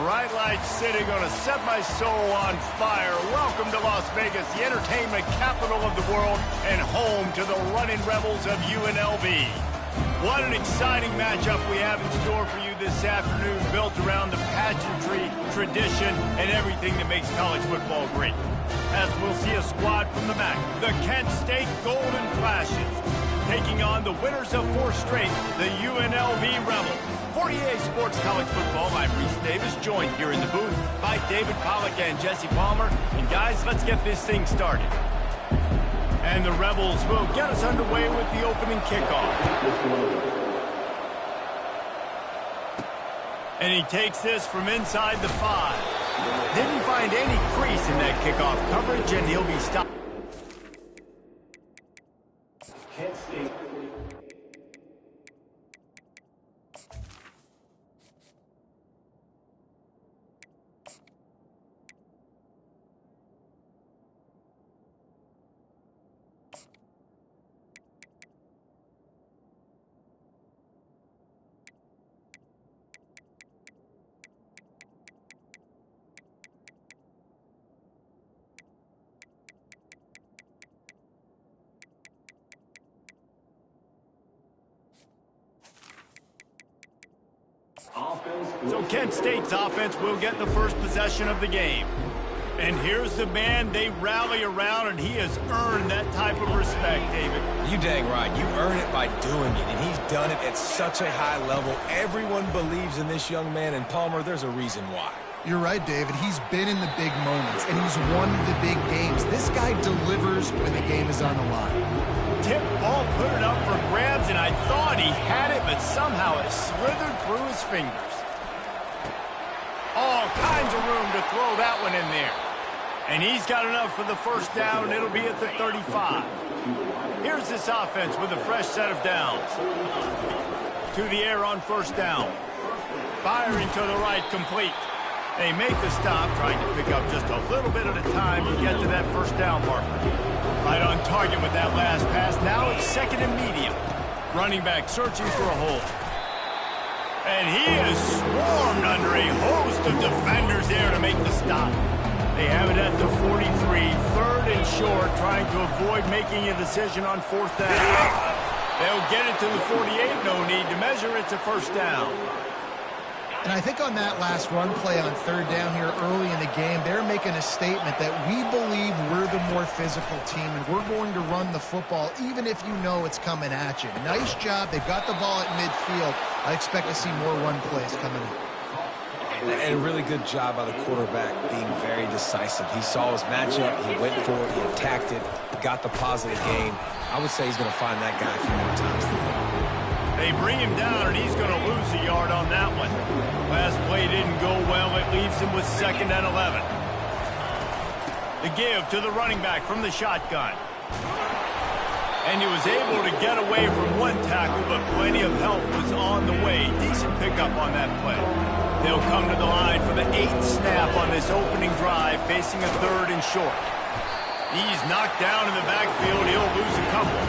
Bright lights city, gonna set my soul on fire. Welcome to Las Vegas, the entertainment capital of the world and home to the running rebels of UNLV. What an exciting matchup we have in store for you this afternoon, built around the pageantry, tradition, and everything that makes college football great. As we'll see a squad from the MAC, the Kent State Golden Flashes, taking on the winners of 4 straight, the UNLV Rebels. For EA Sports College Football, I'm Reese Davis, joined here in the booth by David Pollack and Jesse Palmer. And guys, let's get this thing started. And the Rebels will get us underway with the opening kickoff. And he takes this from inside the 5. Didn't find any crease in that kickoff coverage, and he'll be stopped. Kent State. So Kent State's offense will get the first possession of the game. And here's the man they rally around, and he has earned that type of respect, David. You dang right. You earn it by doing it, and he's done it at such a high level. Everyone believes in this young man, and Palmer, there's a reason why. You're right, David. He's been in the big moments, and he's won the big games. This guy delivers when the game is on the line. Tip ball, put it up for grabs, and I thought he had it, but somehow it slithered through his fingers. All kinds of room to throw that one in there. And he's got enough for the first down, and it'll be at the 35. Here's this offense with a fresh set of downs. To the air on first down. Firing to the right, complete. They make the stop, trying to pick up just a little bit at a time to get to that first down marker. Right on target with that last pass. Now it's second and medium. Running back searching for a hole. And he is swarmed under a host of defenders there to make the stop. They have it at the 43, third and short, trying to avoid making a decision on fourth down. They'll get it to the 48, no need to measure it to first down. And I think on that last run play on third down here early in the game, they're making a statement that we believe we're the more physical team, and we're going to run the football even if you know it's coming at you. Nice job. They've got the ball at midfield. I expect to see more run plays coming in. And a really good job by the quarterback being very decisive. He saw his matchup, he went for it, he attacked it, got the positive gain. I would say he's going to find that guy a few more times today. They bring him down, and he's going to lose a yard on that one. Last play didn't go well. It leaves him with second and 11. The give to the running back from the shotgun. And he was able to get away from one tackle, but plenty of help was on the way. Decent pickup on that play. They'll come to the line for the 8th snap on this opening drive, facing a third and short. He's knocked down in the backfield. He'll lose a couple.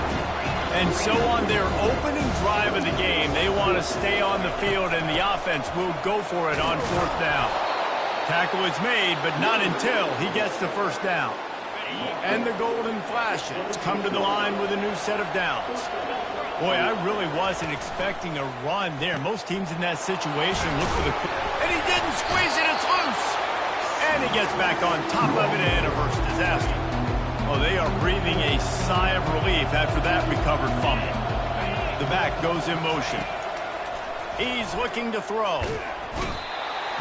And so on their opening drive of the game, they want to stay on the field, and the offense will go for it on fourth down. Tackle is made, but not until he gets the first down. And the Golden Flashes come to the line with a new set of downs. Boy, I really wasn't expecting a run there. Most teams in that situation look for the... And he didn't squeeze it, it's loose! And he gets back on top of it, and a first disaster. Oh, they are breathing a sigh of relief after that recovered fumble. The back goes in motion. He's looking to throw.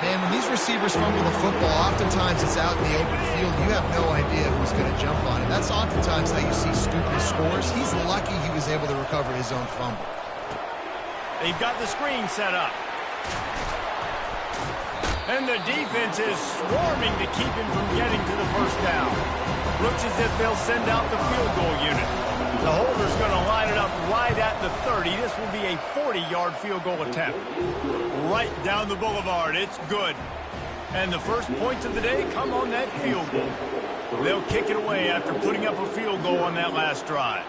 Man, when these receivers fumble the football, oftentimes it's out in the open field. You have no idea who's going to jump on it. That's oftentimes how you see stupid scores. He's lucky he was able to recover his own fumble. They've got the screen set up. And the defense is swarming to keep him from getting to the first down. Looks as if they'll send out the field goal unit. The holder's going to line it up right at the 30. This will be a 40-yard field goal attempt. Right down the boulevard. It's good. And the first points of the day come on that field goal. They'll kick it away after putting up a field goal on that last drive.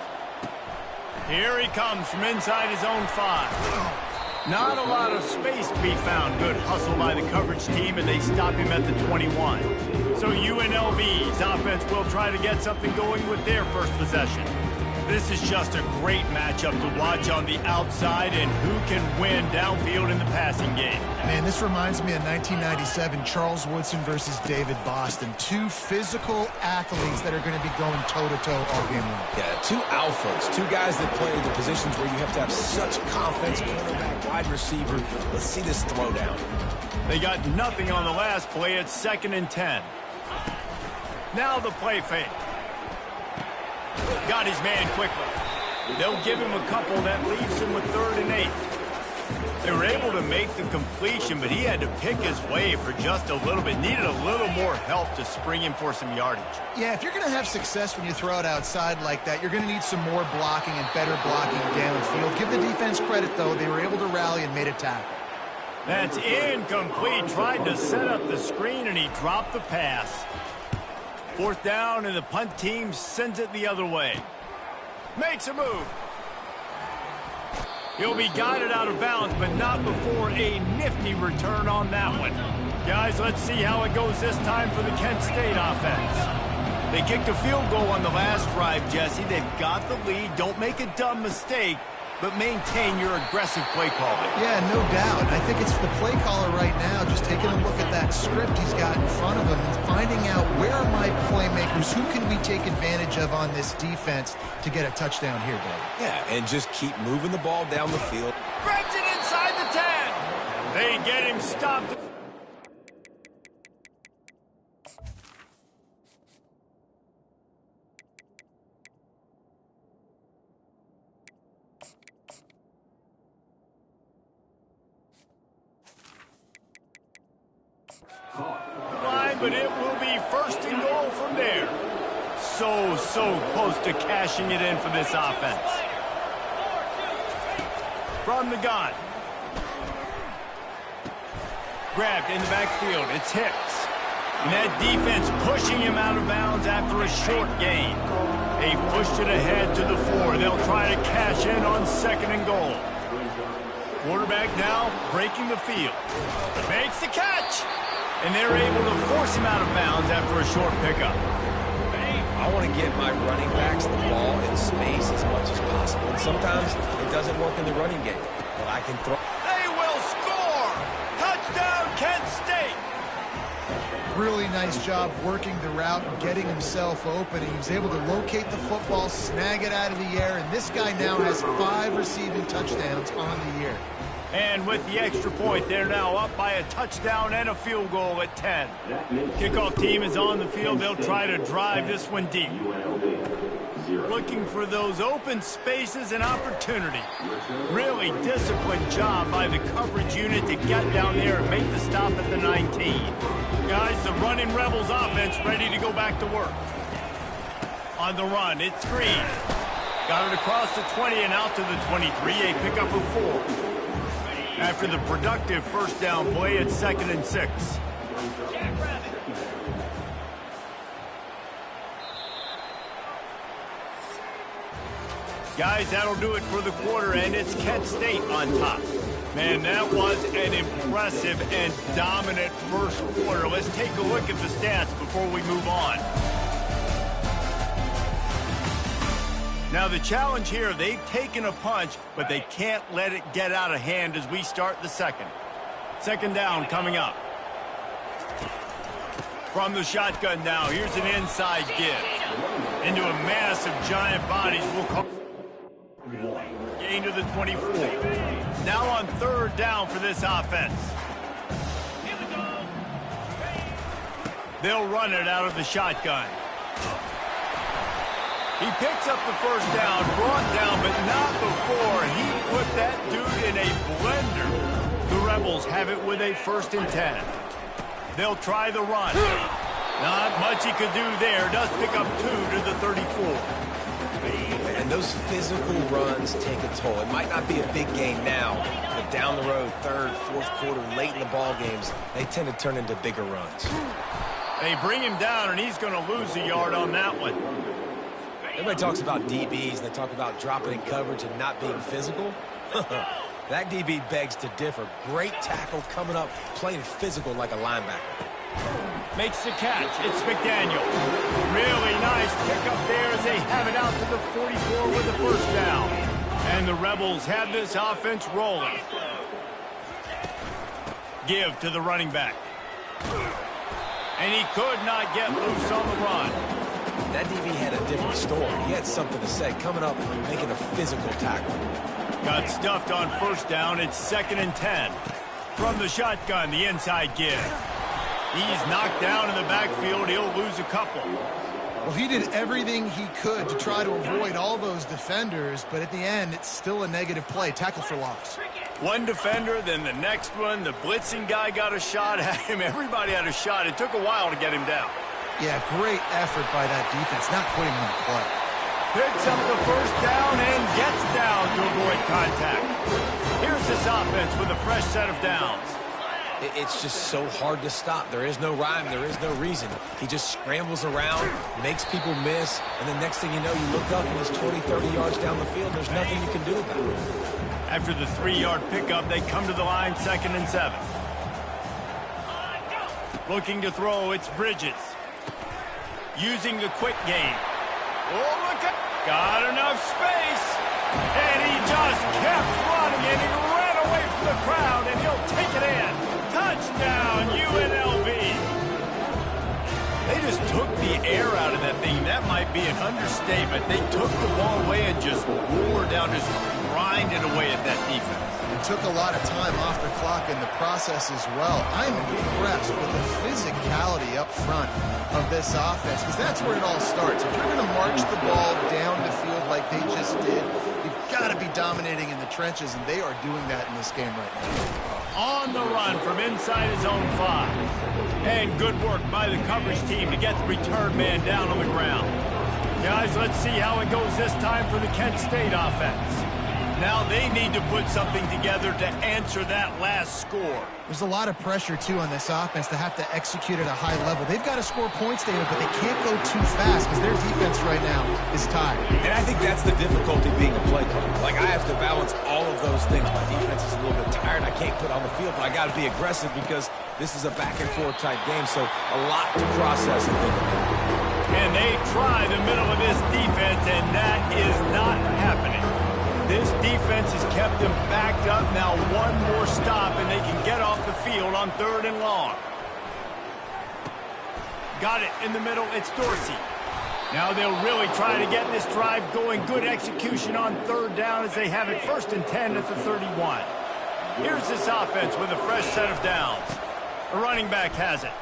Here he comes from inside his own 5. Not a lot of space to be found. Good hustle by the coverage team, and they stop him at the 21. So UNLV's offense will try to get something going with their first possession. This is just a great matchup to watch on the outside, and who can win downfield in the passing game. Man, this reminds me of 1997, Charles Woodson versus David Boston. Two physical athletes that are going to be going toe-to-toe all game long. Yeah, two alphas, two guys that play the positions where you have to have such confidence, quarterback, wide receiver. Let's see this throwdown. They got nothing on the last play. It's 2nd and 10. Now the play fake. Got his man quickly. They'll give him a couple. That leaves him with 3rd and 8. They were able to make the completion, but he had to pick his way for just a little bit. Needed a little more help to spring him for some yardage. Yeah, if you're going to have success when you throw it outside like that, you're going to need some more blocking and better blocking downfield. Give the defense credit, though. They were able to rally and made a tackle. That's incomplete. Tried to set up the screen, and he dropped the pass. 4th down, and the punt team sends it the other way. Makes a move. He'll be guided out of bounds, but not before a nifty return on that one. Guys, let's see how it goes this time for the Kent State offense. They kicked a field goal on the last drive, Jesse. They've got the lead. Don't make a dumb mistake, but maintain your aggressive play calling. Yeah, no doubt. I think it's the play caller right now just taking a look at that script he's got in front of him and finding out where are my playmakers, who can we take advantage of on this defense to get a touchdown here, Dave. Yeah, and just keep moving the ball down the field. Grabs it inside the 10. They get him stopped. But it will be 1st and goal from there. So close to cashing it in for this offense. From the gun. Grabbed in the backfield. It's Hicks. And that defense pushing him out of bounds after a short gain. They pushed it ahead to the 4. They'll try to cash in on 2nd and goal. Quarterback now breaking the field. Makes the catch. And they're able to force him out of bounds after a short pickup. I want to get my running backs the ball in space as much as possible. And sometimes it doesn't work in the running game, but I can throw. They will score! Touchdown, Kent State! Really nice job working the route and getting himself open. He was able to locate the football, snag it out of the air, and this guy now has 5 receiving touchdowns on the year. And with the extra point, they're now up by a touchdown and a field goal at 10. Kickoff team is on the field. They'll try to drive this one deep. Looking for those open spaces and opportunity. Really disciplined job by the coverage unit to get down there and make the stop at the 19. Guys, the running Rebels offense ready to go back to work. On the run, it's Green. Got it across the 20 and out to the 23. A pickup of 4. After the productive 1st down play, it's 2nd and 6. Guys, that'll do it for the quarter, and it's Kent State on top. Man, that was an impressive and dominant first quarter. Let's take a look at the stats before we move on. Now, the challenge here, they've taken a punch, but they can't let it get out of hand as we start the 2nd. 2nd down coming up. From the shotgun now, here's an inside give. Into a mass of giant bodies. We'll call gain to the 24. Now on 3rd down for this offense. They'll run it out of the shotgun. He picks up the 1st down, brought down, but not before he put that dude in a blender. The Rebels have it with a 1st and 10. They'll try the run. Not much he could do there. Does pick up 2 to the 34. And those physical runs take a toll. It might not be a big game now, but down the road, 3rd, 4th quarter, late in the ball games, they tend to turn into bigger runs. They bring him down, and he's going to lose a yard on that one. Everybody talks about DBs, and they talk about dropping in coverage and not being physical. That DB begs to differ. Great tackle coming up, playing physical like a linebacker. Makes the catch. It's McDaniel. Really nice pickup there as they have it out to the 44 with the first down. And the Rebels have this offense rolling. Give to the running back. And he could not get loose on the run. That DB had a different story. He had something to say, coming up, making a physical tackle. Got stuffed on first down. It's 2nd and 10. From the shotgun, the inside give. He's knocked down in the backfield. He'll lose a couple. Well, he did everything he could to try to avoid all those defenders, but at the end, it's still a negative play. Tackle for loss. One defender, then the next one. The blitzing guy got a shot at him. Everybody had a shot. It took a while to get him down. Yeah, great effort by that defense, not putting him in the play. Picks up the first down and gets down to avoid contact. Here's this offense with a fresh set of downs. It's just so hard to stop. There is no rhyme. There is no reason. He just scrambles around, makes people miss, and the next thing you know, you look up and he's 20, 30 yards down the field. There's nothing you can do about it. After the 3-yard pickup, they come to the line, 2nd and 7. Looking to throw, it's Bridges. Using the quick game. Oh, look at... Got enough space. And he just kept running, and he ran away from the crowd, and he'll take it in. Touchdown, UNLV. They just took the air out of that thing. That might be an understatement. They took the ball away and just wore down, just grinded away at that defense. It took a lot of time off the clock in the process as well. I'm impressed with the physicality up front of this offense, because that's where it all starts. If you're going to march the ball down the field like they just did, you've got to be dominating in the trenches, and they are doing that in this game right now. On the run from inside his own 5. And good work by the coverage team to get the return man down on the ground. Guys, let's see how it goes this time for the Kent State offense. Now they need to put something together to answer that last score. There's a lot of pressure, too, on this offense to have to execute at a high level. They've got to score points, David, but they can't go too fast because their defense right now is tired. And I think that's the difficulty being a play caller. Like, I have to balance all of those things. My defense is a little bit tired. I can't put on the field, but I got to be aggressive because this is a back-and-forth type game, so a lot to process and think about. And they try the middle of this defense, and that is not happening. This defense has kept them backed up. Now one more stop, and they can get off the field on 3rd and long. Got it in the middle. It's Dorsey. Now they'll really try to get this drive going. Good execution on 3rd down as they have it 1st and 10 at the 31. Here's this offense with a fresh set of downs. The running back has it.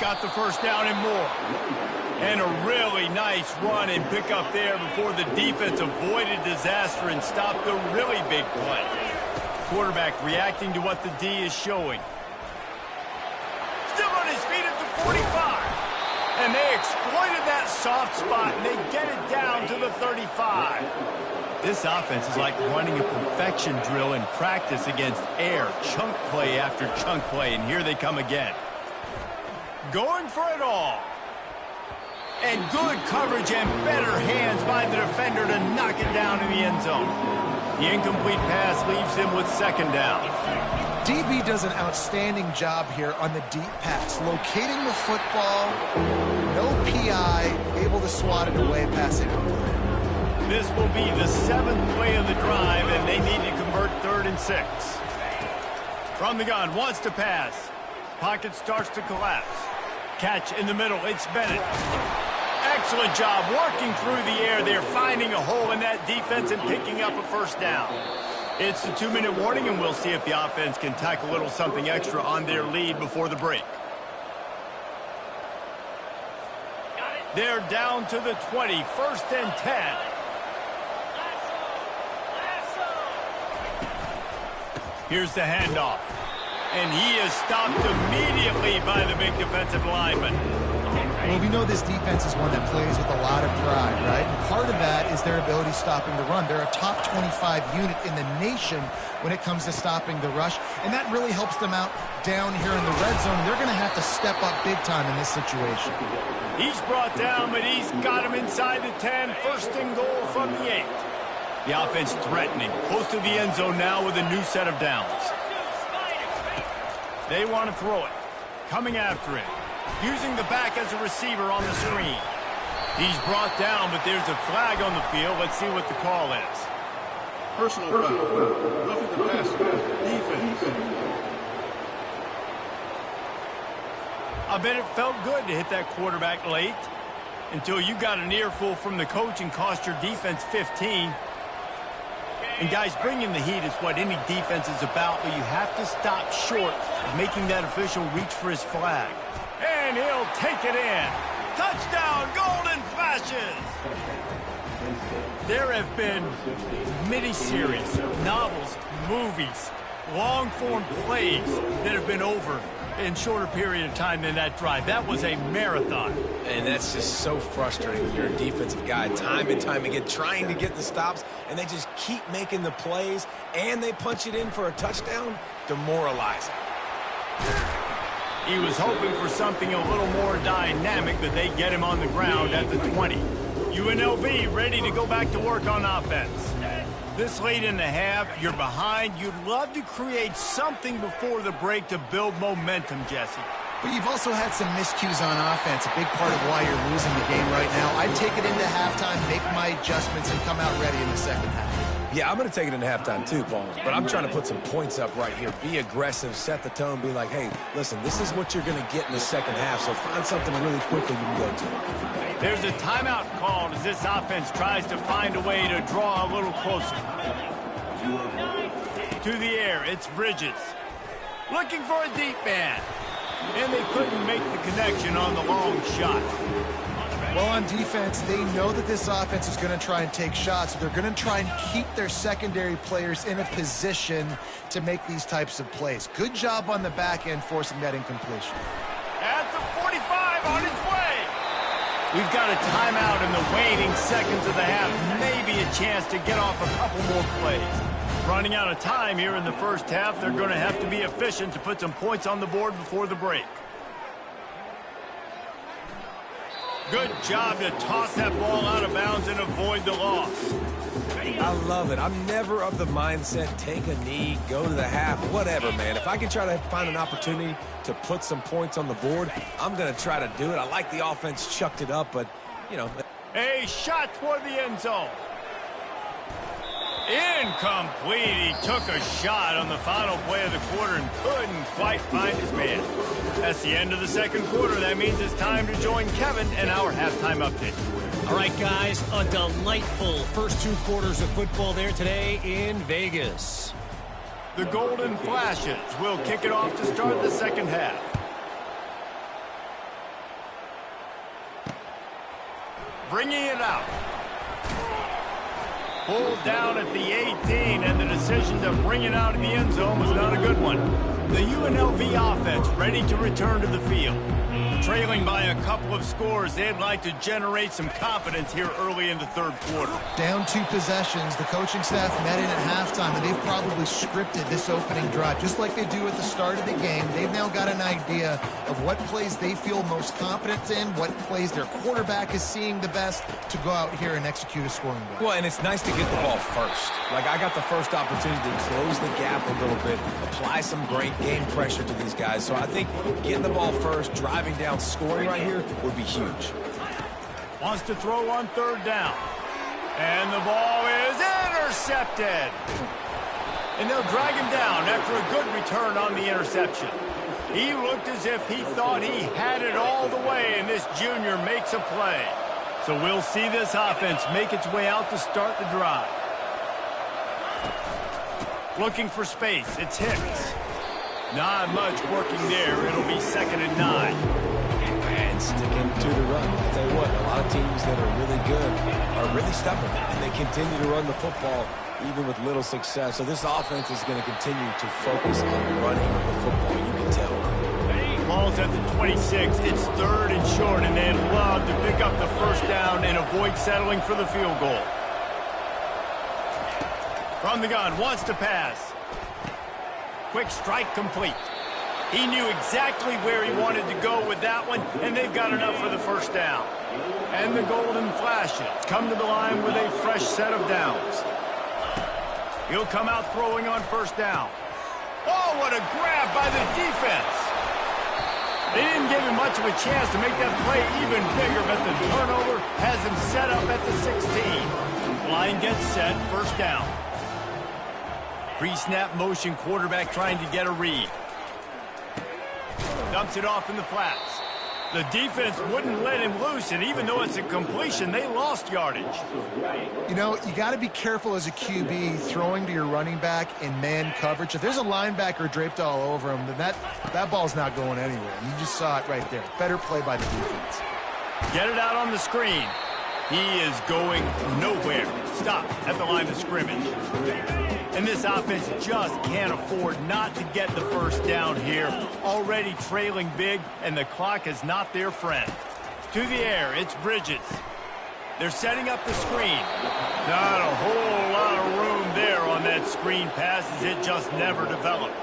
Got the first down and more. And a really nice run and pick up there before the defense avoided disaster and stopped a really big play. Quarterback reacting to what the D is showing. Still on his feet at the 45. And they exploited that soft spot, and they get it down to the 35. This offense is like running a perfection drill in practice against air. Chunk play after chunk play, and here they come again. Going for it all. And good coverage and better hands by the defender to knock it down in the end zone. The incomplete pass leaves him with 2nd down. DB does an outstanding job here on the deep pass, locating the football, no PI, able to swat it away, passing it. This will be the 7th play of the drive, and they need to convert 3rd and 6. From the gun, wants to pass. Pocket starts to collapse. Catch in the middle, it's Bennett. Excellent job working through the air there, finding a hole in that defense and picking up a first down. It's the 2-minute warning, and we'll see if the offense can tack a little something extra on their lead before the break. They're down to the 20, 1st and 10. Here's the handoff. And he is stopped immediately by the big defensive lineman. Well, we know this defense is one that plays with a lot of pride, right? And part of that is their ability stopping the run. They're a top 25 unit in the nation when it comes to stopping the rush, and that really helps them out down here in the red zone. They're going to have to step up big time in this situation. He's brought down, but he's got him inside the 10. 1st and goal from the 8. The offense threatening, close to the end zone now with a new set of downs. They want to throw it. Coming after it. Using the back as a receiver on the screen. He's brought down, but there's a flag on the field. Let's see what the call is. Personal foul. Roughing the passer. Defense. I bet it felt good to hit that quarterback late until you got an earful from the coach and cost your defense 15. And guys, bringing the heat is what any defense is about, but you have to stop short of making that official reach for his flag. And he'll take it in. Touchdown, Golden Flashes! There have been miniseries, novels, movies, long-form plays that have been over in shorter period of time than that drive. That was a marathon. And that's just so frustrating when you're a defensive guy, time and time again, trying to get the stops, and they just keep making the plays, and they punch it in for a touchdown. Demoralizing. He was hoping for something a little more dynamic, but they get him on the ground at the 20. UNLV ready to go back to work on offense. This late in the half, you're behind. You'd love to create something before the break to build momentum, Jesse. But you've also had some miscues on offense, a big part of why you're losing the game right now. I'd take it into halftime, make my adjustments, and come out ready in the second half. Yeah, I'm going to take it into halftime too, Paul. But I'm trying to put some points up right here. Be aggressive, set the tone, be like, hey, listen, this is what you're going to get in the second half, so find something really quickly you can go to. There's a timeout called as this offense tries to find a way to draw a little closer. To the air, it's Bridges. Looking for a deep man. And they couldn't make the connection on the long shot. Well, on defense, they know that this offense is going to try and take shots. So they're going to try and keep their secondary players in a position to make these types of plays. Good job on the back end forcing that incompletion. At the 45 on his way. We've got a timeout in the waning seconds of the half. Maybe a chance to get off a couple more plays. Running out of time here in the first half. They're going to have to be efficient to put some points on the board before the break. Good job to toss that ball out of bounds and avoid the loss. I love it. I'm never of the mindset, take a knee, go to the half, whatever, man. If I can try to find an opportunity to put some points on the board, I'm going to try to do it. I like the offense chucked it up, but, you know. A shot toward the end zone. Incomplete. He took a shot on the final play of the quarter and couldn't quite find his man. That's the end of the second quarter. That means it's time to join Kevin and our halftime update. All right, guys, a delightful first two quarters of football there today in Vegas. The Golden Flashes will kick it off to start the second half. Bringing it out. Pulled down at the 18, and the decision to bring it out in the end zone was not a good one. The UNLV offense ready to return to the field. Trailing by a couple of scores, they'd like to generate some confidence here early in the third quarter. Down 2 possessions, the coaching staff met in at halftime, and they've probably scripted this opening drive. Just like they do at the start of the game, they've now got an idea of what plays they feel most confident in, what plays their quarterback is seeing the best to go out here and execute a scoring drive. Well, and it's nice to get the ball first. Like, I got the first opportunity to close the gap a little bit, apply some great game pressure to these guys. So I think getting the ball first, driving down, scoring right here would be huge. Wants to throw on third down. And the ball is intercepted. And they'll drag him down after a good return on the interception. He looked as if he thought he had it all the way, and this junior makes a play. So we'll see this offense make its way out to start the drive. Looking for space. It's Hicks. Not much working there. It'll be 2nd and 9. And sticking to the run. I'll tell you what, a lot of teams that are really good are really stubborn, and they continue to run the football even with little success. So this offense is going to continue to focus on running the football. You can tell. Ball's at the 26. It's 3rd and short, and they'd love to pick up the first down and avoid settling for the field goal. From the gun, wants to pass. Quick strike complete. He knew exactly where he wanted to go with that one, and they've got enough for the first down. And the Golden Flashes come to the line with a fresh set of downs. He'll come out throwing on first down. Oh, what a grab by the defense. They didn't give him much of a chance to make that play even bigger, but the turnover has him set up at the 16. Line gets set, first down. Pre-snap motion, quarterback trying to get a read. Dumps it off in the flats. The defense wouldn't let him loose, and even though it's a completion, they lost yardage. You know, you got to be careful as a QB throwing to your running back in man coverage. If there's a linebacker draped all over him, then that ball's not going anywhere. You just saw it right there. Better play by the defense. Get it out on the screen. He is going nowhere. Stop at the line of scrimmage. And this offense just can't afford not to get the first down here. Already trailing big, and the clock is not their friend. To the air, it's Bridges. They're setting up the screen. Not a whole lot of room there on that screen pass, as it just never developed.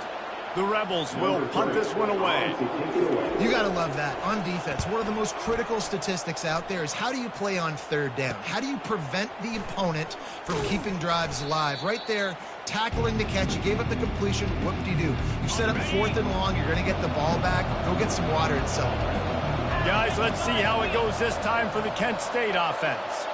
The Rebels will punt this one away. You got to love that. On defense, one of the most critical statistics out there is how do you play on third down? How do you prevent the opponent from keeping drives alive? Right there, tackling the catch. You gave up the completion. Whoop-de-doo. You set up 4th and long. You're going to get the ball back. Go get some water and celebrate. Guys, let's see how it goes this time for the Kent State offense.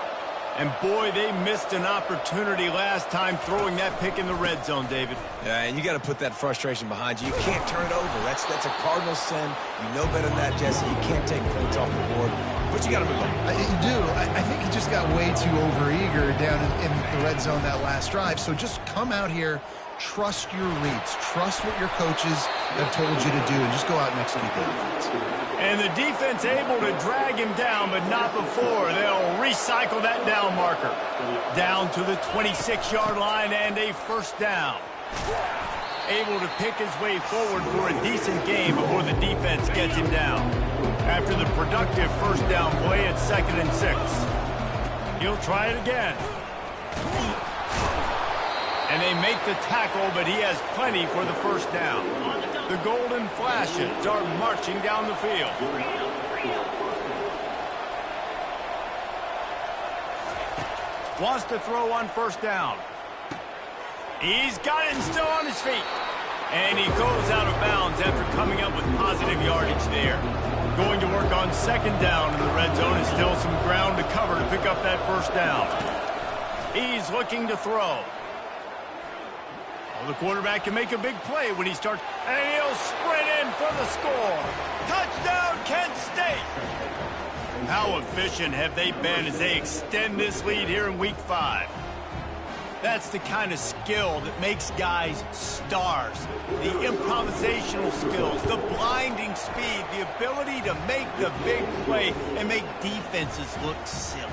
And boy, they missed an opportunity last time throwing that pick in the red zone, David. Yeah, and you got to put that frustration behind you. You can't turn it over. That's a cardinal sin. You know better than that, Jesse. You can't take points off the board, but you got to move on. You do. I think he just got way too overeager down in the red zone that last drive. So just come out here, trust your reads, trust what your coaches have told you to do, and just go out and execute the offense. And the defense able to drag him down, but not before. They'll recycle that down marker. Down to the 26-yard line and a first down. Able to pick his way forward for a decent game before the defense gets him down. After the productive first down play, it's 2nd and 6. He'll try it again. And they make the tackle, but he has plenty for the first down. The Golden Flashes are marching down the field. Wants to throw on first down. He's got it and still on his feet. And he goes out of bounds after coming up with positive yardage there. Going to work on 2nd down in the red zone. Is still some ground to cover to pick up that first down. He's looking to throw. Well, the quarterback can make a big play when he starts, and he'll sprint in for the score. Touchdown, Kent State! How efficient have they been as they extend this lead here in Week 5? That's the kind of skill that makes guys stars. The improvisational skills, the blinding speed, the ability to make the big play and make defenses look silly.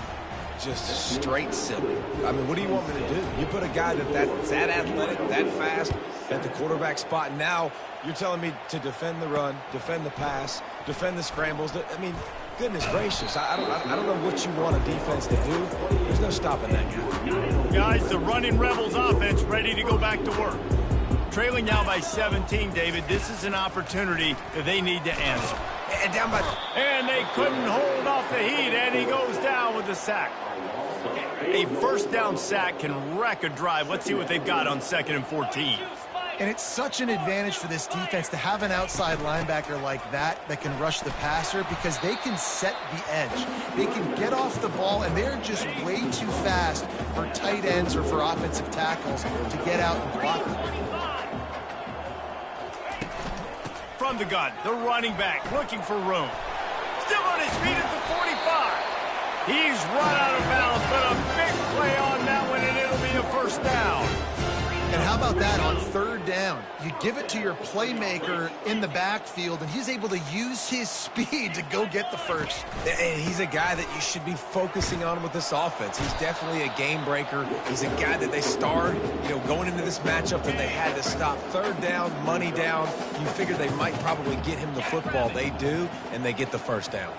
Just straight silly. I mean, what do you want me to do? You put a guy that's that athletic, that fast, at the quarterback spot. Now you're telling me to defend the run, defend the pass, defend the scrambles. I mean, goodness gracious. I don't know what you want a defense to do. There's no stopping that guy. Guys, the running Rebels offense ready to go back to work. Trailing now by 17, David. This is an opportunity that they need to answer. And down by... And they couldn't hold off the heat, and he goes down with the sack. A first down sack can wreck a drive. Let's see what they've got on 2nd and 14. And it's such an advantage for this defense to have an outside linebacker like that can rush the passer, because they can set the edge. They can get off the ball, and they're just way too fast for tight ends or for offensive tackles to get out and block them. From the gun, the running back looking for room. Still on his feet at the 45. He's run out of bounds, but a big play on that one, and it'll be a first down. And how about that on 3rd down? You give it to your playmaker in the backfield, and he's able to use his speed to go get the first. And he's a guy that you should be focusing on with this offense. He's definitely a game breaker. He's a guy that they starred, going into this matchup that they had to stop. 3rd down, money down. You figure they might probably get him the football. They do, and they get the first down.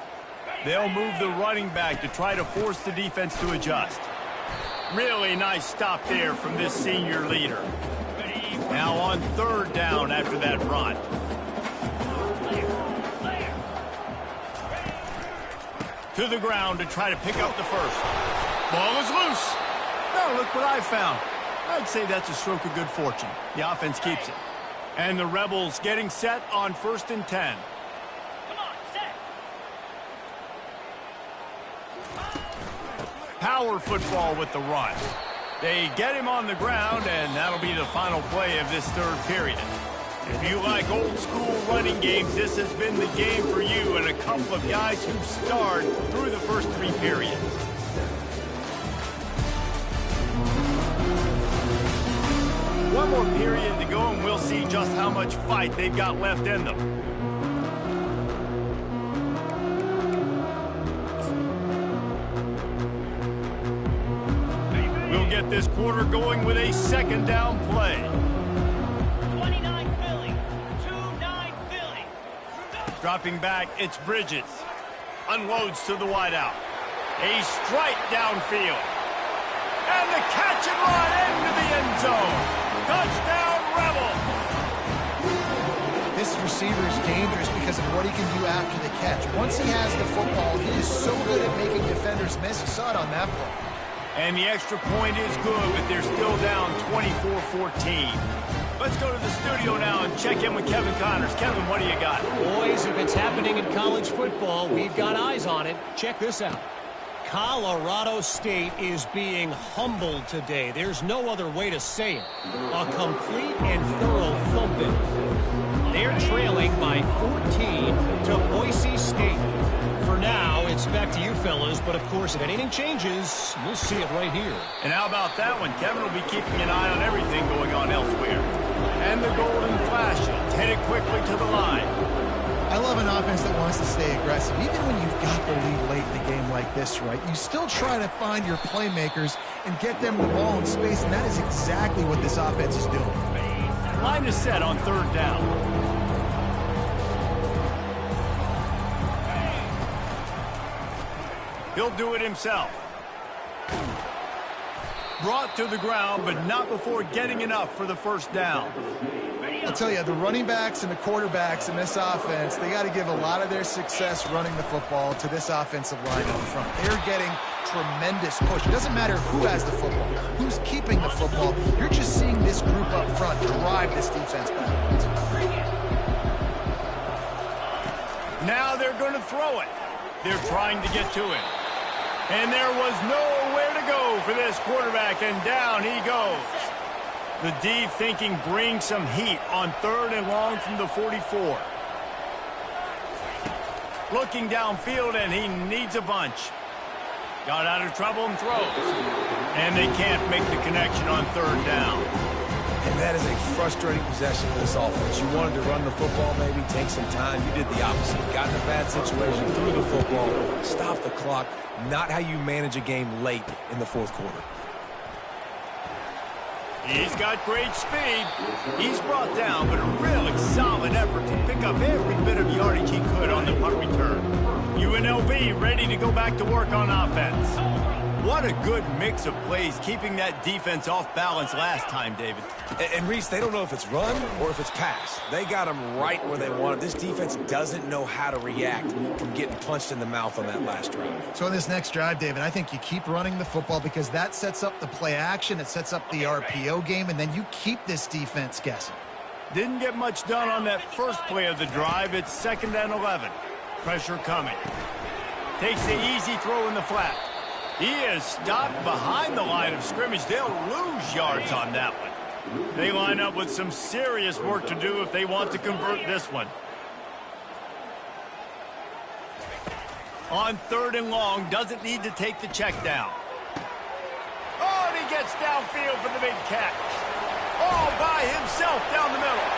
They'll move the running back to try to force the defense to adjust. Really nice stop there from this senior leader. Now on 3rd down after that run. To the ground to try to pick up the first. Ball is loose. Now look what I found. I'd say that's a stroke of good fortune. The offense keeps it. And the Rebels getting set on 1st and 10. Come on, set. Power football with the run. They get him on the ground, and that'll be the final play of this third period. If you like old-school running games, this has been the game for you and a couple of guys who starred through the first 3 periods. One more period to go, and we'll see just how much fight they've got left in them. We'll get this quarter going with a 2nd down play. 29 Philly. 2-9 Philly. Dropping back, it's Bridges. Unloads to the wideout. A strike downfield. And the catch and run into the end zone. Touchdown, Rebel! This receiver is dangerous because of what he can do after the catch. Once he has the football, he is so good at making defenders miss. You saw it on that play. And the extra point is good, but they're still down 24-14. Let's go to the studio now and check in with Kevin Connors. Kevin, what do you got? Boys, if it's happening in college football, we've got eyes on it. Check this out. Colorado State is being humbled today. There's no other way to say it. A complete and thorough thumping. They're trailing by 14 to Boise State. For now, it's back to you fellas, but of course, if anything changes, you'll see it right here. And how about that one? Kevin will be keeping an eye on everything going on elsewhere. And the golden flash, headed quickly to the line. I love an offense that wants to stay aggressive. Even when you've got the lead late in the game like this, right, you still try to find your playmakers and get them the ball in space, and that is exactly what this offense is doing. Line is set on 3rd down. He'll do it himself. Brought to the ground, but not before getting enough for the 1st down. I'll tell you, the running backs and the quarterbacks in this offense, they got to give a lot of their success running the football to this offensive line up front. They're getting tremendous push. It doesn't matter who has the football, who's keeping the football. You're just seeing this group up front drive this defense backwards. Now they're going to throw it. They're trying to get to it. And there was nowhere to go for this quarterback, and down he goes. The D thinking bring some heat on 3rd and long from the 44. Looking downfield, and he needs a bunch. Got out of trouble and throws. And they can't make the connection on 3rd down. And that is a frustrating possession for this offense. You wanted to run the football, maybe take some time. You did the opposite. Got in a bad situation, threw the football, stopped the clock. Not how you manage a game late in the 4th quarter. He's got great speed. He's brought down, but a really solid effort to pick up every bit of yardage he could on the punt return. UNLV ready to go back to work on offense. What a good mix of plays, keeping that defense off balance last time, David. And Reese, they don't know if it's run or if it's pass. They got them right where they want it. This defense doesn't know how to react from getting punched in the mouth on that last drive. So in this next drive, David, I think you keep running the football because that sets up the play action, it sets up the RPO game, and then you keep this defense guessing. Didn't get much done on that first play of the drive. It's 2nd and 11. Pressure coming. Takes the easy throw in the flat. He is stopped behind the line of scrimmage. They'll lose yards on that one. They line up with some serious work to do if they want to convert this one. On 3rd and long, doesn't need to take the check down. Oh, and he gets downfield for the big catch. All by himself down the middle.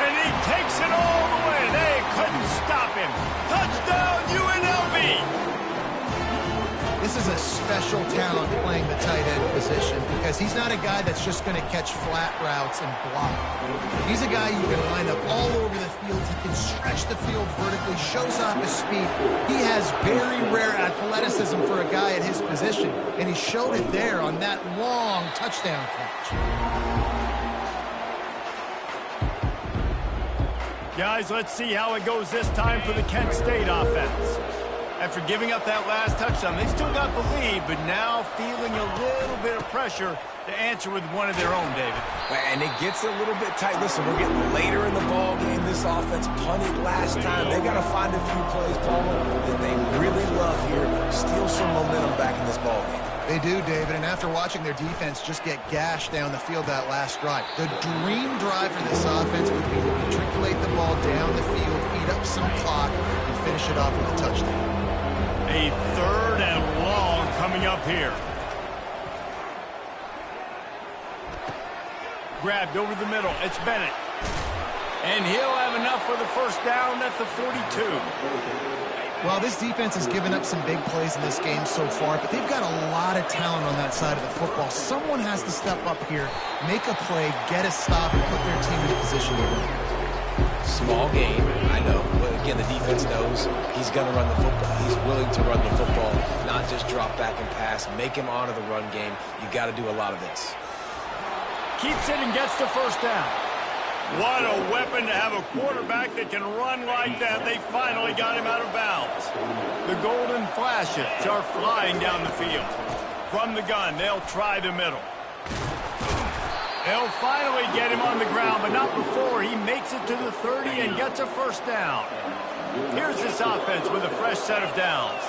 And he takes it all the way. They couldn't stop him. Touchdown, UNLV. This is a special talent playing the tight end position because he's not a guy that's just going to catch flat routes and block. He's a guy you can line up all over the field. He can stretch the field vertically, shows off his speed. He has very rare athleticism for a guy at his position, and he showed it there on that long touchdown catch. Guys, let's see how it goes this time for the Kent State offense. After giving up that last touchdown, they still got the lead, but now feeling a little bit of pressure to answer with one of their own, David. And it gets a little bit tight. Listen, we're getting later in the ball game. This offense punted last time. They got to find a few plays, Paul, that they really love here. Steal some momentum back in this ball game. They do, David, and after watching their defense just get gashed down the field that last drive, the dream drive for this offense would be to matriculate the ball down the field, eat up some clock, and finish it off with a touchdown. A 3rd and long coming up here. Grabbed over the middle. It's Bennett. And he'll have enough for the first down at the 42. Well, this defense has given up some big plays in this game so far, but they've got a lot of talent on that side of the football. Someone has to step up here, make a play, get a stop, and put their team in a position to win. Small game, I know, but again, the defense knows he's going to run the football. He's willing to run the football, not just drop back and pass, make him honor the run game. You got to do a lot of this. Keeps it and gets the first down. What a weapon to have a quarterback that can run like that. They finally got him out of bounds. The golden flashes are flying down the field. From the gun, they'll try the middle. They'll finally get him on the ground, but not before he makes it to the 30 and gets a first down. Here's this offense with a fresh set of downs.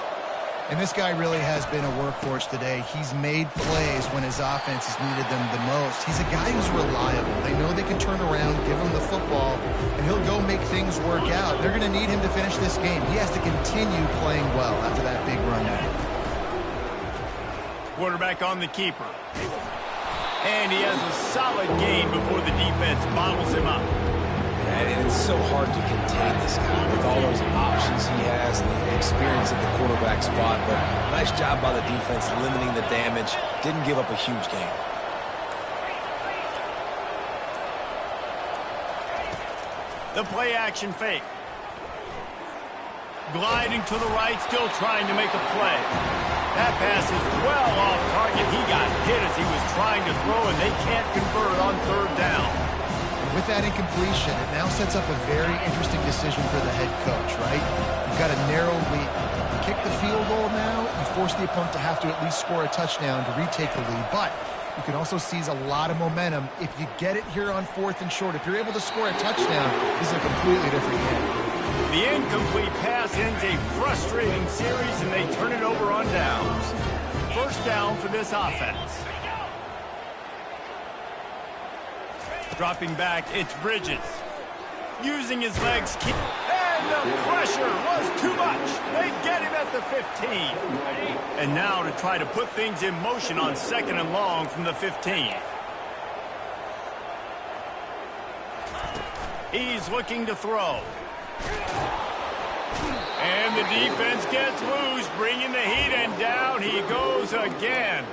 And this guy really has been a workhorse today. He's made plays when his offense has needed them the most. He's a guy who's reliable. They know they can turn around, give him the football, and he'll go make things work out. They're going to need him to finish this game. He has to continue playing well after that big run. Quarterback on the keeper. And he has a solid gain before the defense bottles him up. And it's so hard to contain this guy with all those options he has and the experience at the quarterback spot. But nice job by the defense limiting the damage. Didn't give up a huge gain. The play action fake. Gliding to the right, still trying to make a play. That pass is well off target. He got hit as he was trying to throw, and they can't convert on 3rd down. With that incompletion, it now sets up a very interesting decision for the head coach, right? You've got a narrow lead. You kick the field goal now, you force the opponent to have to at least score a touchdown to retake the lead. But you can also seize a lot of momentum if you get it here on 4th and short. If you're able to score a touchdown, this is a completely different game. The incomplete pass ends a frustrating series, and they turn it over on downs. First down for this offense. Dropping back, it's Bridges. Using his legs. And the pressure was too much. They get him at the 15. And now to try to put things in motion on 2nd and long from the 15. He's looking to throw. And the defense gets loose, bringing the heat, and down he goes again.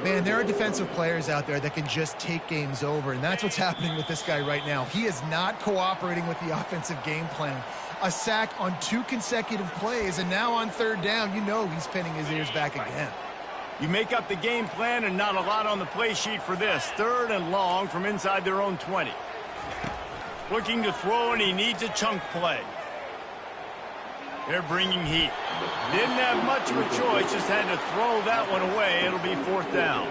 Man, there are defensive players out there that can just take games over, and that's what's happening with this guy right now. He is not cooperating with the offensive game plan. A sack on 2 consecutive plays, and now on 3rd down, you know he's pinning his ears back again. You make up the game plan and not a lot on the play sheet for this. 3rd and long from inside their own 20. Looking to throw, and he needs a chunk play. They're bringing heat. Didn't have much of a choice, just had to throw that one away. It'll be 4th down.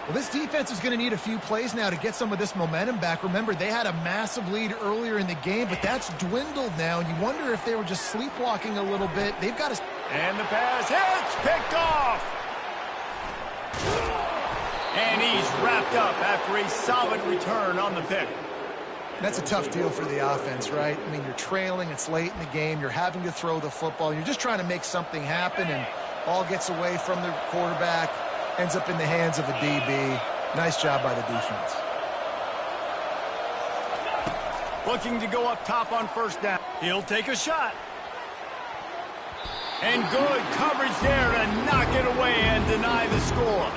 Well, this defense is going to need a few plays now to get some of this momentum back. Remember, they had a massive lead earlier in the game, but that's dwindled now, and you wonder if they were just sleepwalking a little bit. They've got to... And the pass hits, picked off. And he's wrapped up after a solid return on the pick. That's a tough deal for the offense, right? I mean, you're trailing, it's late in the game, you're having to throw the football, you're just trying to make something happen, and ball gets away from the quarterback, ends up in the hands of a DB. Nice job by the defense. Looking to go up top on 1st down. He'll take a shot. And good coverage there to knock it away and deny the score.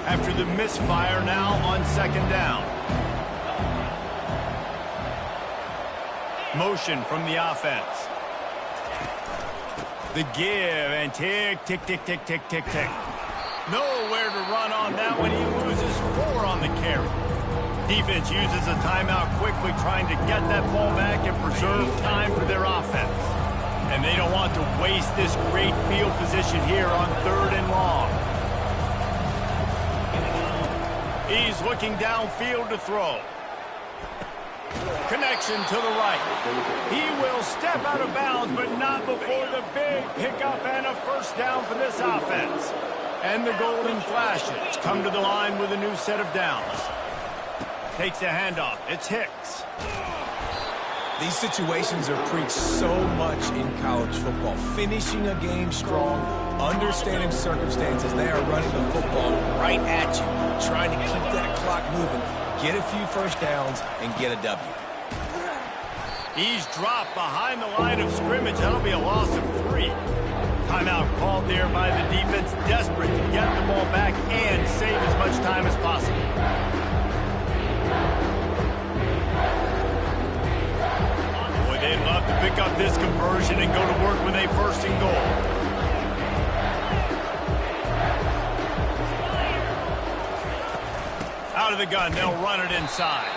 After the misfire now on 2nd down. Motion from the offense. The give and tick, tick, tick, tick, tick, tick, tick. Nowhere to run on that one. He loses 4 on the carry. Defense uses a timeout quickly, trying to get that ball back and preserve time for their offense. And they don't want to waste this great field position here on 3rd and long. He's looking downfield to throw. Connection to the right. He will step out of bounds, but not before the big pickup and a first down for this offense. And the golden flashes come to the line with a new set of downs. Takes the handoff. It's Hicks. These situations are preached so much in college football. Finishing a game strong, understanding circumstances. They are running the football right at you, trying to keep that clock moving, get a few first downs, and get a W. He's dropped behind the line of scrimmage. That'll be a loss of 3. Timeout called there by the defense, desperate to get the ball back and save as much time as possible. Boy, they'd love to pick up this conversion and go to work with a first and goal. Out of the gun, they'll run it inside.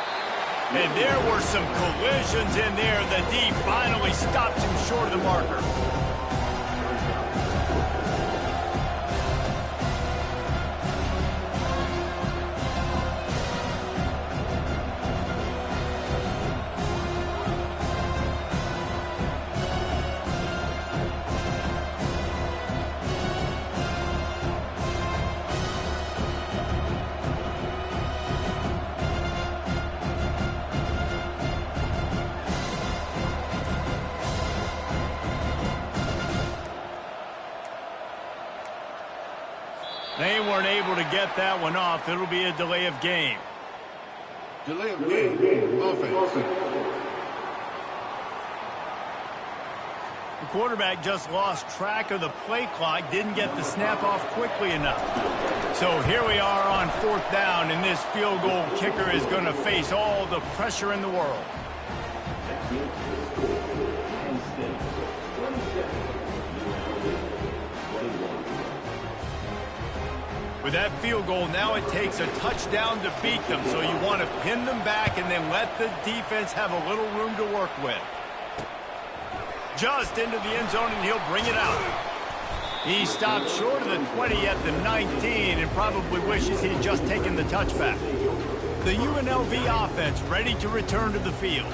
And there were some collisions in there. The D finally stops him short of the marker. They weren't able to get that one off. It'll be a delay of game. Delay of game. Offense. The quarterback just lost track of the play clock, didn't get the snap off quickly enough. So here we are on 4th down, and this field goal kicker is going to face all the pressure in the world. With that field goal, now it takes a touchdown to beat them, so you want to pin them back and then let the defense have a little room to work with. Just into the end zone, and he'll bring it out. He stopped short of the 20 at the 19 and probably wishes he'd just taken the touchback. The UNLV offense ready to return to the field.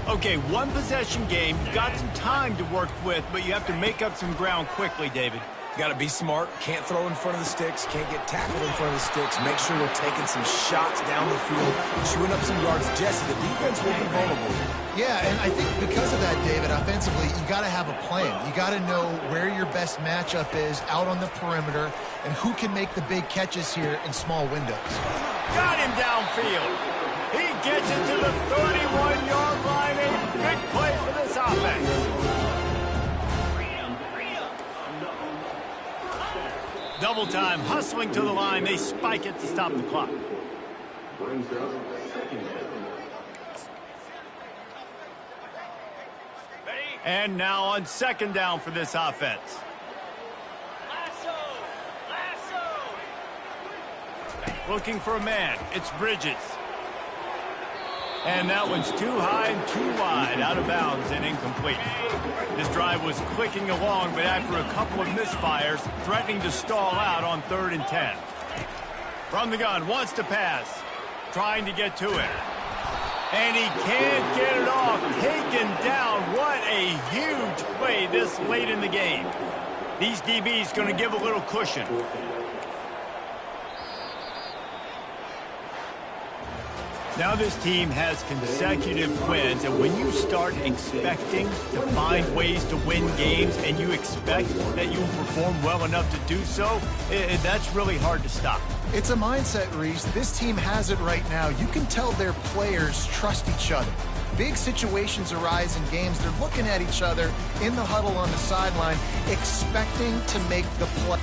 Okay, one possession game. You've got some time to work with, but you have to make up some ground quickly, David. Got to be smart. Can't throw in front of the sticks. Can't get tackled in front of the sticks. Make sure we're taking some shots down the field, chewing up some yards. Jesse, the defense will be vulnerable. Yeah, and I think because of that, David, offensively, you got to have a plan. You got to know where your best matchup is out on the perimeter and who can make the big catches here in small windows. Got him downfield. He gets it to the 31-yard line. A big play for this offense. Double time, hustling to the line. They spike it to stop the clock. And now on 2nd down for this offense. Looking for a man. It's Bridges. And that one's too high and too wide, out of bounds and incomplete. This drive was clicking along, but after a couple of misfires, threatening to stall out on 3rd and 10. From the gun, wants to pass, trying to get to it. And he can't get it off. Taken down. What a huge play this late in the game. These DBs going to give a little cushion. Now this team has consecutive wins, and when you start expecting to find ways to win games and you expect that you will perform well enough to do so, that's really hard to stop. It's a mindset, Reese. This team has it right now. You can tell their players trust each other. Big situations arise in games. They're looking at each other in the huddle on the sideline, expecting to make the play.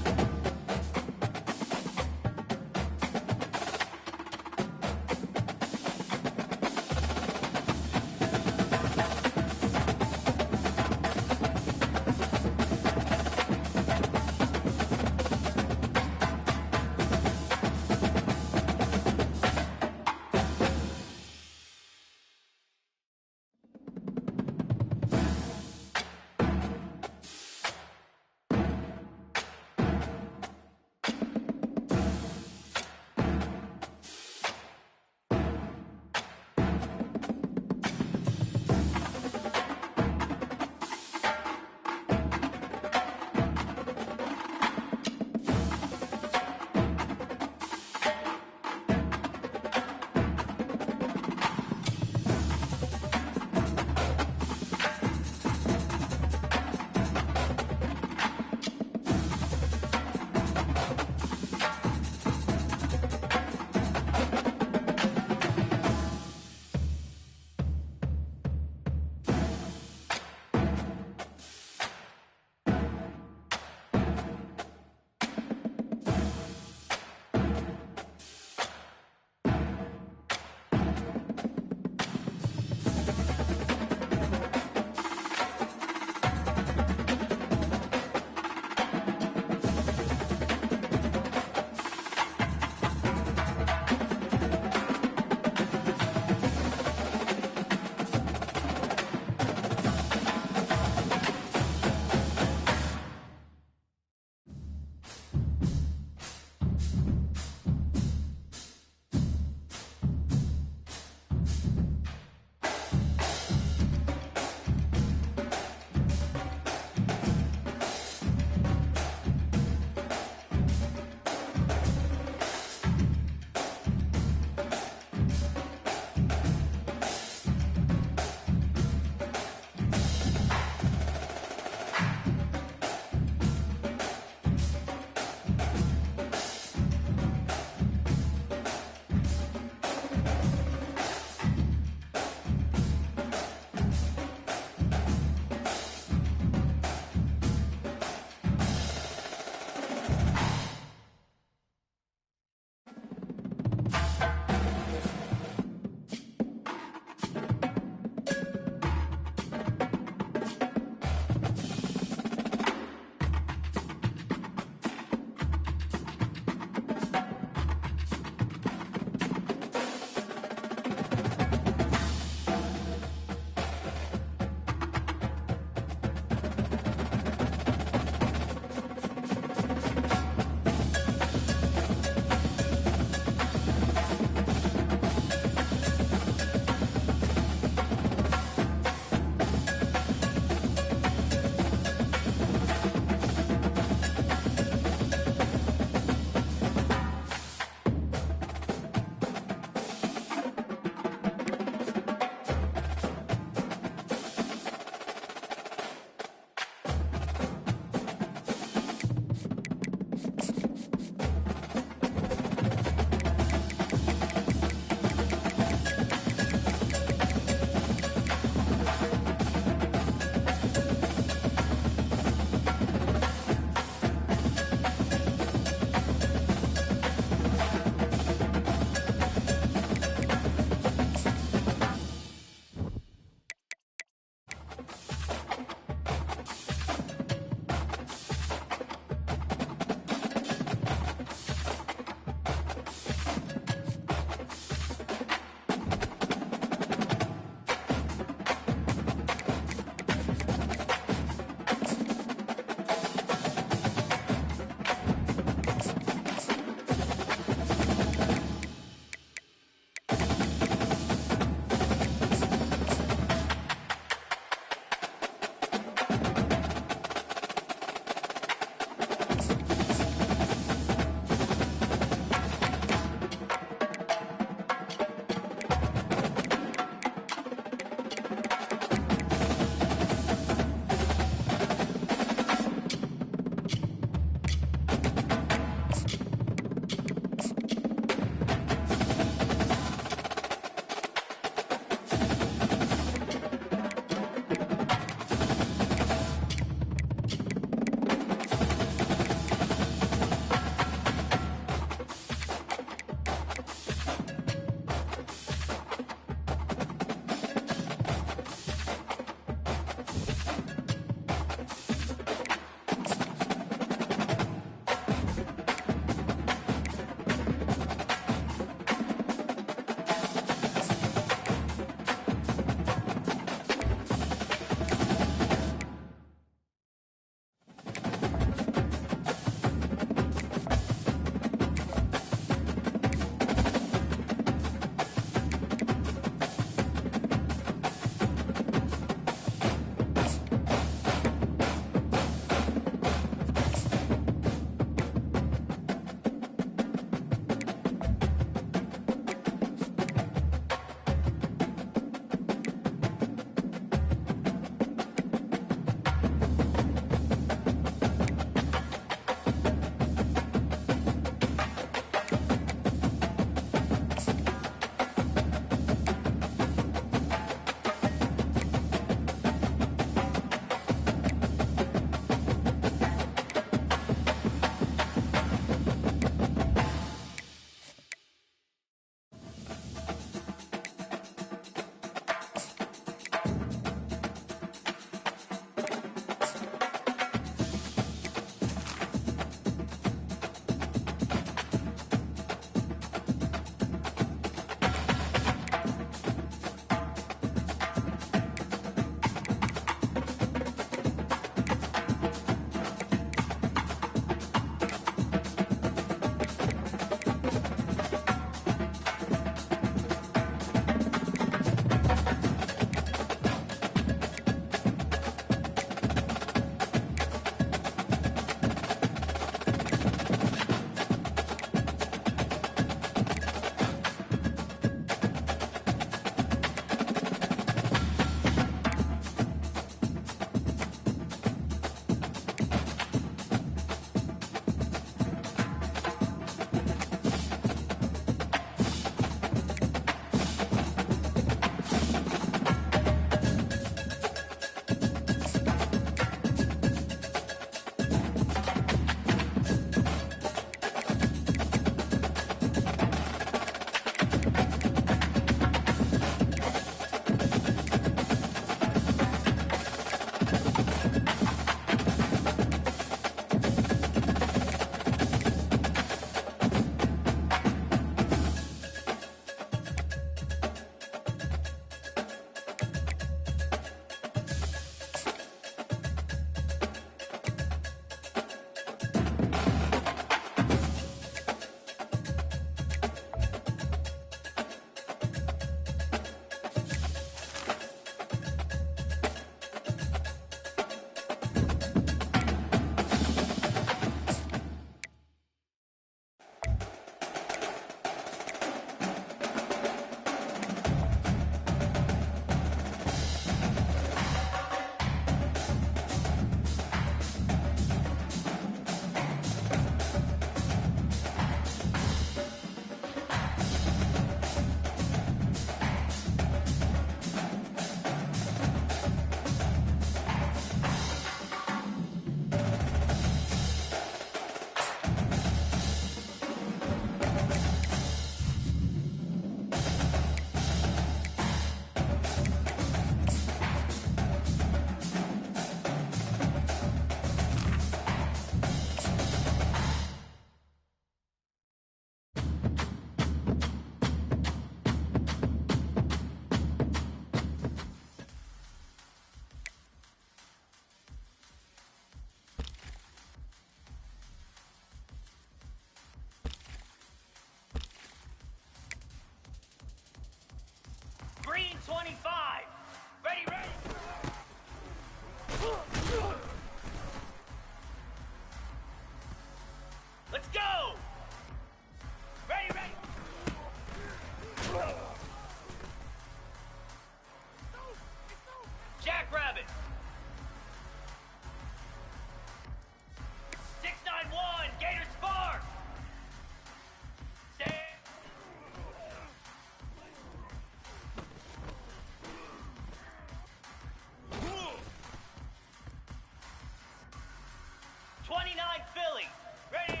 29 Philly. Ready?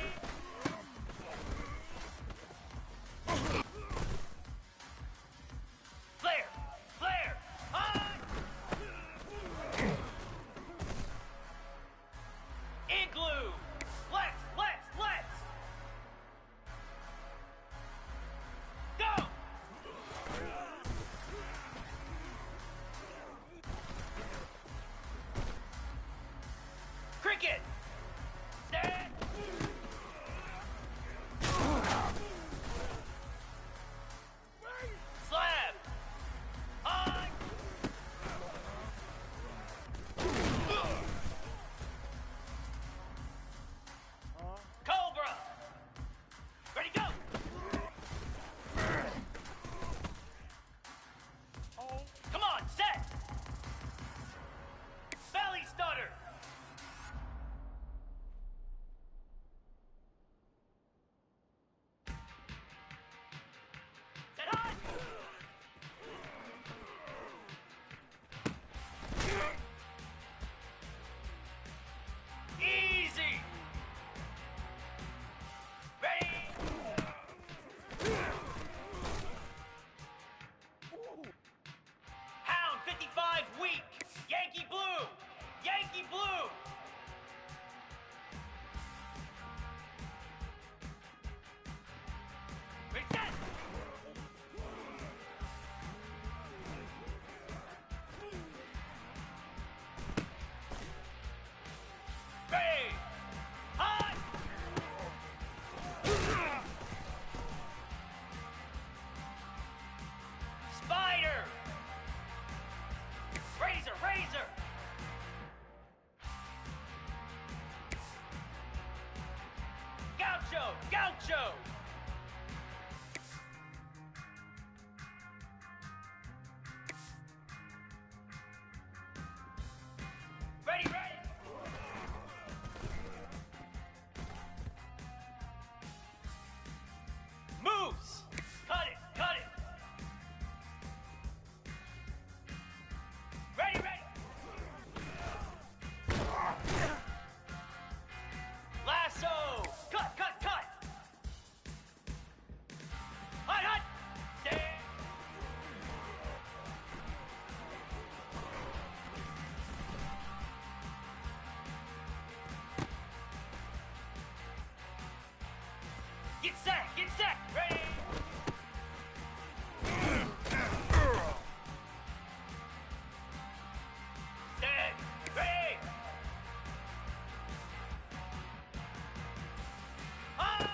Flare! Flare! On! Igloo! Let's! Go! Cricket! Stand! Slab! On! Cobra! Ready, go! Come on, set! Belly stutter! Set high! Easy! Ready? Hound 55 weak! Yankee blue! Yankee blue! Reset! Ready! Hot! Spider! Razor! Gaucho! Ready! Moves! Cut it! Ready! Lasso! Cut! Hot! Stand! Get set! Ready! Set! Ready! Hot!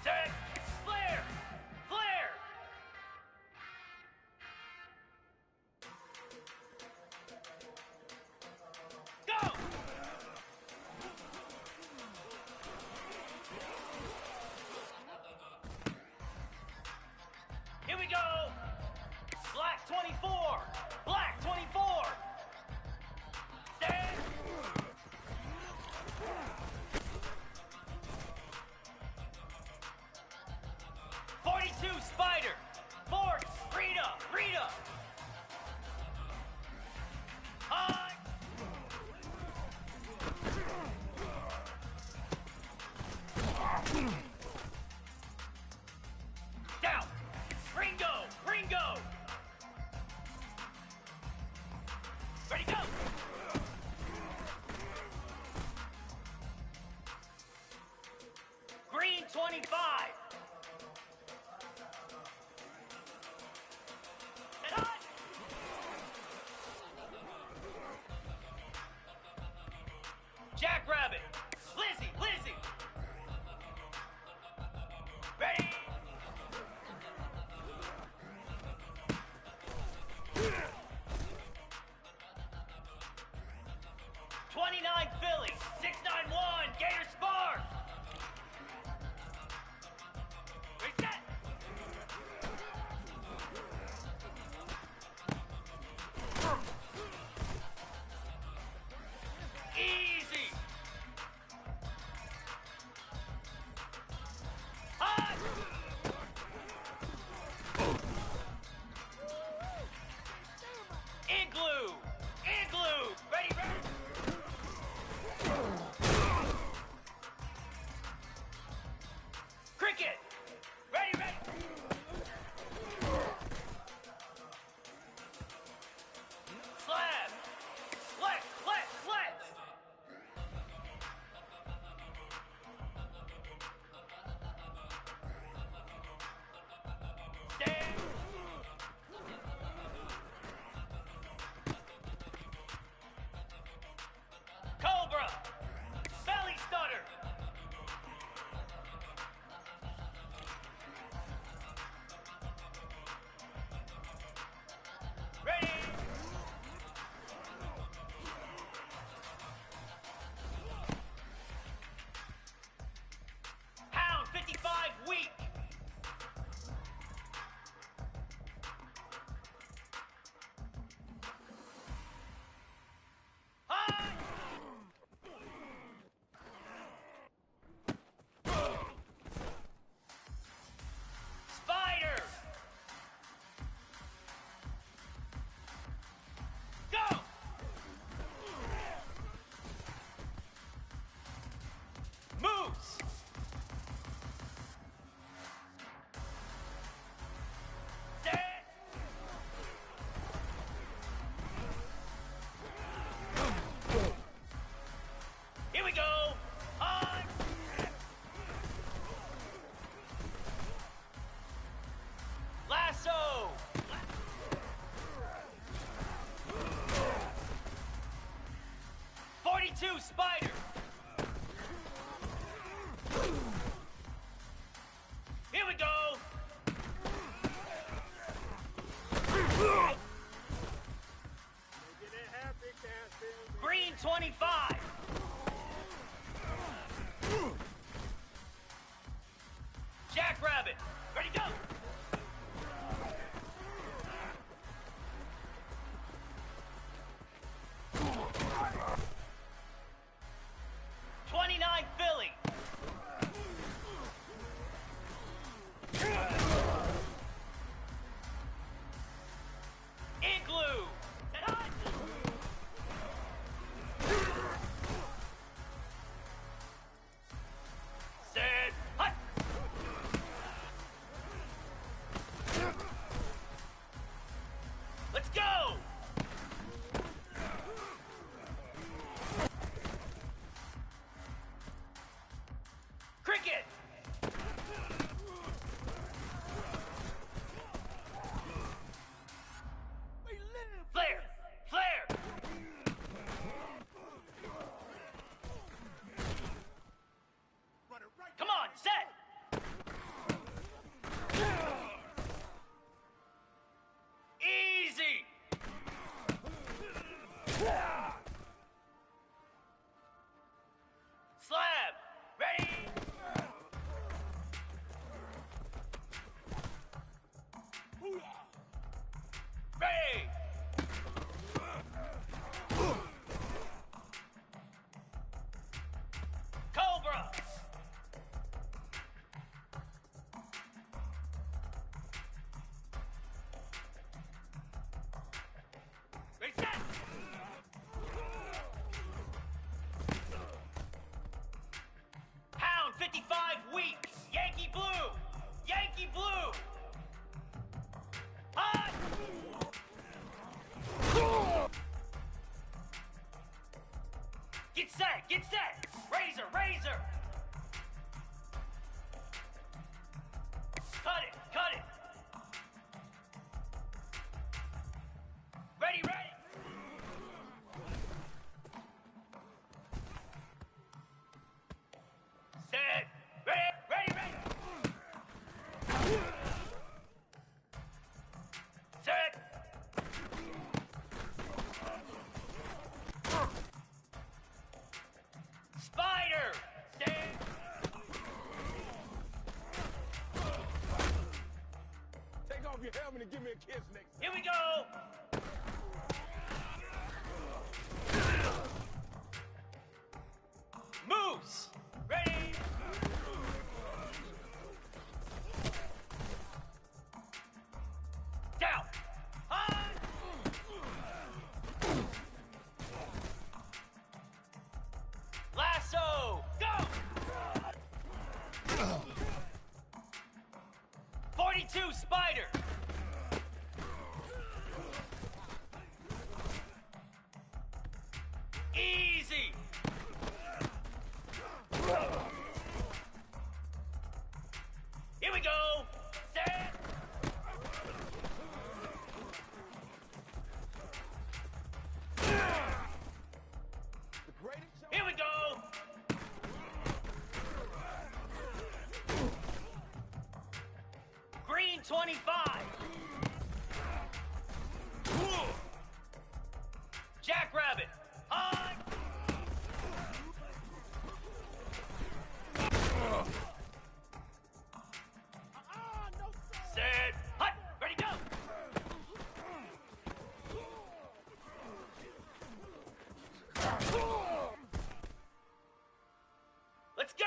Set! Flare! Go! Here we go! Black 24! Stand! .42 Spider! 40! Rita! High! Down! Ringo! Ready, go! Green 25! And on! Jackrabbit. Ready, go. 29 Philly. Igloo. Set hot. Set hot. Let's go. Cricket. Flare. Flare. Come on, set. Easy. Slab. Ready. Ready. Cobra. Ready, set. Pound 55 weak. Yankee blue. Yankee blue. Hot. Get set. Get set. Razor. Razor. Cut it. Cut it. Ready. Ready. Set. Ready. Ready. Ready. Set. Spider. Stand. Take off your helmet and give me a kiss next time. Here we go. Moose. Ready. Down. High. Lasso. Go. 42 Spider. Easy. Here we go. Set. The greatest show. Here we go. Green 25. Jackrabbit. High. Set. Hut. Ready, go. Let's go.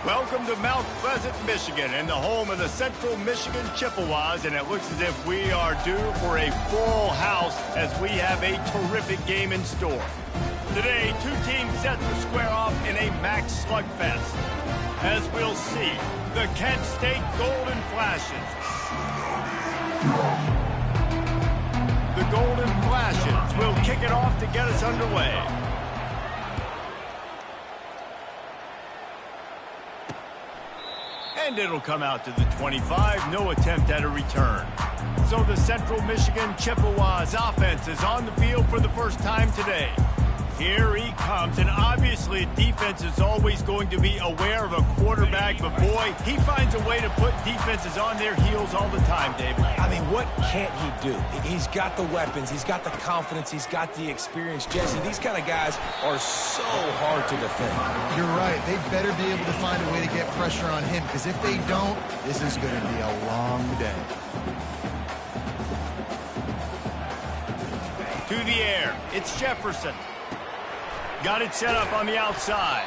Welcome to Mount Pleasant, Michigan, and the home of the Central Michigan Chippewas, and it looks as if we are due for a full house as we have a terrific game in store. Today, two teams set to square off in a max slugfest. As we'll see, the Kent State Golden Flashes. The Golden Flashes will kick it off to get us underway. And it'll come out to the 25, no attempt at a return. So the Central Michigan Chippewas offense is on the field for the first time today. Here he comes, and obviously defense is always going to be aware of a quarterback, but boy, he finds a way to put defenses on their heels all the time, David. I mean, what can't he do? He's got the weapons, he's got the confidence, he's got the experience. Jesse, these kind of guys are so hard to defend. You're right. They better be able to find a way to get pressure on him, because if they don't, this is going to be a long day. To the air, it's Jefferson. Got it set up on the outside.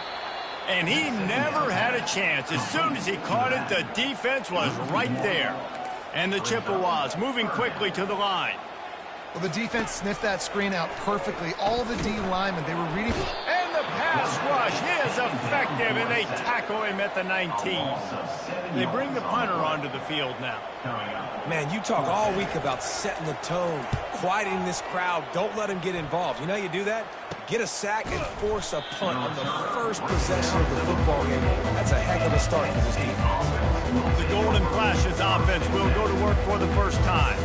And he never had a chance. As soon as he caught it, the defense was right there. And the Chippewas moving quickly to the line. Well, the defense sniffed that screen out perfectly. All the D linemen, they were reading. And the pass rush, he is effective, and they tackle him at the 19. They bring the punter onto the field now. Man, you talk all week about setting the tone, quieting this crowd. Don't let him get involved. You know how you do that? Get a sack and force a punt on the first possession of the football game. That's a heck of a start for this defense. The Golden Flashes offense will go to work for the first time.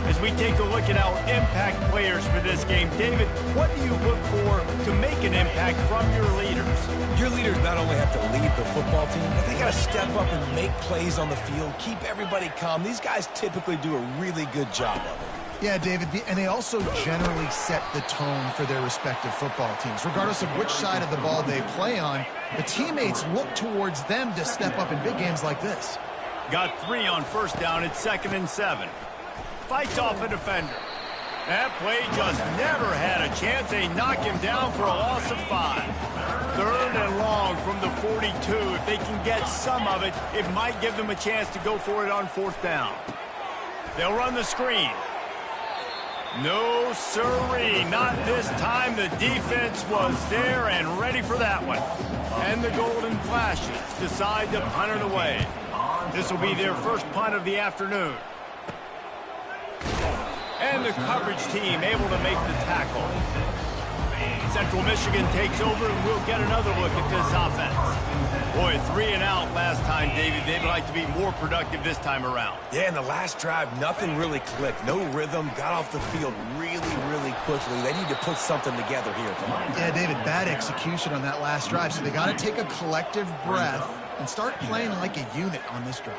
As we take a look at our impact players for this game, David, what do you look for to make an impact from your leaders? Your leaders not only have to lead the football team, but they got to step up and make plays on the field, keep everybody calm. These guys typically do a really good job of it. Yeah, David, and they also generally set the tone for their respective football teams. Regardless of which side of the ball they play on, the teammates look towards them to step up in big games like this. Got 3 on first down at 2nd and 7. Fights off a defender. That play just never had a chance. They knock him down for a loss of 5. 3rd and long from the 42. If they can get some of it, it might give them a chance to go for it on 4th down. They'll run the screen. No siree, not this time. The defense was there and ready for that one. And the Golden Flashes decide to punt it away. This will be their first punt of the afternoon. And the coverage team able to make the tackle. Central Michigan takes over, and we'll get another look at this offense. Boy, 3 and out last time, David. They'd like to be more productive this time around. Yeah, in the last drive, nothing really clicked. No rhythm, got off the field really quickly. They need to put something together here. Come on. Yeah, David, bad execution on that last drive, so they got to take a collective breath and start playing like a unit on this drive.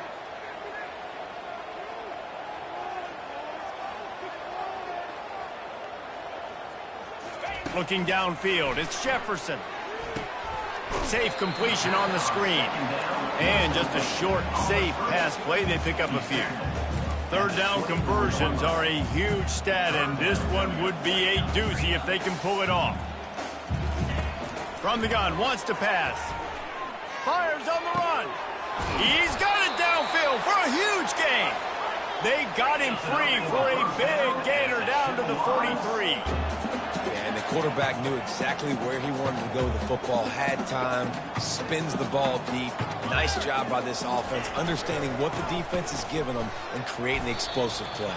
Looking downfield, it's Jefferson. Safe completion on the screen. And just a short, safe pass play. They pick up a few. 3rd down conversions are a huge stat, and this one would be a doozy if they can pull it off. From the gun, wants to pass. Fires on the run. He's got it downfield for a huge gain. They got him free for a big gainer down to the 43. And the quarterback knew exactly where he wanted to go with the football, had time, spins the ball deep. Nice job by this offense, understanding what the defense is giving them and creating the explosive play.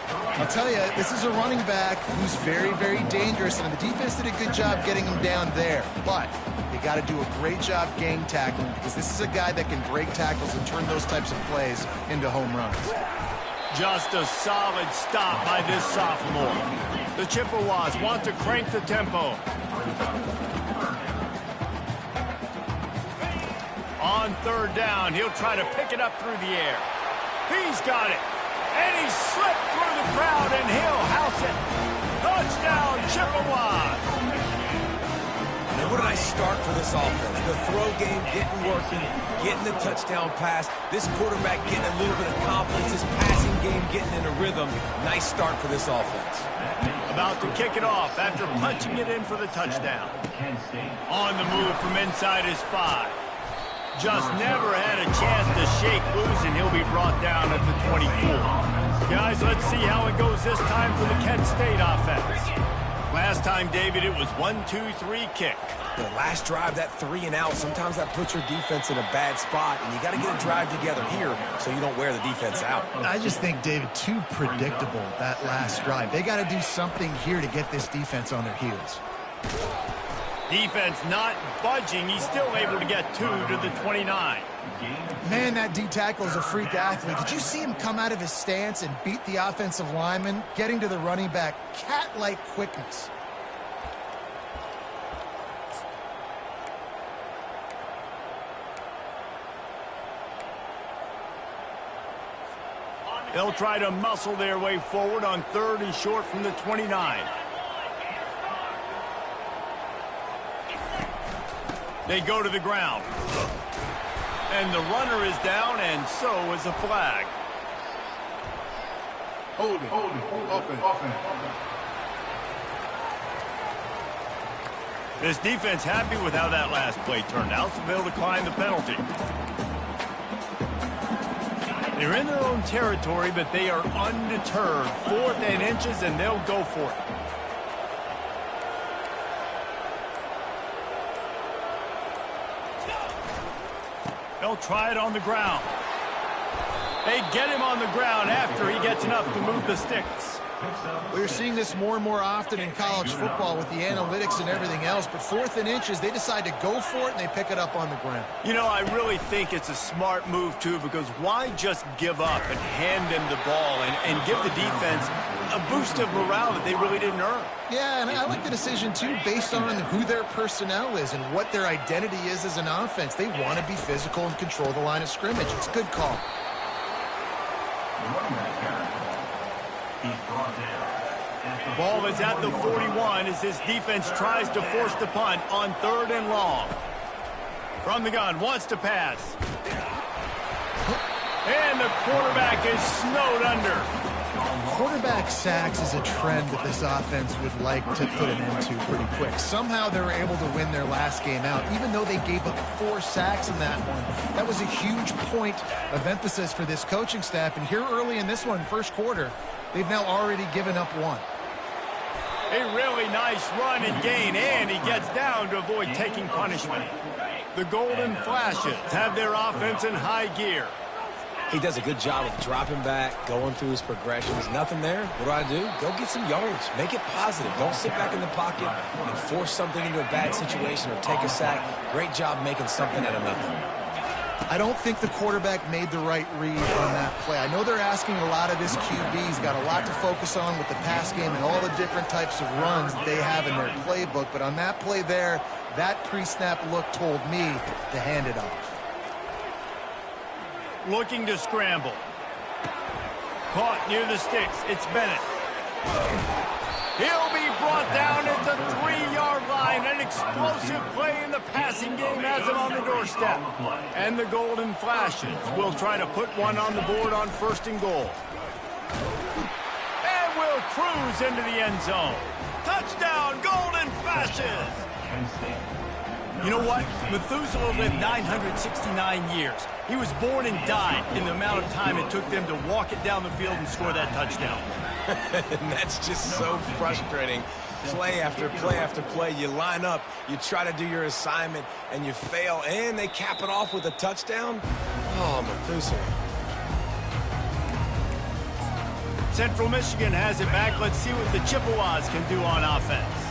I'll tell you, this is a running back who's very dangerous, and the defense did a good job getting him down there. But they got to do a great job gang tackling, because this is a guy that can break tackles and turn those types of plays into home runs. Just a solid stop by this sophomore. The Chippewas want to crank the tempo. On 3rd down, he'll try to pick it up through the air. He's got it. And he slipped through the crowd, and he'll house it. Touchdown, Chippewas. And what a nice start for this offense. The throw game getting working, getting the touchdown pass. This quarterback getting a little bit of confidence. This passing game getting in a rhythm. Nice start for this offense. About to kick it off after punching it in for the touchdown. On the move from inside his 5. just never had a chance to shake loose, and he'll be brought down at the 24. Guys, let's see how it goes this time for the Kent State offense. Last time, David, it was 1-2-3 kick. The last drive, that 3 and out, sometimes that puts your defense in a bad spot, and you got to get a drive together here so you don't wear the defense out. I just think, David, too predictable, that last drive. They got to do something here to get this defense on their heels. Defense not budging. He's still able to get 2 to the 29. Man, that D tackle is a freak athlete. Did you see him come out of his stance and beat the offensive lineman, getting to the running back? Cat-like quickness. They'll try to muscle their way forward on 3rd and short from the 29. They go to the ground. And the runner is down, and so is a flag. Holding. Offense. This defense happy with how that last play turned out, so they'll decline the penalty. They're in their own territory, but they are undeterred. 4th and inches, and they'll go for it. They'll try it on the ground. They get him on the ground after he gets enough to move the sticks. We're seeing this more and more often in college football with the analytics and everything else, but 4th and inches, they decide to go for it, and they pick it up on the ground. You know, I really think it's a smart move, too, because why just give up and hand them the ball and give the defense a boost of morale that they really didn't earn? Yeah, and I like the decision, too, based on who their personnel is and what their identity is as an offense. They want to be physical and control the line of scrimmage. It's a good call. The ball is at the 41 as this defense tries to force the punt on 3rd and long. From the gun, wants to pass. And the quarterback is snowed under. Quarterback sacks is a trend that this offense would like to put an end to pretty quick. Somehow they were able to win their last game out, even though they gave up 4 sacks in that one. That was a huge point of emphasis for this coaching staff. And here early in this one, first quarter, they've now already given up 1. A really nice run and gain, and he gets down to avoid taking punishment. The Golden Flashes have their offense in high gear. He does a good job of dropping back, going through his progressions. Nothing there. What do? Go get some yards. Make it positive. Don't sit back in the pocket and force something into a bad situation or take a sack. Great job making something out of nothing. I don't think the quarterback made the right read on that play. I know they're asking a lot of this QB. He's got a lot to focus on with the pass game and all the different types of runs that they have in their playbook. But on that play there, that pre-snap look told me to hand it off. Looking to scramble. Caught near the sticks. It's Bennett. He'll be brought down at the 3-yard line. An explosive play in the passing game has him on the doorstep. And the Golden Flashes will try to put one on the board on 1st and goal. And will cruise into the end zone. Touchdown, Golden Flashes! You know what? Methuselah lived 969 years. He was born and died in the amount of time it took them to walk it down the field and score that touchdown. And that's just so frustrating. Play after play after play. You line up, you try to do your assignment, and you fail, and they cap it off with a touchdown? Oh, Methuselah. Central Michigan has it back. Let's see what the Chippewas can do on offense.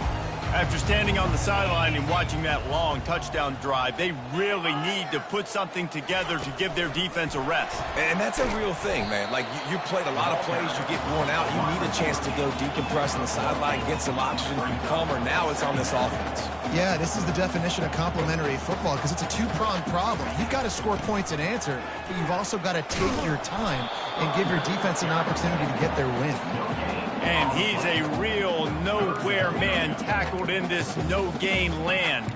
After standing on the sideline and watching that long touchdown drive, they really need to put something together to give their defense a rest. And that's a real thing, man. Like, you played a lot of plays, you get worn out, you need a chance to go decompress on the sideline, get some oxygen, calmer. Now it's on this offense. Yeah, this is the definition of complementary football because it's a two-pronged problem. You've got to score points and answer, but you've also got to take your time and give your defense an opportunity to get their win. And he's a real nowhere man tackled in this no-gain land.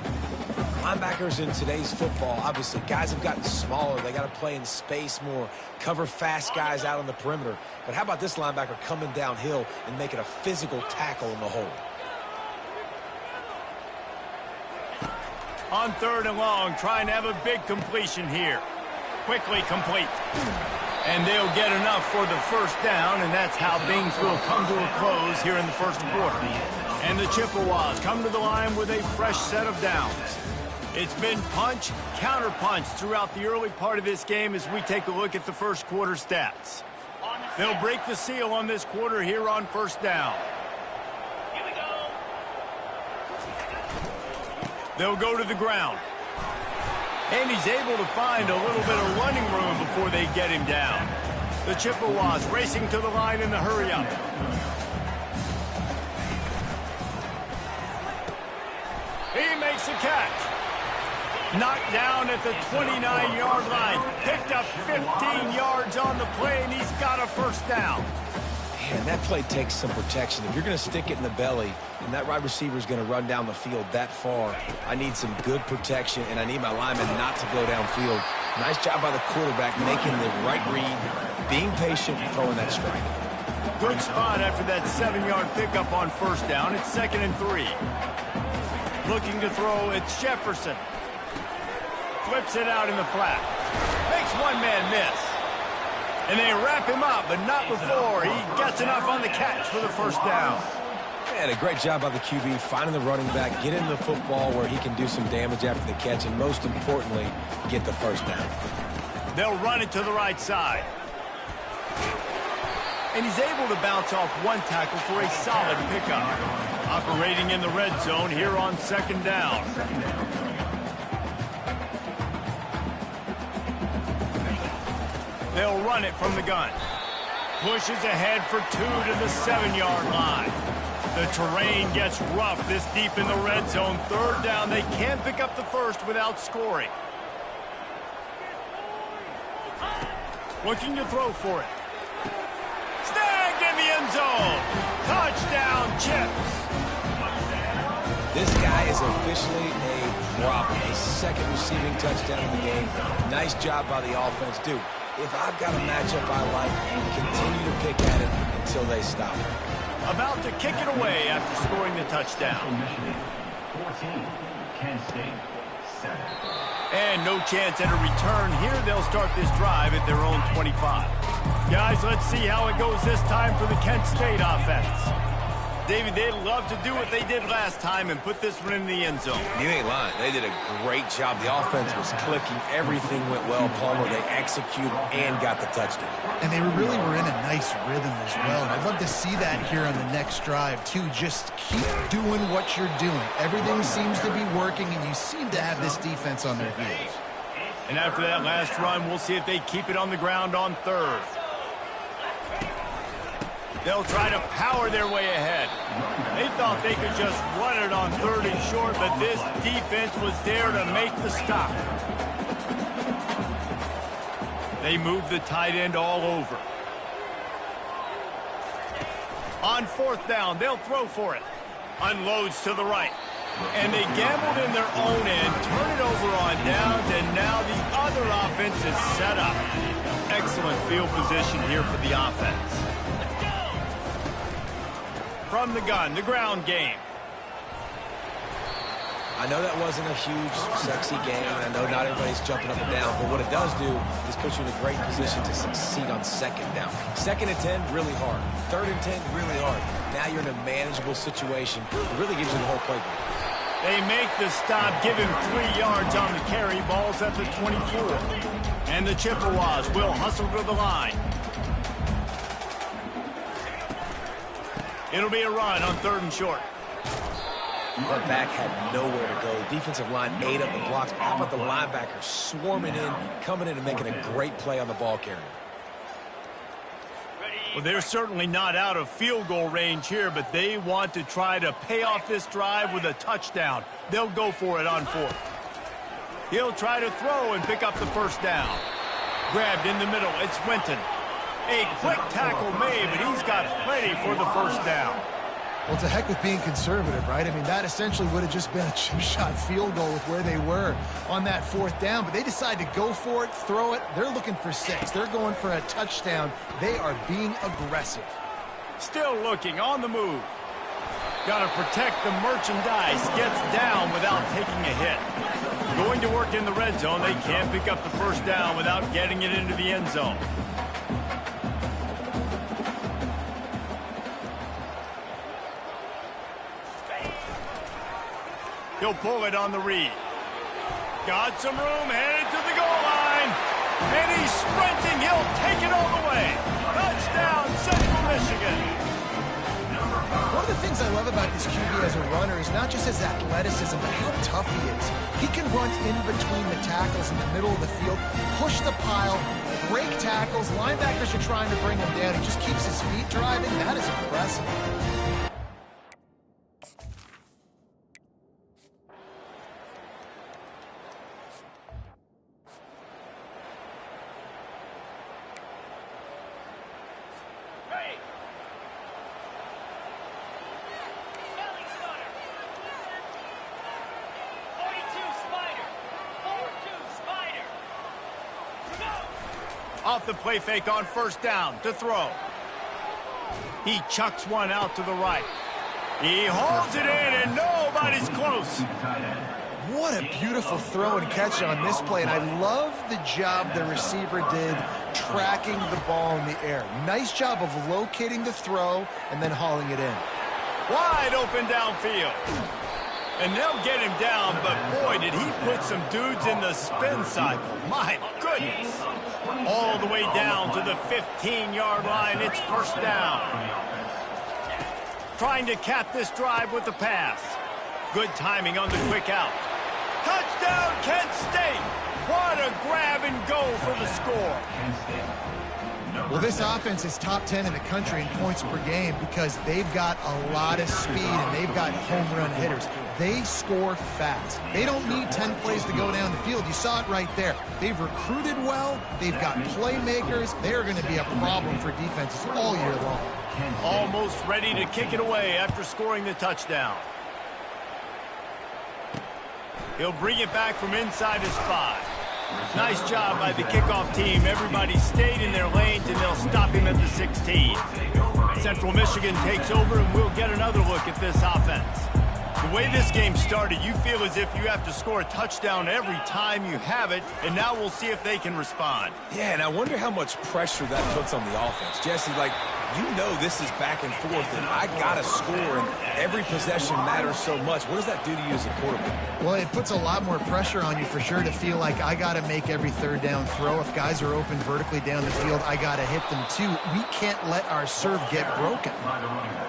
Linebackers in today's football, obviously, guys have gotten smaller. They got to play in space more, cover fast guys out on the perimeter. But how about this linebacker coming downhill and making a physical tackle in the hole? On 3rd and long, trying to have a big completion here. Quickly complete. And they'll get enough for the first down, and that's how things will come to a close here in the first quarter. And the Chippewas come to the line with a fresh set of downs. It's been punch, counter-punch throughout the early part of this game as we take a look at the first quarter stats. They'll break the seal on this quarter here on first down. Here we go. They'll go to the ground. And he's able to find a little bit of running room before they get him down. The Chippewas racing to the line in the hurry-up. He makes a catch. Knocked down at the 29-yard line. Picked up 15 yards on the play, and he's got a first down. Man, that play takes some protection. If you're going to stick it in the belly and that wide receiver is going to run down the field that far, I need some good protection, and I need my lineman not to go downfield. Nice job by the quarterback making the right read, being patient, and throwing that strike. Good spot after that 7-yard pickup on first down. It's 2nd and 3. Looking to throw, it's Jefferson. Flips it out in the flat. Makes one man miss. And they wrap him up, but not before he gets enough on the catch for the first down. And a great job by the QB finding the running back, getting the football where he can do some damage after the catch, and most importantly, get the first down. They'll run it to the right side. And he's able to bounce off one tackle for a solid pickup. Operating in the red zone here on 2nd down. They'll run it from the gun. Pushes ahead for 2 to the 7-yard line. The terrain gets rough this deep in the red zone. 3rd down, they can't pick up the first without scoring. Looking to throw for it. Snagged in the end zone. Touchdown, Chips. This guy is officially a problem. A 2nd receiving touchdown in the game. Nice job by the offense. Dude, if I've got a matchup I like, continue to pick at it until they stop. About to kick it away after scoring the touchdown. 14, Kent State, 7. And no chance at a return here. They'll start this drive at their own 25. Guys, let's see how it goes this time for the Kent State offense. David, they'd love to do what they did last time and put this one in the end zone. You ain't lying. They did a great job. The offense was clicking. Everything went well, Palmer. They executed and got the touchdown. And they really were in a nice rhythm as well. And I'd love to see that here on the next drive, too. Just keep doing what you're doing. Everything seems to be working, and you seem to have this defense on their heels. And after that last run, we'll see if they keep it on the ground on 3rd. They'll try to power their way ahead. They thought they could just run it on 3rd and short, but this defense was there to make the stop. They move the tight end all over. On 4th down, they'll throw for it. Unloads to the right. And they gambled in their own end, turn it over on downs, and now the other offense is set up. Excellent field position here for the offense. From the gun, the ground game. I know that wasn't a huge, sexy game, and I know not everybody's jumping up and down, but what it does do is put you in a great position to succeed on 2nd down. 2nd and 10, really hard. 3rd and 10, really hard. Now you're in a manageable situation. It really gives you the whole playbook. They make the stop, give him 3 yards on the carry. Ball's at the 24. And the Chippewas will hustle to the line. It'll be a run on 3rd and short. The back had nowhere to go. The defensive line ate up the blocks. How about the linebackers swarming in, coming in and making a great play on the ball carrier? Well, they're certainly not out of field goal range here, but they want to try to pay off this drive with a touchdown. They'll go for it on 4th. He'll try to throw and pick up the first down. Grabbed in the middle. It's Winton. A quick tackle made, but he's got plenty for the first down. Well, it's a heck with being conservative, right? I mean, that essentially would have just been a chip shot field goal with where they were on that 4th down. But they decide to go for it, throw it. They're looking for 6. They're going for a touchdown. They are being aggressive. Still looking on the move. Got to protect the merchandise. Gets down without taking a hit. going to work in the red zone. They can't pick up the first down without getting it into the end zone. He'll pull it on the read. Got some room, headed to the goal line. And he's sprinting. He'll take it all the way. Touchdown, Central Michigan. One of the things I love about this QB as a runner is not just his athleticism, but how tough he is. He can run in between the tackles in the middle of the field, push the pile, break tackles. Linebackers are trying to bring him down. He just keeps his feet driving. That is impressive. Off the play fake on first down to throw. He chucks one out to the right. He holds it in and nobody's close. What a beautiful throw and catch on this play, and I love the job the receiver did tracking the ball in the air. Nice job of locating the throw and then hauling it in. Wide open downfield. And they'll get him down, but boy, did he put some dudes in the spin cycle. My goodness. All the way down to the 15-yard line. It's first down. Trying to cap this drive with the pass. Good timing on the quick out. Touchdown, Kent State. What a grab and go for the score. Well, this offense is top 10 in the country in points per game because they've got a lot of speed and they've got home run hitters. They score fast. They don't need 10 plays to go down the field. You saw it right there. They've recruited well. They've got playmakers. They're going to be a problem for defenses all year long. Almost ready to kick it away after scoring the touchdown. He'll bring it back from inside his 5. Nice job by the kickoff team. Everybody stayed in their lanes, and they'll stop him at the 16. Central Michigan takes over, and we'll get another look at this offense. The way this game started, you feel as if you have to score a touchdown every time you have it, and now we'll see if they can respond. Yeah, and I wonder how much pressure that puts on the offense. Jesse, like, you know this is back and forth, and I got to score, and every possession matters so much. What does that do to you as a quarterback? Well, it puts a lot more pressure on you for sure to feel like I got to make every third down throw. If guys are open vertically down the field, I got to hit them too. We can't let our serve get broken.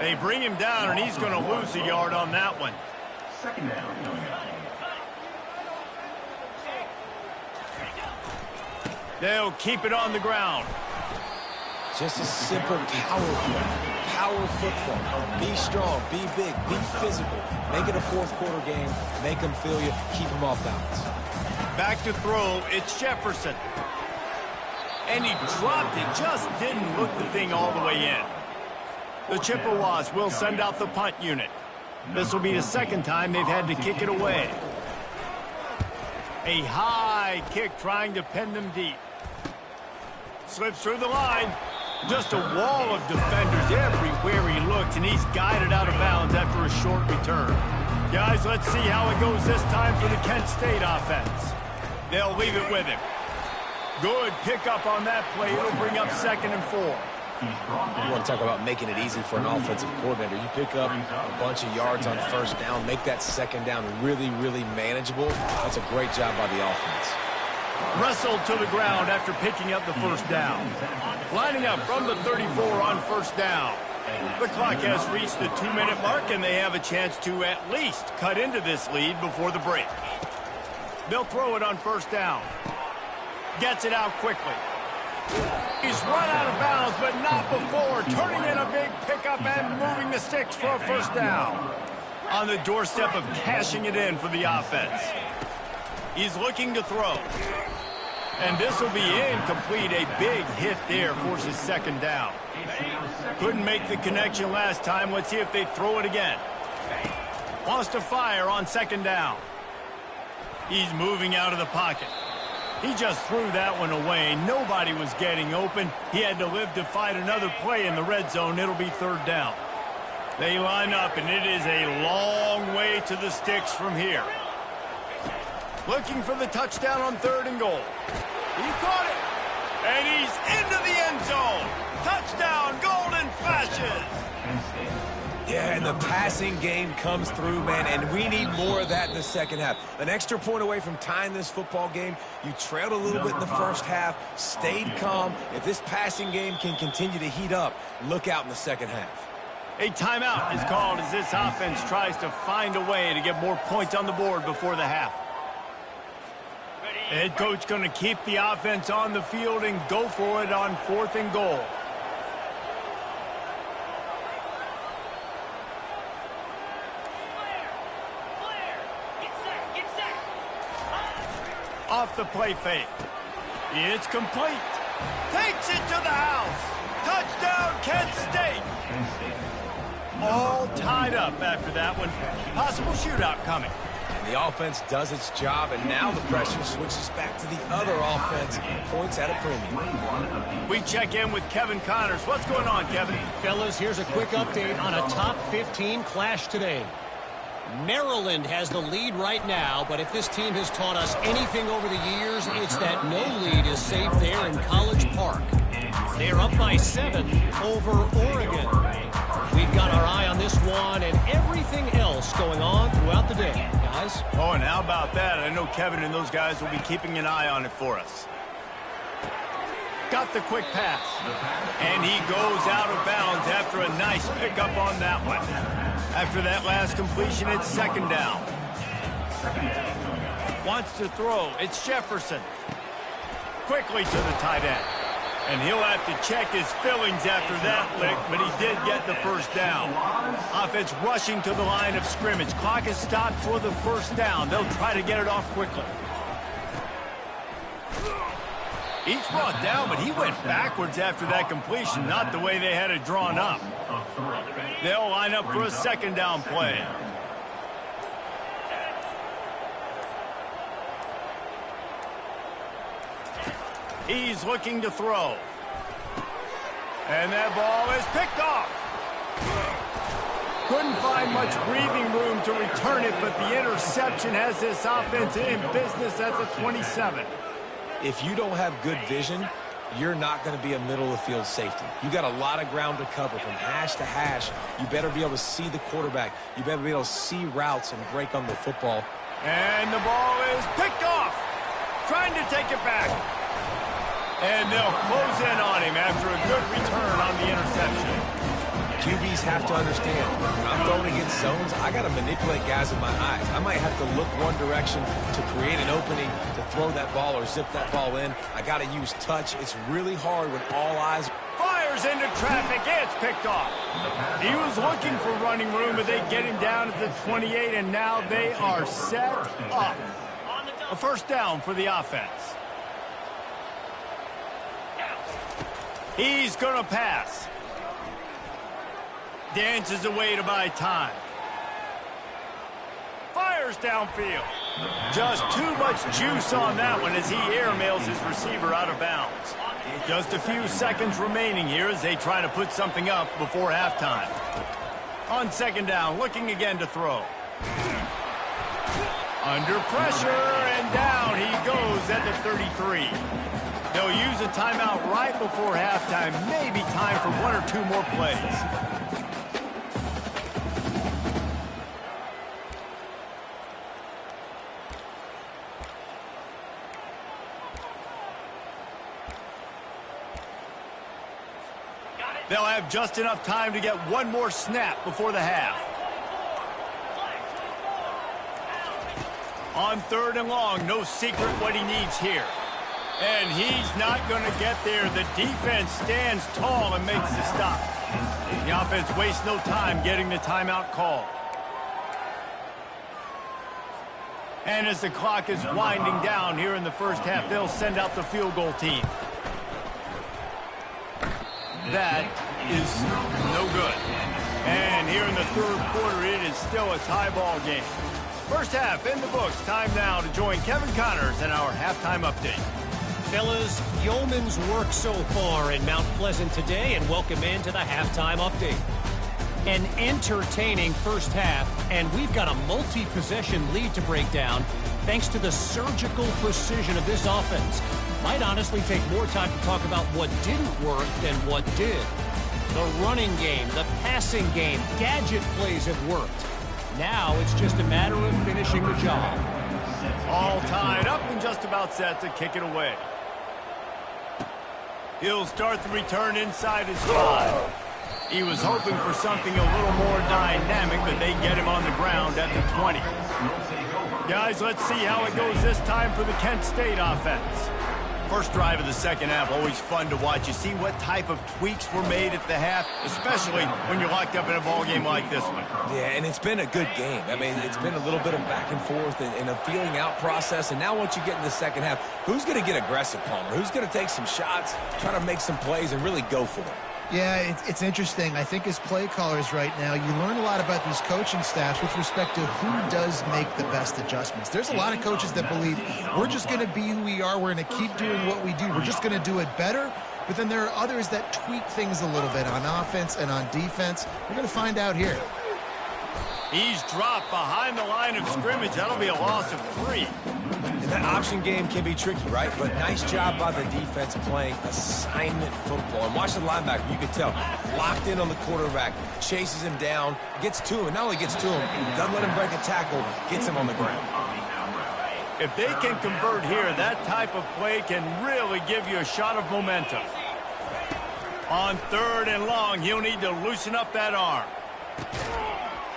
They bring him down, and he's going to lose a yard on that one. Second down. They'll keep it on the ground. Just a simple power football. Be strong, be big, be physical. Make it a fourth quarter game. Make them feel you. Keep them off balance. Back to throw. It's Jefferson. And he dropped it. Just didn't look the thing all the way in. The Chippewas will send out the punt unit. This will be the second time they've had to kick it away. A high kick trying to pin them deep. Slips through the line. Just a wall of defenders everywhere he looks, and he's guided out of bounds after a short return. Guys, let's see how it goes this time for the Kent State offense. They'll leave it with him. Good pickup on that play. It'll bring up 2nd and 4. You want to talk about making it easy for an offensive coordinator. You pick up a bunch of yards on first down, make that second down really, really manageable. That's a great job by the offense. Wrestled to the ground after picking up the first down. Lining up from the 34 on first down. The clock has reached the 2-minute mark, and they have a chance to at least cut into this lead before the break. They'll throw it on first down. Gets it out quickly. He's run out of bounds, but not before turning in a big pickup and moving the sticks for a first down. On the doorstep of cashing it in for the offense. He's looking to throw. And this will be incomplete. A big hit there forces 2nd down. Couldn't make the connection last time. Let's see if they throw it again. Wants to fire on 2nd down. He's moving out of the pocket. He just threw that one away. Nobody was getting open. He had to live to fight another play in the red zone. It'll be 3rd down. They line up, and it is a long way to the sticks from here. Looking for the touchdown on 3rd and goal. He caught it. And he's into the end zone. Touchdown, Golden Flashes. Yeah, and the passing game comes through, man, and we need more of that in the second half. An extra point away from tying this football game. You trailed a little bit in the first half, stayed calm. If this passing game can continue to heat up, look out in the second half. A timeout is called as this offense tries to find a way to get more points on the board before the half. The head coach going to keep the offense on the field and go for it on 4th and goal. Off the play fake. It's complete. Takes it to the house. Touchdown, Kent State. All tied up after that one. Possible shootout coming. And the offense does its job, and now the pressure switches back to the other offense. Points at a premium. We check in with Kevin Connors. What's going on, Kevin? Fellas, here's a quick update on a top 15 clash today. Maryland has the lead right now, but if this team has taught us anything over the years, it's that no lead is safe there in College Park. They're up by 7 over Oregon. We've got our eye on this one and everything else going on throughout the day, guys. Oh, and how about that? I know Kevin and those guys will be keeping an eye on it for us. Got the quick pass. And he goes out of bounds after a nice pickup on that one. After that last completion, it's 2nd down. Wants to throw. It's Jefferson. Quickly to the tight end. And he'll have to check his fillings after that lick, but he did get the 1st down. Offense rushing to the line of scrimmage. Clock is stopped for the 1st down. They'll try to get it off quickly. He's brought down, but he went backwards after that completion, not the way they had it drawn up. They'll line up for a 2nd down play. He's looking to throw. And that ball is picked off. Couldn't find much breathing room to return it, but the interception has this offense in business at the 27. If you don't have good vision, you're not going to be a middle-of-the-field safety. You got a lot of ground to cover from hash to hash. You better be able to see the quarterback. You better be able to see routes and break on the football. And the ball is picked off. Trying to take it back. And they'll close in on him after a good return on the interception. QBs have to understand, when I'm throwing against zones, I got to manipulate guys with my eyes. I might have to look one direction to create an opening to throw that ball or zip that ball in. I got to use touch. It's really hard when all eyes... Fires into traffic. It's picked off. He was looking for running room, but they get him down at the 28, and now they are set up. A 1st down for the offense. He's going to pass. Dances away to buy time. Fires downfield. Just too much juice on that one as he airmails his receiver out of bounds. Just a few seconds remaining here as they try to put something up before halftime. On 2nd down, looking again to throw. Under pressure, and down he goes at the 33. They'll use a timeout right before halftime. Maybe time for 1 or 2 more plays. They'll have just enough time to get 1 more snap before the half. On 3rd and long, no secret what he needs here. And he's not going to get there. The defense stands tall and makes the stop. The offense wastes no time getting the timeout call. And as the clock is winding down here in the 1st half, they'll send out the field goal team. That is no good. And here in the 3rd quarter, it is still a tie ball game. 1st half in the books. Time now to join Kevin Connors in our halftime update. Fellas, yeoman's work so far in Mount Pleasant today, and welcome into the halftime update. An entertaining first half, and we've got a multi-possession lead to break down thanks to the surgical precision of this offense. Might honestly take more time to talk about what didn't work than what did. The running game, the passing game, gadget plays have worked. Now it's just a matter of finishing the job. All tied up and just about set to kick it away. He'll start the return inside his 5. He was hoping for something a little more dynamic, but they get him on the ground at the 20. Guys, let's see how it goes this time for the Kent State offense. First drive of the second half, always fun to watch. You see what type of tweaks were made at the half, especially when you're locked up in a ball game like this one. Yeah, and it's been a good game. I mean, it's been a little bit of back and forth and a feeling out process. And now once you get in the second half, who's going to get aggressive, Palmer? Who's going to take some shots, try to make some plays, and really go for it? Yeah, it's interesting. I think as play callers right now, you learn a lot about these coaching staffs with respect to who does make the best adjustments. There's a lot of coaches that believe we're just going to be who we are. We're going to keep doing what we do. We're just going to do it better. But then there are others that tweak things a little bit on offense and on defense. We're going to find out here. He's dropped behind the line of scrimmage. That'll be a loss of 3. And that option game can be tricky, right? But nice job by the defense playing assignment football. And watch the linebacker. You can tell. Locked in on the quarterback. Chases him down. Gets to him. And not only gets to him, doesn't let him break a tackle. Gets him on the ground. If they can convert here, that type of play can really give you a shot of momentum. On 3rd and long, he'll need to loosen up that arm.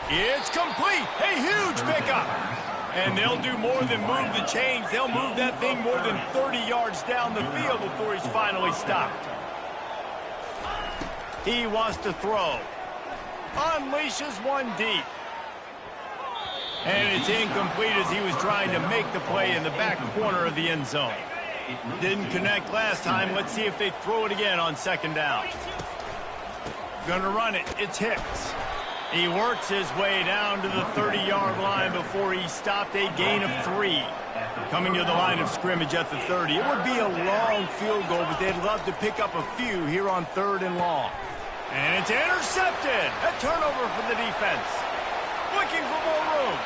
It's complete. A huge pickup. And they'll do more than move the chains. They'll move that thing more than 30 yards down the field before he's finally stopped. He wants to throw. Unleashes one deep. And it's incomplete as he was trying to make the play in the back corner of the end zone. Didn't connect last time. Let's see if they throw it again on 2nd down. Gonna run it. It's Hicks. He works his way down to the 30-yard line before he stopped, a gain of 3. Coming to the line of scrimmage at the 30. It would be a long field goal, but they'd love to pick up a few here on 3rd and long. And it's intercepted. A turnover for the defense. Looking for more room.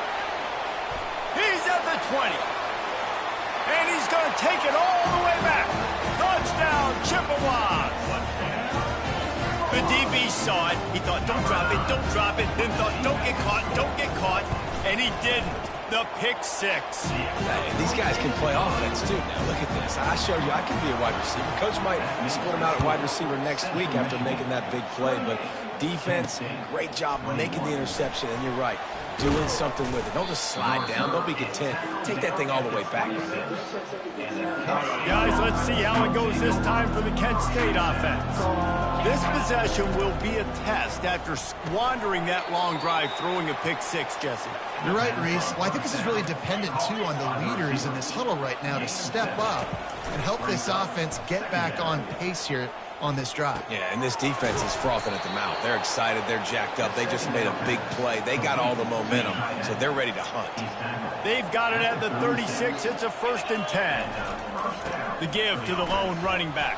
He's at the 20. And he's going to take it all the way back. Touchdown, Chippewas. The DB saw it. He thought, don't drop it, don't drop it. Then thought, don't get caught. And he didn't. The pick 6. These guys can play offense, too. Now, look at this. I showed you I can be a wide receiver. Coach might split him out at wide receiver next week after making that big play. But defense, great job making the interception. And you're right, doing something with it. Don't just slide down. Don't be content. Take that thing all the way back. Guys, let's see how it goes this time for the Kent State offense. This possession will be a test after squandering that long drive, throwing a pick 6, Jesse. You're right, Reese. Well, I think this is really dependent, too, on the leaders in this huddle right now to step up and help this offense get back on pace here on this drive. Yeah, and this defense is frothing at the mouth. They're excited. They're jacked up. They just made a big play. They got all the momentum, so they're ready to hunt. They've got it at the 36. It's a 1st and 10. The give to the lone running back.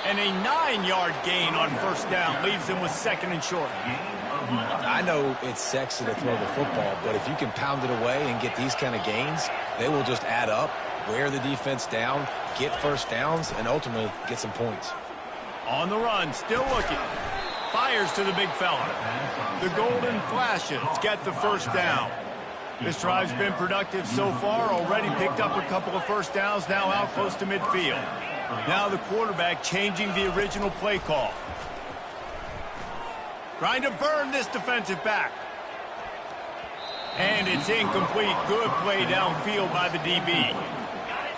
And a 9-yard gain on 1st down leaves them with 2nd and short. I know it's sexy to throw the football, but if you can pound it away and get these kind of gains, they will just add up, wear the defense down, get 1st downs, and ultimately get some points. On the run, still looking. Fires to the big fella. The Golden Flashes get the 1st down. This drive's been productive so far, already picked up a couple of 1st downs, now out close to midfield. Now the quarterback changing the original play call. Trying to burn this defensive back. And it's incomplete. Good play downfield by the DB.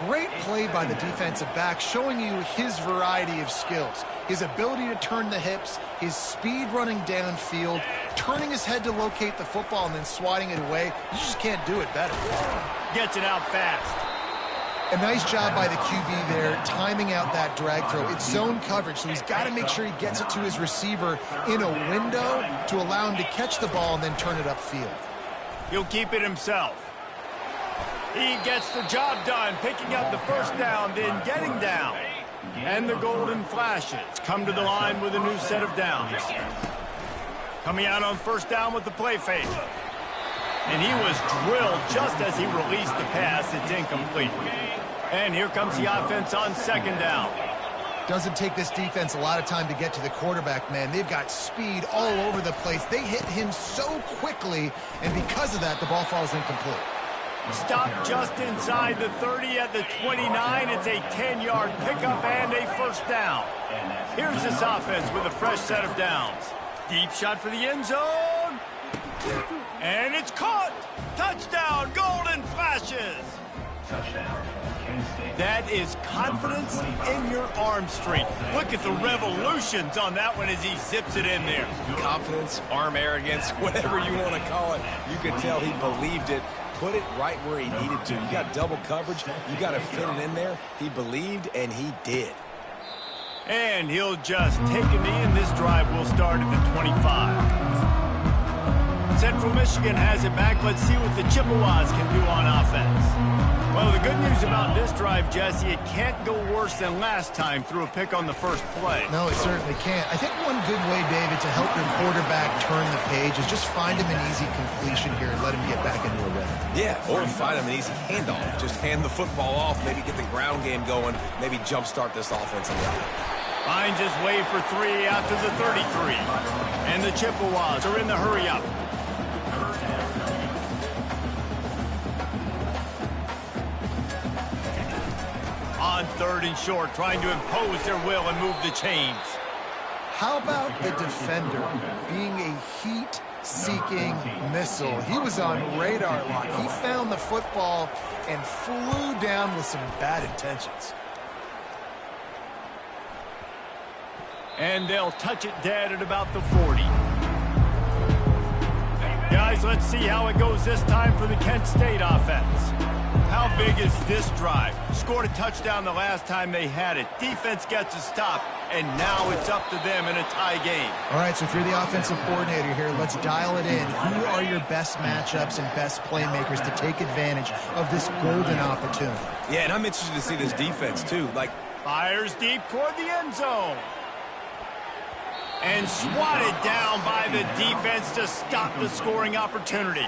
Great play by the defensive back, showing you his variety of skills. His ability to turn the hips, his speed running downfield, turning his head to locate the football and then swatting it away. You just can't do it better. Gets it out fast. A nice job by the QB there, timing out that drag throw. It's zone coverage, so he's got to make sure he gets it to his receiver in a window to allow him to catch the ball and then turn it upfield. He'll keep it himself. He gets the job done, picking up the 1st down, then getting down. And the Golden Flashes come to the line with a new set of downs. Coming out on first down with the play fake. And he was drilled just as he released the pass. It's incomplete. And here comes the offense on second down. Doesn't take this defense a lot of time to get to the quarterback, man. They've got speed all over the place. They hit him so quickly, and because of that, the ball falls incomplete. Stopped just inside the 30 at the 29. It's a 10-yard pickup and a first down. Here's this offense with a fresh set of downs. Deep shot for the end zone. And it's caught. Touchdown, Golden Flashes. Touchdown, Kent State. That is confidence in your arm strength. Look at the revolutions on that one as he zips it in there. Confidence, arm arrogance, whatever you want to call it. You could tell he believed it. Put it right where he needed to. You got double coverage. You got to fit it in there. He believed, and he did. And he'll just take a knee, and this drive will start at the 25. Central Michigan has it back. Let's see what the Chippewas can do on offense. Well, the good news about this drive, Jesse, it can't go worse than last time through a pick on the first play. No, it certainly can't. I think one good way, David, to help your quarterback turn the page is just find him an easy completion here and let him get back into a rhythm. Yeah, or find him an easy handoff. Just hand the football off, maybe get the ground game going, maybe jumpstart this offense a little. Finds his way for 3 after the 33. And the Chippewas are in the hurry-up. On 3rd and short, trying to impose their will and move the chains. How about the defender being a heat-seeking missile? He was on radar lock. He found the football and flew down with some bad intentions. And they'll touch it dead at about the 40. Guys, let's see how it goes this time for the Kent State offense. How big is this drive? Scored a touchdown the last time they had it. Defense gets a stop, and now it's up to them in a tie game. All right, so if you're the offensive coordinator here, let's dial it in. Who are your best matchups and best playmakers to take advantage of this golden opportunity? Yeah, and I'm interested to see this defense, too. Fires deep toward the end zone. And swatted down by the defense to stop the scoring opportunity.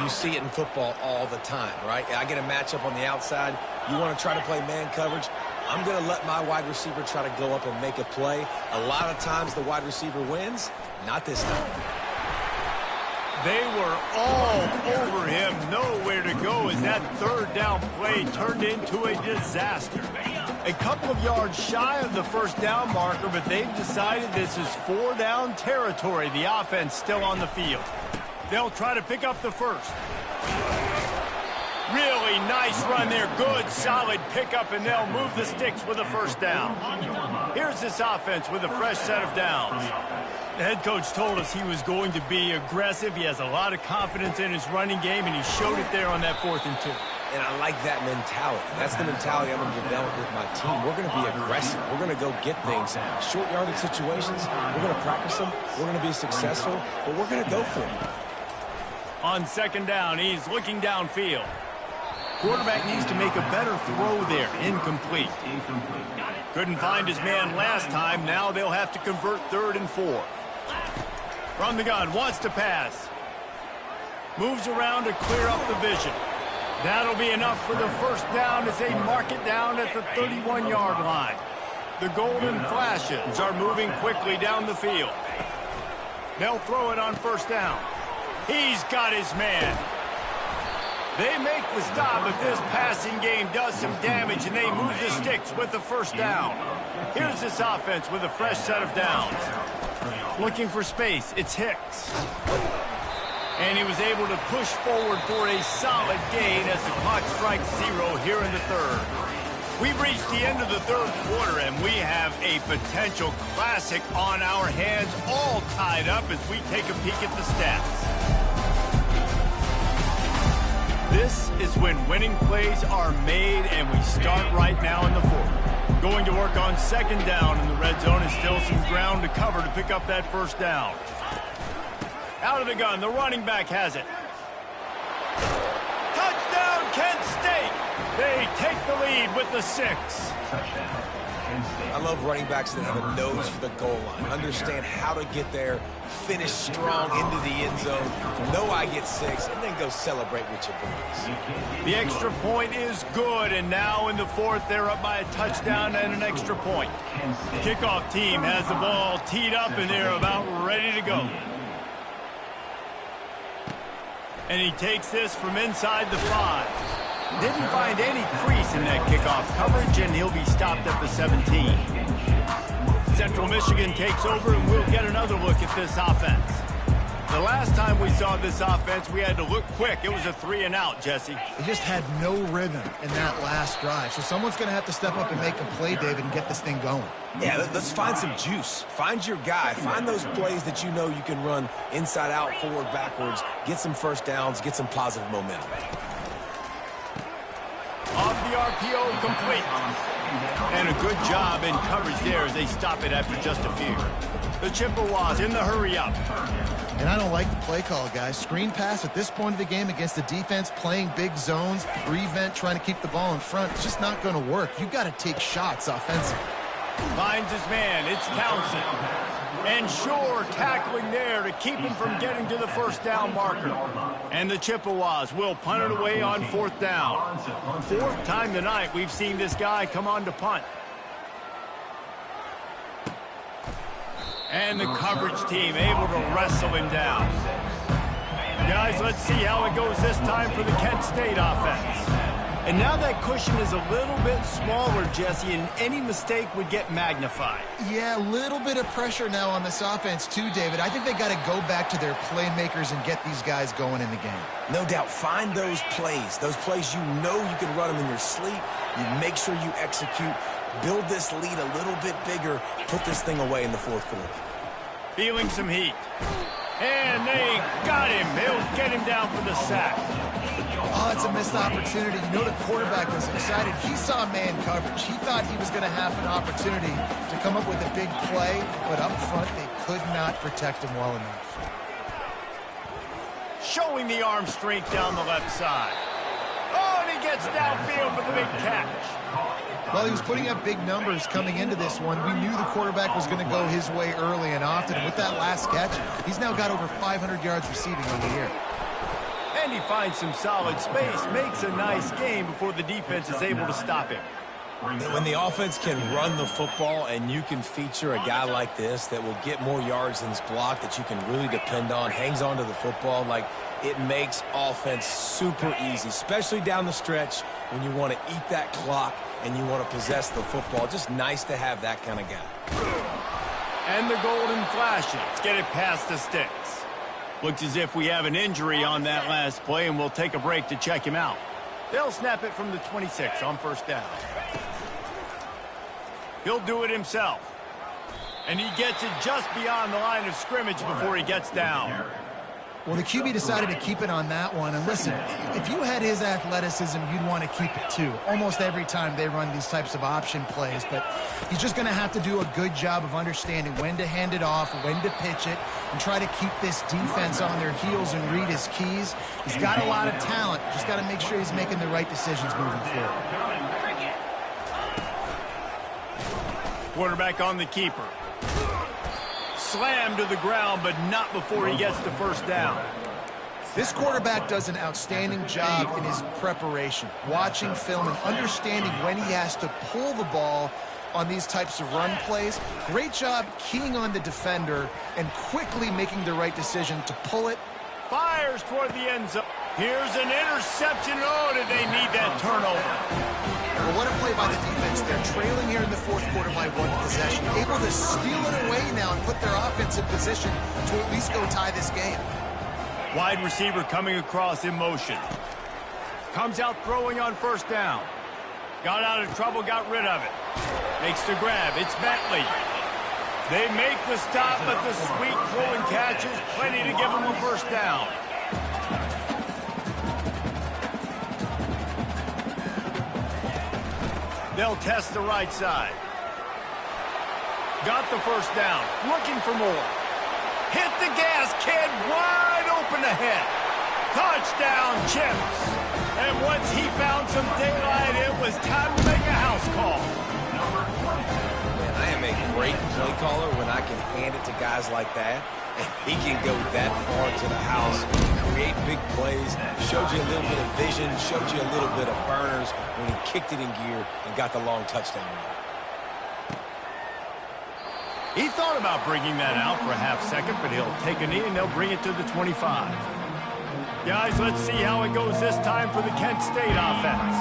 You see it in football all the time, right? I get a matchup on the outside. You want to try to play man coverage. I'm going to let my wide receiver try to go up and make a play. A lot of times the wide receiver wins. Not this time. They were all over him. Nowhere to go as that 3rd down play turned into a disaster. A couple of yards shy of the first down marker, but they've decided this is 4 down territory. The offense still on the field. They'll try to pick up the first. Really nice run there. Good, solid pickup, and they'll move the sticks with a first down. Here's this offense with a fresh set of downs. The head coach told us he was going to be aggressive. He has a lot of confidence in his running game, and he showed it there on that 4th and 2. And I like that mentality. That's the mentality I'm going to develop with my team. We're going to be aggressive. We're going to go get things. Short yardage situations, we're going to practice them. We're going to be successful, but we're going to go for it. On 2nd down, he's looking downfield. Quarterback needs to make a better throw there. Incomplete. Couldn't find his man last time. Now they'll have to convert 3rd and 4. From the gun, wants to pass. Moves around to clear up the vision. That'll be enough for the first down as they mark it down at the 31-yard line. The Golden Flashes are moving quickly down the field. They'll throw it on 1st down. He's got his man. They make the stop, but this passing game does some damage, and they move the sticks with the first down. Here's this offense with a fresh set of downs. Looking for space, it's Hicks. And he was able to push forward for a solid gain as the clock strikes 0 here in the 3rd. We've reached the end of the 3rd quarter, and we have a potential classic on our hands, all tied up as we take a peek at the stats. This is when winning plays are made, and we start right now in the 4th. Going to work on 2nd down in the red zone, and still some ground to cover to pick up that first down. Out of the gun, the running back has it. Touchdown, Kent State! They take the lead with the 6. I love running backs that have a nose for the goal line, understand how to get there, finish strong into the end zone, know I get 6, and then go celebrate with your boys. The extra point is good, and now in the fourth, they're up by a touchdown and an extra point. Kickoff team has the ball teed up, and they're about ready to go. And he takes this from inside the 5. Didn't find any crease in that kickoff coverage, and he'll be stopped at the 17. Central Michigan takes over, and we'll get another look at this offense. The last time we saw this offense, we had to look quick. It was a 3-and-out, Jesse. They just had no rhythm in that last drive. So someone's going to have to step up and make a play, David, and get this thing going. Yeah, let's find some juice. Find your guy. Find those plays that you know you can run inside out, forward, backwards, get some first downs, get some positive momentum. Off the RPO, complete. And a good job in coverage there as they stop it after just a few. The Chippewas in the hurry-up. And I don't like the play call, guys. Screen pass at this point of the game against the defense, playing big zones, prevent, trying to keep the ball in front. It's just not going to work. You've got to take shots offensively. Finds his man. It's Townsend. And Shore tackling there to keep him from getting to the first down marker. And the Chippewas will punt it away on 4th down. 4th time tonight we've seen this guy come on to punt. And the coverage team able to wrestle him down. Guys, let's see how it goes this time for the Kent State offense. And now that cushion is a little bit smaller, Jesse, and any mistake would get magnified. Yeah, a little bit of pressure now on this offense too, David. I think they got to go back to their playmakers and get these guys going in the game. No doubt, find those plays you know you can run them in your sleep. You make sure you execute, build this lead a little bit bigger, put this thing away in the 4th quarter. Feeling some heat. And they got him. They'll get him down for the sack. Oh, it's a missed opportunity. You know the quarterback was excited. He saw man coverage. He thought he was going to have an opportunity to come up with a big play, but up front they could not protect him well enough. Showing the arm strength down the left side. Oh, and he gets downfield for the big catch. Well, he was putting up big numbers coming into this one. We knew the quarterback was going to go his way early and often. With that last catch, he's now got over 500 yards receiving on the year. And he finds some solid space, makes a nice game before the defense is able to stop him. When the offense can run the football and you can feature a guy like this that will get more yards than his block, that you can really depend on, hangs on to the football, like it makes offense super easy, especially down the stretch when you want to eat that clock and you want to possess the football. Just nice to have that kind of guy. And the golden flashes. Get it past the sticks. Looks as if we have an injury on that last play, and we'll take a break to check him out. They'll snap it from the 26 on 1st down. He'll do it himself. And he gets it just beyond the line of scrimmage before he gets down. Well, the QB decided to keep it on that one. And listen, if you had his athleticism, you'd want to keep it too. Almost every time they run these types of option plays. But he's just going to have to do a good job of understanding when to hand it off, when to pitch it, and try to keep this defense on their heels and read his keys. He's got a lot of talent. Just got to make sure he's making the right decisions moving forward. Quarterback on the keeper. Slammed to the ground, but not before he gets the first down. This quarterback does an outstanding job in his preparation, watching film and understanding when he has to pull the ball on these types of run plays. Great job keying on the defender and quickly making the right decision to pull it. Fires toward the end zone. Here's an interception. Oh, did they need that turnover? Well, what a play by the defense. They're trailing here in the 4th quarter by 1 possession. Able to steal it away now and put their offense in position to at least go tie this game. Wide receiver coming across in motion. Comes out throwing on 1st down. Got out of trouble, got rid of it. Makes the grab. It's Bentley. They make the stop, but the sweet throwing catch is plenty to give them a 1st down. They'll test the right side. Got the 1st down. Looking for more. Hit the gas, kid. Wide open ahead. Touchdown, Chips. And once he found some daylight, it was time to make a house call. a great play caller when I can hand it to guys like that. And he can go that far to the house, create big plays, showed you a little bit of vision, showed you a little bit of burners when he kicked it in gear and got the long touchdown run. He thought about bringing that out for a half second, but he'll take a knee and they'll bring it to the 25. Guys, let's see how it goes this time for the Kent State offense.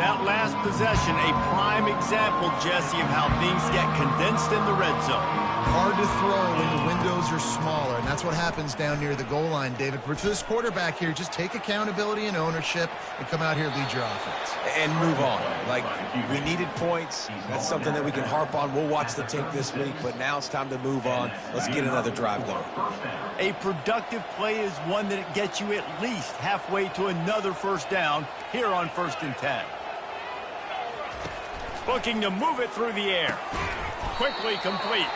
That last possession, a prime example, Jesse, of how things get condensed in the red zone. Hard to throw when the windows are smaller, and that's what happens down near the goal line, David. For this quarterback here, just take accountability and ownership and come out here and lead your offense. And move on. Like, we needed points. That's something that we can harp on. We'll watch the tape this week, but now it's time to move on. Let's get another drive going. A productive play is one that gets you at least halfway to another first down here on 1st and 10. Looking to move it through the air. Quickly complete.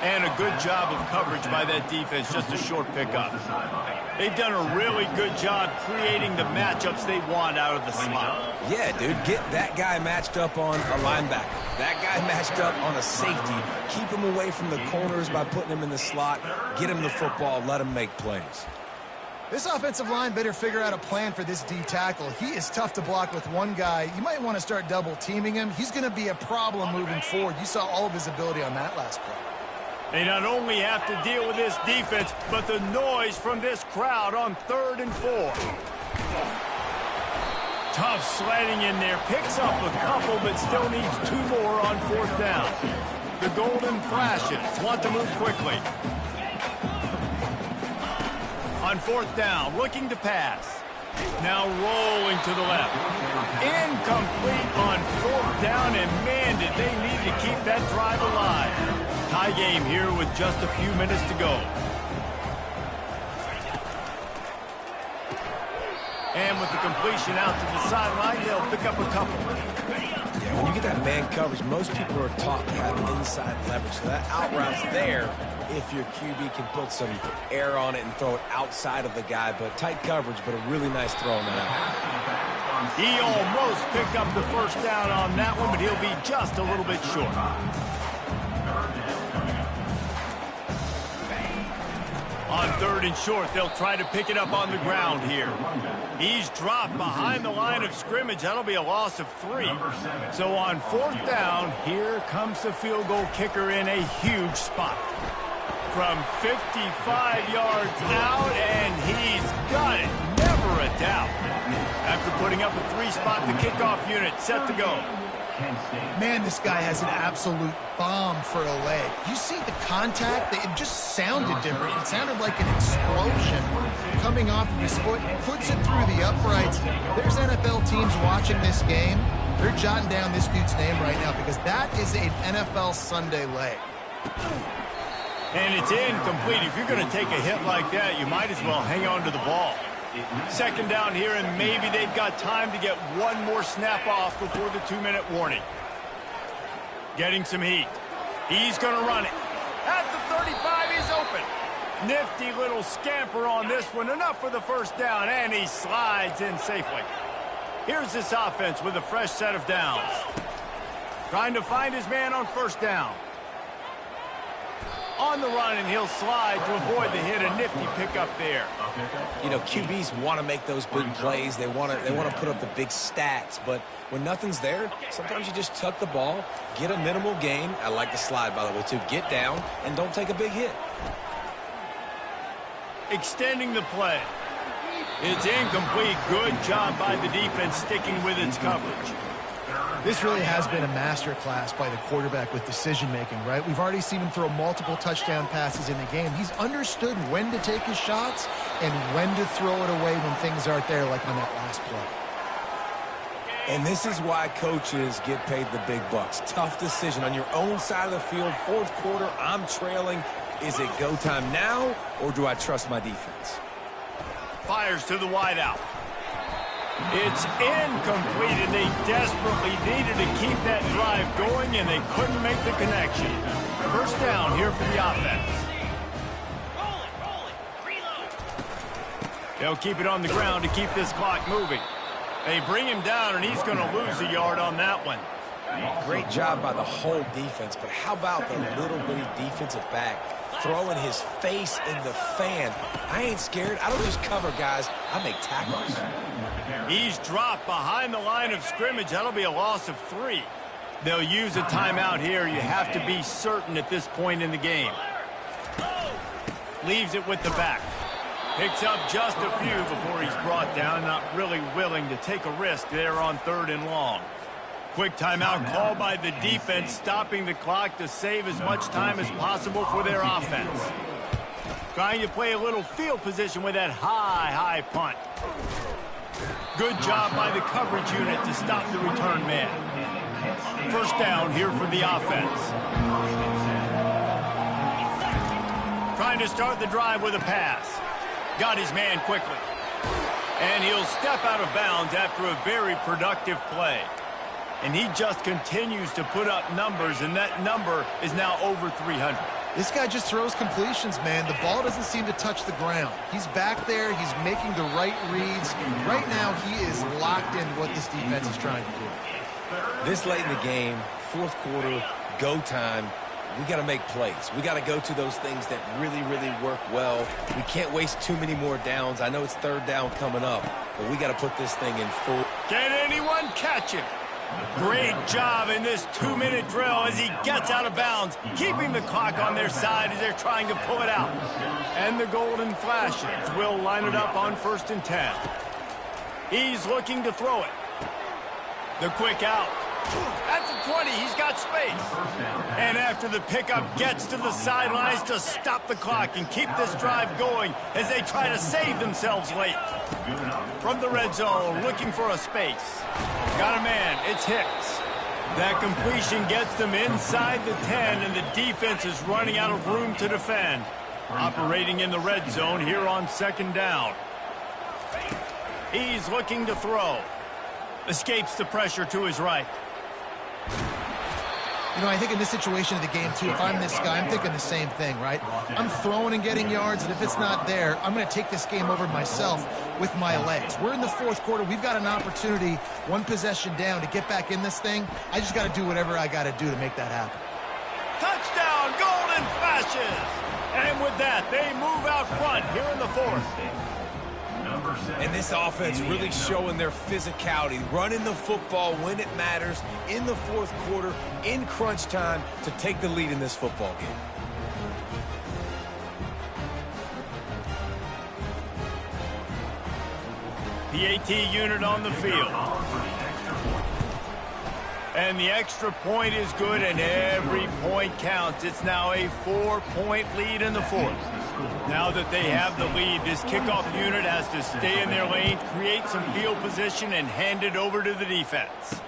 And a good job of coverage by that defense, just a short pickup. They've done a really good job creating the matchups they want out of the slot. Yeah, dude, get that guy matched up on a linebacker. That guy matched up on a safety. Keep him away from the corners by putting him in the slot. Get him the football. Let him make plays. This offensive line better figure out a plan for this D tackle. He is tough to block with one guy. You might want to start double teaming him. He's going to be a problem moving forward. You saw all of his ability on that last play. They not only have to deal with this defense, but the noise from this crowd on 3rd and 4. Tough sledding in there. Picks up a couple, but still needs 2 more on 4th down. The Golden Thrashers want to move quickly. On 4th down, looking to pass. Now rolling to the left. Incomplete on 4th down, and man, did they need to keep that drive alive. Tie game here with just a few minutes to go. And with the completion out to the sideline, they'll pick up a couple. Yeah, when you get that man coverage, most people are taught to have inside leverage. So that out route's there if your QB can put some air on it and throw it outside of the guy. But tight coverage, but a really nice throw on that out. He almost picked up the first down on that one, but he'll be just a little bit short. On 3rd and short, they'll try to pick it up on the ground here. He's dropped behind the line of scrimmage. That'll be a loss of 3. So on 4th down, here comes the field goal kicker in a huge spot. From 55 yards out, and he's got it. Never a doubt. After putting up a 3-spot, the kickoff unit set to go. Man, this guy has an absolute bomb for a leg. You see the contact? It just sounded different. It sounded like an explosion coming off of his foot. Puts it through the uprights. There's NFL teams watching this game. They're jotting down this dude's name right now because that is an NFL Sunday leg. And it's incomplete. If you're going to take a hit like that, you might as well hang on to the ball. 2nd down here, and maybe they've got time to get one more snap off before the 2-minute warning. Getting some heat. He's going to run it. At the 35, he's open. Nifty little scamper on this one. Enough for the first down, and he slides in safely. Here's this offense with a fresh set of downs. Trying to find his man on 1st down. On the run, and he'll slide to avoid the hit. A nifty pickup there. You know, QBs want to make those big plays. They want to put up the big stats. But when nothing's there, sometimes you just tuck the ball, get a minimal gain. I like the slide, by the way, too. Get down and don't take a big hit. Extending the play. It's incomplete. Good job by the defense sticking with its coverage. This really has been a masterclass by the quarterback with decision-making, right? We've already seen him throw multiple touchdown passes in the game. He's understood when to take his shots and when to throw it away when things aren't there, like on that last play. And this is why coaches get paid the big bucks. Tough decision on your own side of the field. 4th quarter, I'm trailing. Is it go time now, or do I trust my defense? Fires to the wideout. It's incomplete, and they desperately needed to keep that drive going, and they couldn't make the connection. 1st down here for the offense. Roll it, reload. They'll keep it on the ground to keep this clock moving. They bring him down, and he's going to lose a yard on that one. Great job by the whole defense, but how about the little bitty defensive back throwing his face in the fan? I ain't scared. I don't just cover guys. I make tackles. He's dropped behind the line of scrimmage. That'll be a loss of 3. They'll use a timeout here. You have to be certain at this point in the game. Leaves it with the back. Picks up just a few before he's brought down. Not really willing to take a risk there on 3rd and long. Quick timeout called by the defense, stopping the clock to save as much time as possible for their offense. Trying to play a little field position with that high punt. Good job by the coverage unit to stop the return man. First down here for the offense. Trying to start the drive with a pass. Got his man quickly. And he'll step out of bounds after a very productive play. And he just continues to put up numbers, and that number is now over 300. This guy just throws completions, man. The ball doesn't seem to touch the ground. He's back there. He's making the right reads. Right now, he is locked into what this defense is trying to do. This late in the game, 4th quarter, go time, we got to make plays. We got to go to those things that really work well. We can't waste too many more downs. I know it's 3rd down coming up, but we got to put this thing in full. Can anyone catch him? Great job in this 2-minute drill as he gets out of bounds, keeping the clock on their side as they're trying to pull it out. And the golden flashes will line it up on 1st and 10. He's looking to throw it. The quick out. At the 20, he's got space. And after the pickup, gets to the sidelines to stop the clock and keep this drive going as they try to save themselves late. From the red zone, looking for a space. Got a man, it's Hicks. That completion gets them inside the 10, and the defense is running out of room to defend. Operating in the red zone here on 2nd down. He's looking to throw. Escapes the pressure to his right. You know, I think in this situation of the game, too, if I'm this guy, I'm thinking the same thing, right? I'm throwing and getting yards, and if it's not there, I'm going to take this game over myself with my legs. We're in the 4th quarter. We've got an opportunity, 1 possession down, to get back in this thing. I just got to do whatever I got to do to make that happen. Touchdown, golden flashes! And with that, they move out front here in the 4th. And this offense really showing their physicality, running the football when it matters, in the 4th quarter, in crunch time, to take the lead in this football game. The AT unit on the field. And the extra point is good, and every point counts. It's now a 4-point lead in the 4th. Now that they have the lead, this kickoff unit has to stay in their lane, create some field position, and hand it over to the defense.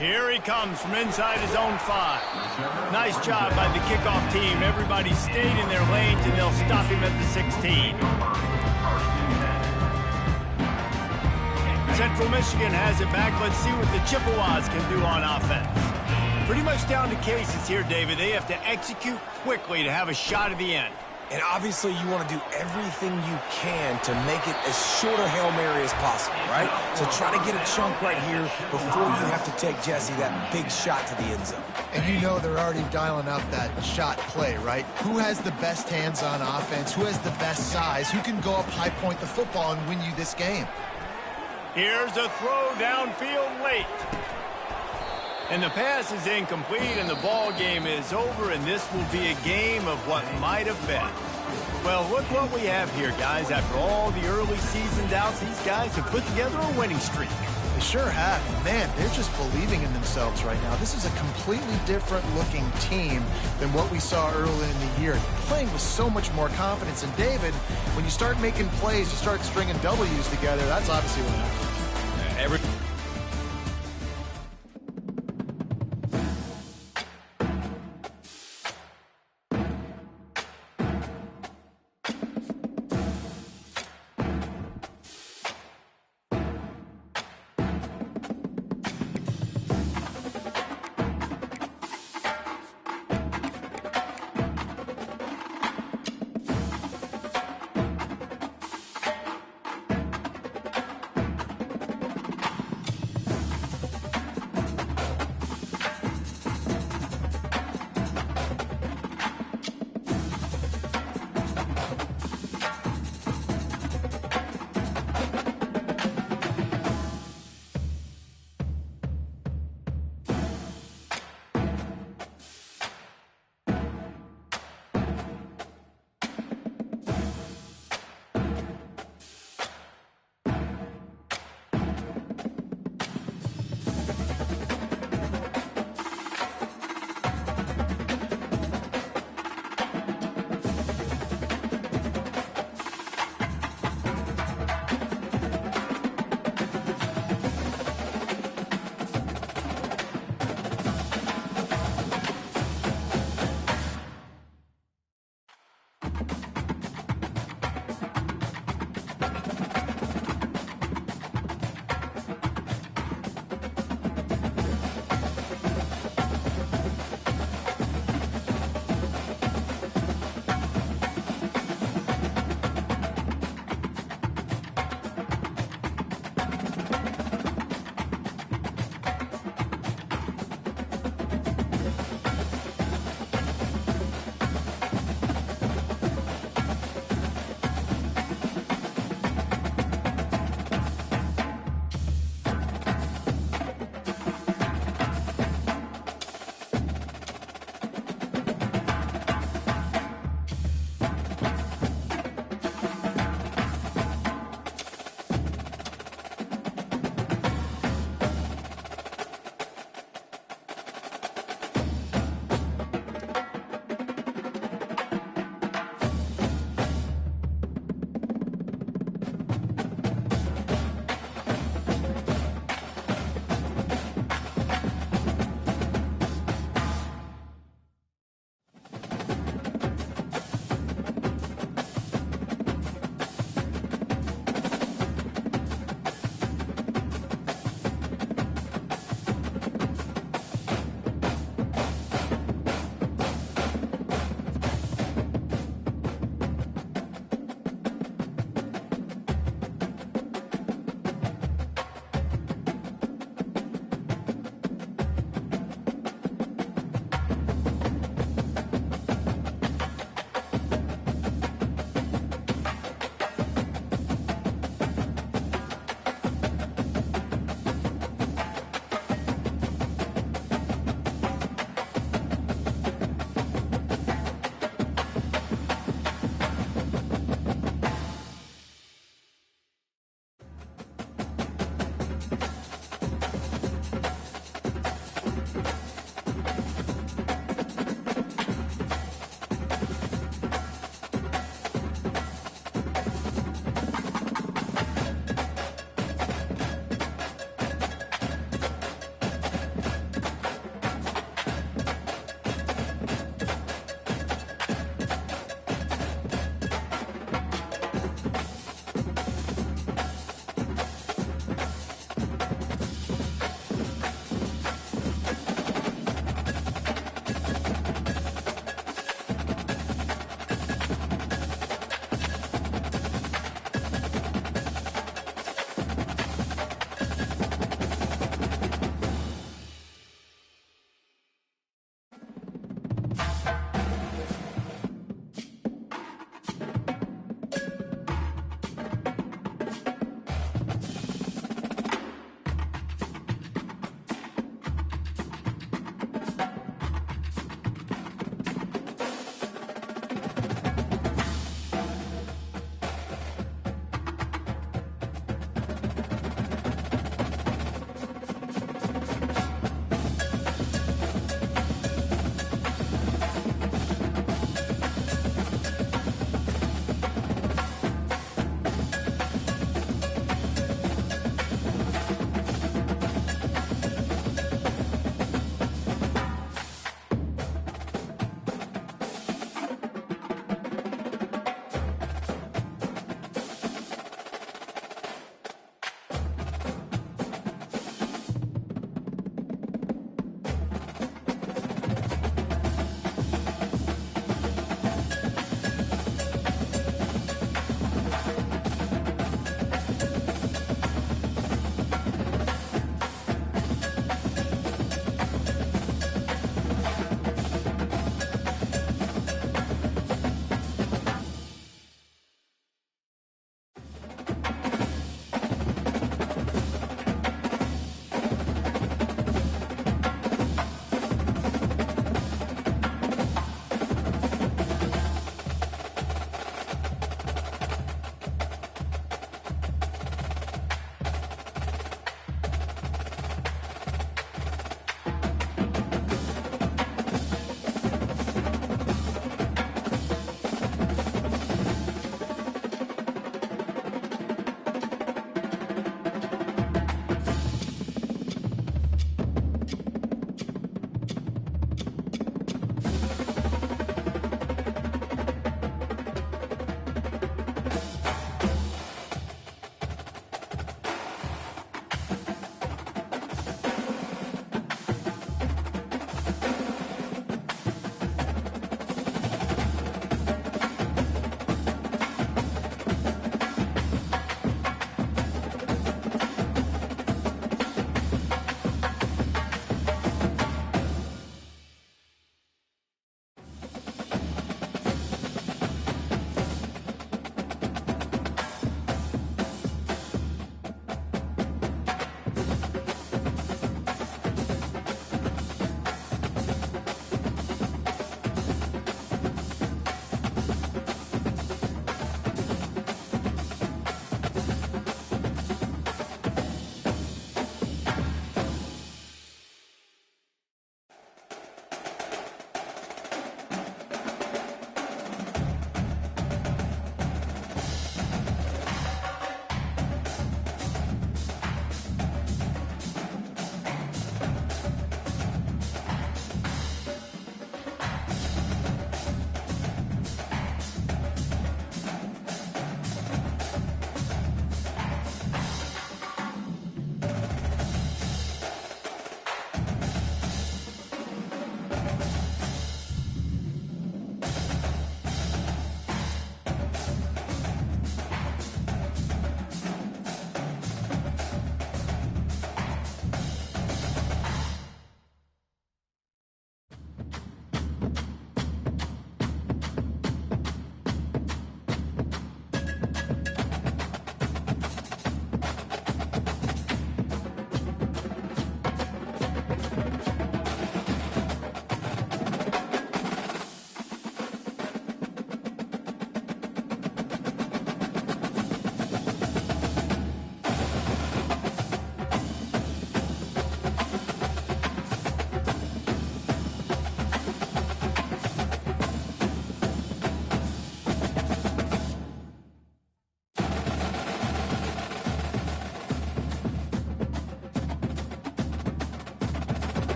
Here he comes from inside his own 5. Nice job by the kickoff team. Everybody stayed in their lanes, and they'll stop him at the 16. Central Michigan has it back. Let's see what the Chippewas can do on offense. Pretty much down to cases here, David. They have to execute quickly to have a shot at the end. And obviously you want to do everything you can to make it as short a Hail Mary as possible, right? So try to get a chunk right here before you have to take, Jesse, that big shot to the end zone. And you know they're already dialing up that shot play, right? Who has the best hands on offense? Who has the best size? Who can go up high point the football and win you this game? Here's a throw downfield late. And the pass is incomplete, and the ball game is over, and this will be a game of what might have been. Well, look what we have here, guys. After all the early season doubts, these guys have put together a winning streak. They sure have. Man, they're just believing in themselves right now. This is a completely different-looking team than what we saw early in the year. Playing with so much more confidence. And, David, when you start making plays, you start stringing W's together, that's obviously what happens.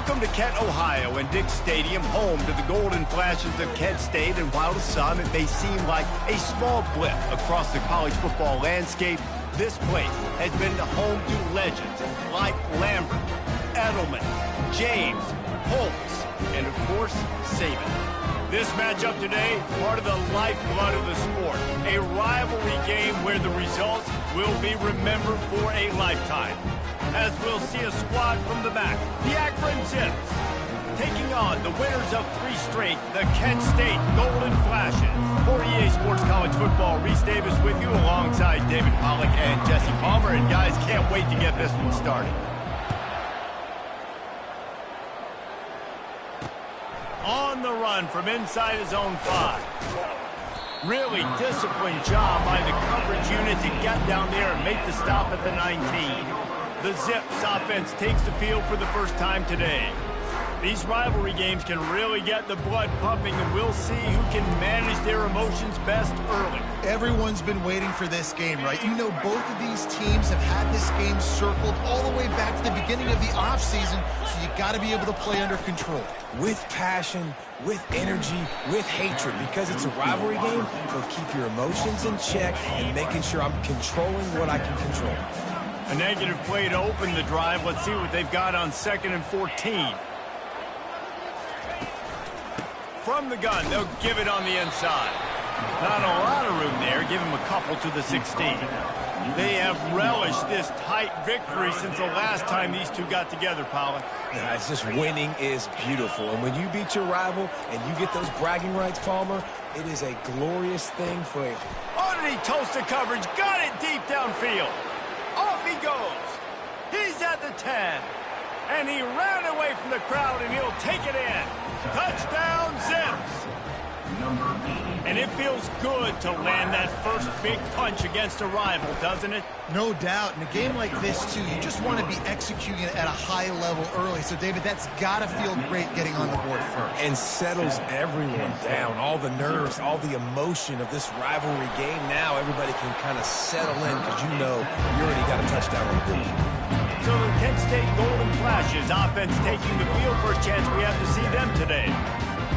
Welcome to Kent, Ohio, and Dick Stadium, home to the Golden Flashes of Kent State. And while to some it may seem like a small blip across the college football landscape, this place has been the home to legends like Lambert, Edelman, James, Holtz, and of course, Saban. This matchup today, part of the lifeblood of the sport. A rivalry game where the results will be remembered for a lifetime. As we'll see a squad from the back, the Akron Zips, taking on the winners of 3 straight, the Kent State Golden Flashes. For EA Sports College Football, Reese Davis with you alongside David Pollack and Jesse Palmer. And guys, can't wait to get this one started. On the run from inside his own 5. Really disciplined job by the coverage unit to get down there and make the stop at the 19. The Zips offense takes the field for the first time today. These rivalry games can really get the blood pumping, and we'll see who can manage their emotions best early. Everyone's been waiting for this game, right? You know, both of these teams have had this game circled all the way back to the beginning of the offseason, so you got to be able to play under control. With passion, with energy, with hatred, because it's a rivalry game, so keep your emotions in check and making sure I'm controlling what I can control. A negative play to open the drive. Let's see what they've got on 2nd and 14. From the gun, they'll give it on the inside. Not a lot of room there. Give him a couple to the 16. They have relished this tight victory since the last time these two got together, Pollack. Yeah, it's just winning is beautiful. And when you beat your rival and you get those bragging rights, Palmer, it is a glorious thing for a... Underneath toasted coverage. Got it deep downfield. Off he goes. He's at the 10. And he ran away from the crowd, and he'll take it in. Touchdown, Zips. And it feels good to land that first big punch against a rival, doesn't it? No doubt. In a game like this, too, you just want to be executing it at a high level early. So, David, that's got to feel great getting on the board first. And settles everyone down. All the nerves, all the emotion of this rivalry game. Now everybody can kind of settle in because you know you already got a touchdown on the board. So the Kent State Golden Flashes offense taking the field. First chance we have to see them today.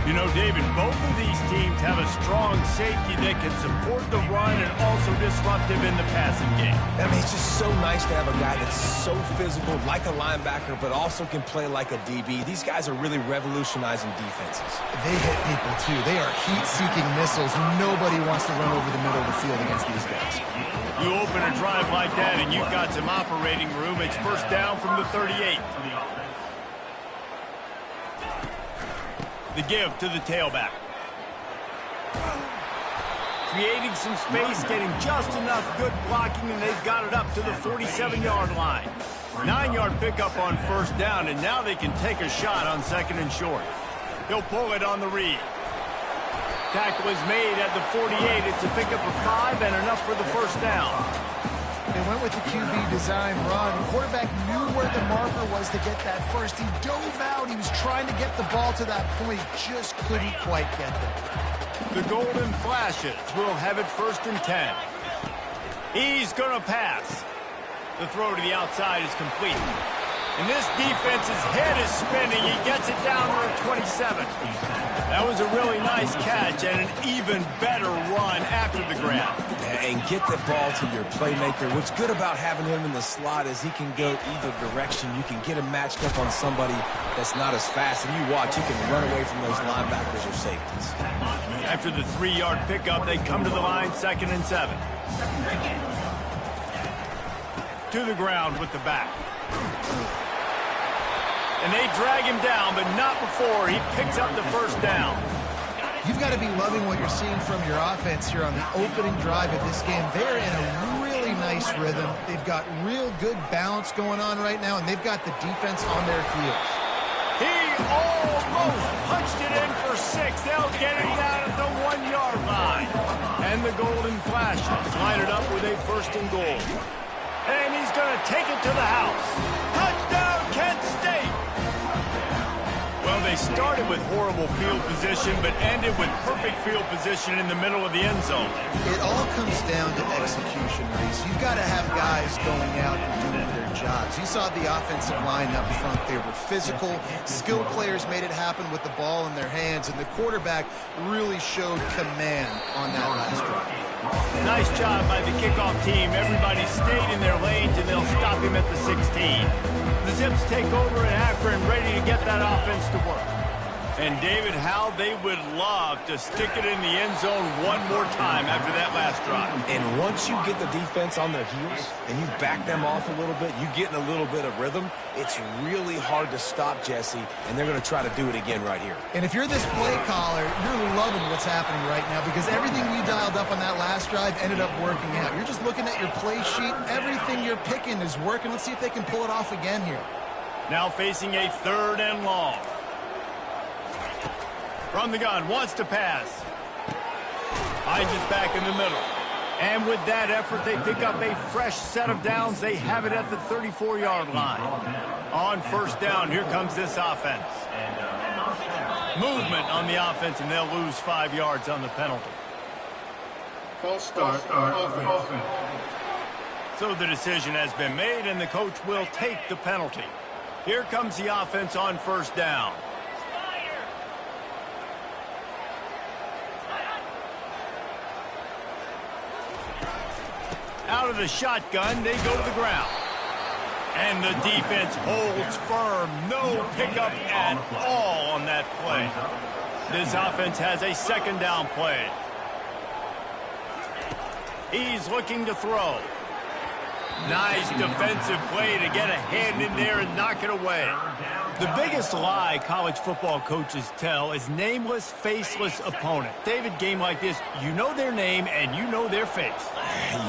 You know, David, both of these teams have a strong safety that can support the run and also disruptive in the passing game. I mean, it's just so nice to have a guy that's so physical, like a linebacker, but also can play like a DB. These guys are really revolutionizing defenses. They hit people, too. They are heat-seeking missiles. Nobody wants to run over the middle of the field against these guys. You open a drive like that and you've got some operating room. It's first down from the 38. The give to the tailback. Creating some space, getting just enough good blocking, and they've got it up to the 47-yard line. 9-yard pickup on first down, and now they can take a shot on 2nd and short. He'll pull it on the read. Tackle is made at the 48. It's a pickup of 5 and enough for the first down. They went with the QB design run. The quarterback knew where the marker was to get that first. He dove out. He was trying to get the ball to that point. He just couldn't quite get there. The Golden Flashes will have it 1st and 10. He's going to pass. The throw to the outside is complete. And this defense's head is spinning. He gets it down to the 27. That was a really nice catch and an even better run after the grab. And get the ball to your playmaker. What's good about having him in the slot is he can go either direction. You can get him matched up on somebody that's not as fast. And you watch, he can run away from those linebackers or safeties. After the 3-yard pickup, they come to the line, 2nd and 7. To the ground with the back. And they drag him down, but not before he picks up the first down. You've got to be loving what you're seeing from your offense here on the opening drive of this game. They're in a really nice rhythm. They've got real good balance going on right now, and they've got the defense on their heels. He almost punched it in for 6. They'll get it down at the 1-yard line. And the Golden Flashes line it up with a 1st and goal. And he's going to take it to the house. Touchdown, Kent State! Well, they started with horrible field position, but ended with perfect field position in the middle of the end zone. It all comes down to execution, Reese. You've got to have guys guys going out and doing their jobs. You saw the offensive line up front. They were physical. Skilled players made it happen with the ball in their hands, and the quarterback really showed command on that last drive. Nice job by the kickoff team. Everybody stayed in their lanes, and they'll stop him at the 16. The Zips take over at Akron, ready to get that offense to work. And, David, how they would love to stick it in the end zone one more time after that last drive. And once you get the defense on their heels and you back them off a little bit, you get in a little bit of rhythm, it's really hard to stop, Jesse, and they're going to try to do it again right here. And if you're this play caller, you're loving what's happening right now because everything we dialed up on that last drive ended up working out. You're just looking at your play sheet. Everything you're picking is working. Let's see if they can pull it off again here. Now facing a 3rd and long. From the gun, wants to pass. Hines is back in the middle. And with that effort, they pick up a fresh set of downs. They have it at the 34-yard line. On 1st down, here comes this offense. Movement on the offense, and they'll lose 5 yards on the penalty. False start. Offense. So the decision has been made, and the coach will take the penalty. Here comes the offense on 1st down. Out of the shotgun, they go to the ground. And the defense holds firm. No pickup at all on that play. This offense has a 2nd down play. He's looking to throw. Nice defensive play to get a hand in there and knock it away. The biggest lie college football coaches tell is nameless, faceless opponent. David, game like this, you know their name and you know their face.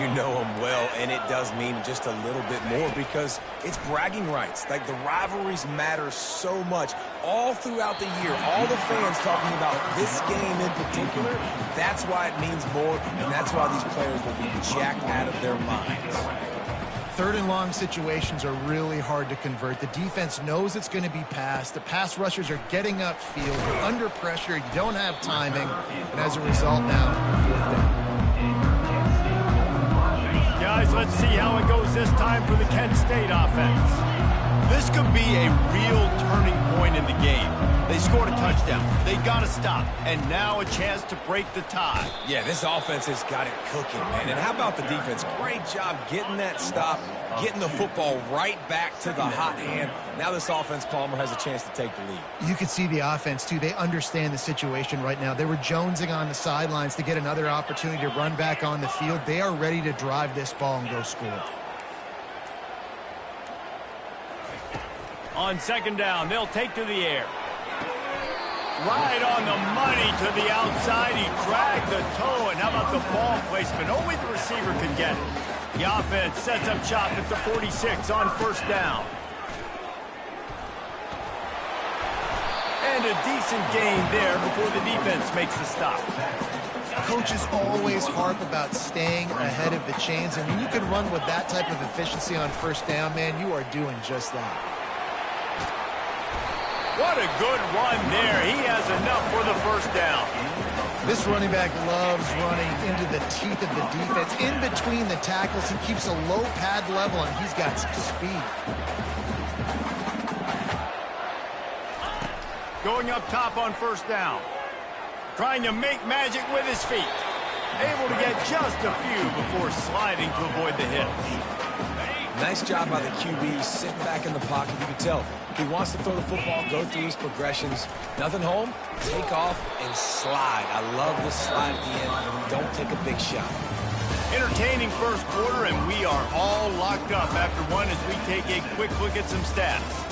You know them well, and it does mean just a little bit more because it's bragging rights. Like, the rivalries matter so much all throughout the year. All the fans talking about this game in particular, that's why it means more, and that's why these players will be jacked out of their minds. 3rd and long situations are really hard to convert. The defense knows it's going to be passed. The pass rushers are getting upfield. You're under pressure. You don't have timing. And as a result now, 4th down. Guys, let's see how it goes this time for the Kent State offense. This could be a real turning point in the game. They scored a touchdown. They got to stop. And now a chance to break the tie. Yeah, this offense has got it cooking, man. And how about the defense? Great job getting that stop, getting the football right back to the hot hand. Now this offense, Palmer, has a chance to take the lead. You can see the offense, too. They understand the situation right now. They were jonesing on the sidelines to get another opportunity to run back on the field. They are ready to drive this ball and go score. On 2nd down, they'll take to the air. Right on the money to the outside. He dragged the toe, and how about the ball placement? Only the receiver can get it. The offense sets up shop at the 46 on 1st down. And a decent gain there before the defense makes the stop. Coaches always harp about staying ahead of the chains, and when you can run with that type of efficiency on 1st down, man, you are doing just that. What a good run there. He has enough for the 1st down. This running back loves running into the teeth of the defense. In between the tackles, he keeps a low pad level, and he's got some speed. Going up top on 1st down. Trying to make magic with his feet. Able to get just a few before sliding to avoid the hit. Nice job by the QB, sitting back in the pocket. You can tell he wants to throw the football, go through his progressions. Nothing home, take off, and slide. I love this slide at the end. Don't take a big shot. Entertaining 1st quarter, and we are all locked up after one as we take a quick look at some stats.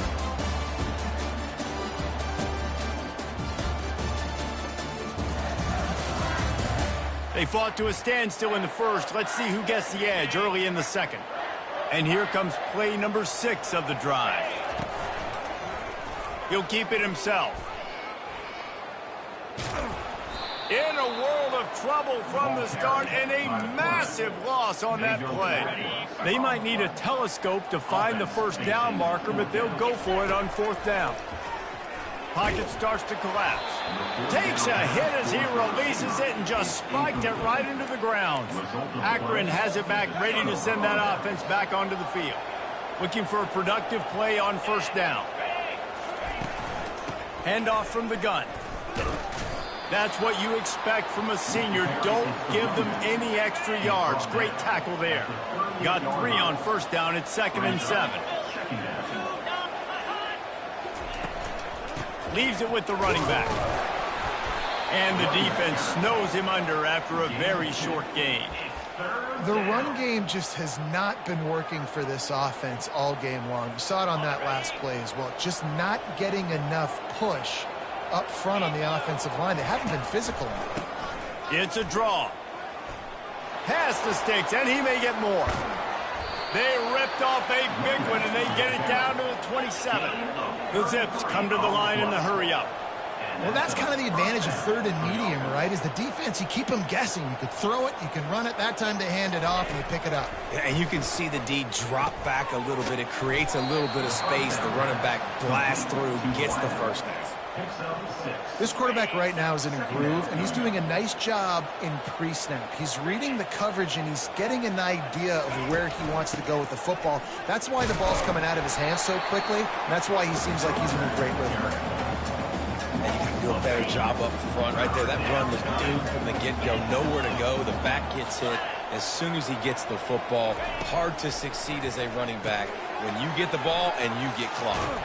They fought to a standstill in the 1st. Let's see who gets the edge early in the 2nd. And here comes play number 6 of the drive. He'll keep it himself. In a world of trouble from the start, and a massive loss on that play. They might need a telescope to find the 1st down marker, but they'll go for it on 4th down. Pocket starts to collapse. Takes a hit as he releases it and just spiked it right into the ground. Akron has it back, ready to send that offense back onto the field. Looking for a productive play on first down. Handoff from the gun. That's what you expect from a senior. Don't give them any extra yards. Great tackle there. Got 3 on first down. It's 2nd and 7. Leaves it with the running back. And the defense snows him under after a very short gain. The run game just has not been working for this offense all game long. You saw it on that last play as well. Just not getting enough push up front on the offensive line. They haven't been physical enough. It's a draw. Past the sticks, and he may get more. They ripped off a big one, and they get it down to the 27. The Zips come to the line in the hurry-up. Well, that's kind of the advantage of 3rd and medium, right? Is the defense, you keep them guessing. You could throw it, you can run it. That time they hand it off, and you pick it up. Yeah, and you can see the D drop back a little bit. It creates a little bit of space. The running back blasts through, gets the first down. This quarterback right now is in a groove, and he's doing a nice job in pre-snap. He's reading the coverage, and he's getting an idea of where he wants to go with the football. That's why the ball's coming out of his hands so quickly, and that's why he seems like he's in a great rhythm. And you can do a better job up front right there. That run was doomed from the get-go. Nowhere to go. The back gets hit as soon as he gets the football. Hard to succeed as a running back when you get the ball and you get clocked.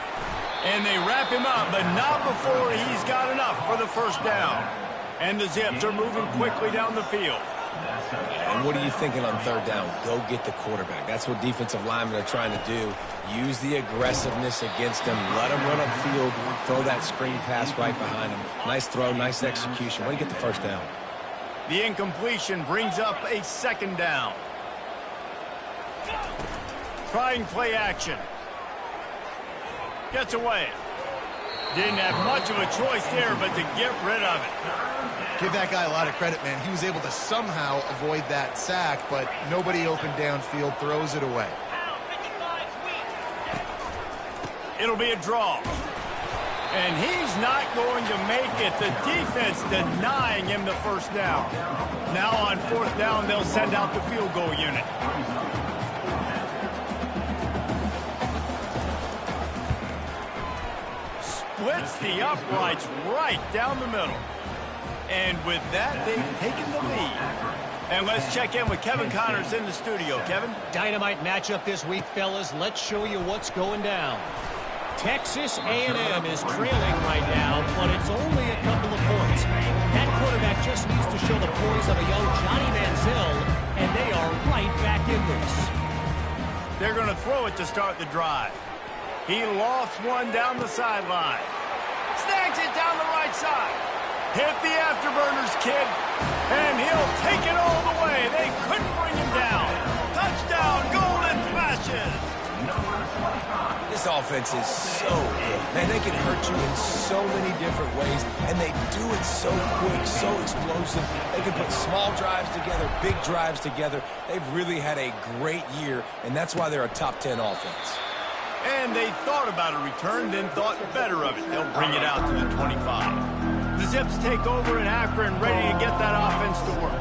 And they wrap him up, but not before he's got enough for the first down. And the Zips are moving quickly down the field. And what are you thinking on 3rd down? Go get the quarterback. That's what defensive linemen are trying to do. Use the aggressiveness against him. Let him run upfield. Throw that screen pass right behind him. Nice throw, nice execution. Way to get the first down. The incompletion brings up a 2nd down. Trying play action. Gets away. Didn't have much of a choice there, but to get rid of it. Give that guy a lot of credit, man. He was able to somehow avoid that sack, but nobody open downfield, throws it away. It'll be a draw. And he's not going to make it. The defense denying him the first down. Now on 4th down, they'll send out the field goal unit. Splits the uprights right down the middle. And with that, they've taken the lead. And let's check in with Kevin Connors in the studio. Kevin? Dynamite matchup this week, fellas. Let's show you what's going down. Texas A&M is trailing right now, but it's only a couple of points. That quarterback just needs to show the poise of a young Johnny Manziel, and they are right back in this. They're going to throw it to start the drive. He lofts one down the sideline. Snags it down the right side. Hit the afterburners, kid. And he'll take it all the way. They couldn't bring him down. Touchdown, Golden Flashes. This offense is so good. Man, they can hurt you in so many different ways, and they do it so quick, so explosive. They can put small drives together, big drives together. They've really had a great year, and that's why they're a top 10 offense. And they thought about a return, then thought better of it. They'll bring it out to the 25. The Zips take over in Akron, ready to get that offense to work.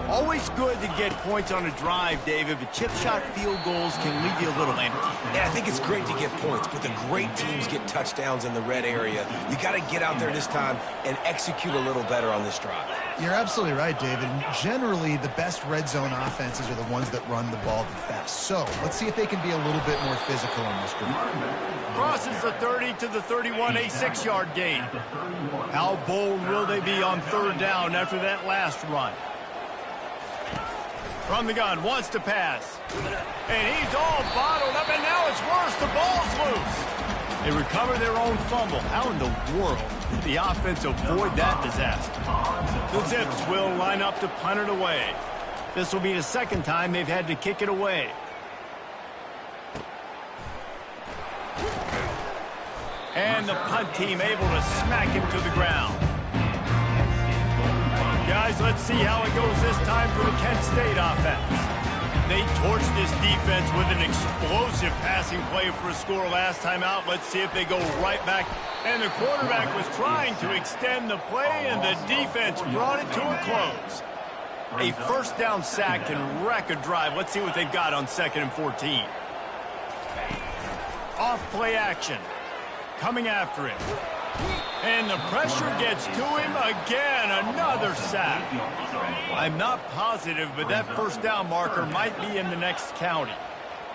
Always good to get points on a drive, David, but chip shot field goals can leave you a little empty. Yeah, I think it's great to get points, but the great teams get touchdowns in the red area. You got to get out there this time and execute a little better on this drive. You're absolutely right, David. Generally, the best red zone offenses are the ones that run the ball the best. So let's see if they can be a little bit more physical in this group. Crosses the 30 to the 31, a 6-yard gain. How bold will they be on 3rd down after that last run? From the gun, wants to pass. And he's all bottled up, and now it's worse. The ball's loose. They recover their own fumble. How in the world did the offense avoid that disaster? The Zips will line up to punt it away. This will be the 2nd time they've had to kick it away. And the punt team able to smack him to the ground. Guys, let's see how it goes this time for the Kent State offense. They torched this defense with an explosive passing play for a score last time out. Let's see if they go right back. And the quarterback was trying to extend the play, and the defense brought it to a close. A first down sack can wreck a drive. Let's see what they've got on 2nd and 14. Off play action. Coming after him. And the pressure gets to him again. Another sack. I'm not positive, but that first down marker might be in the next county.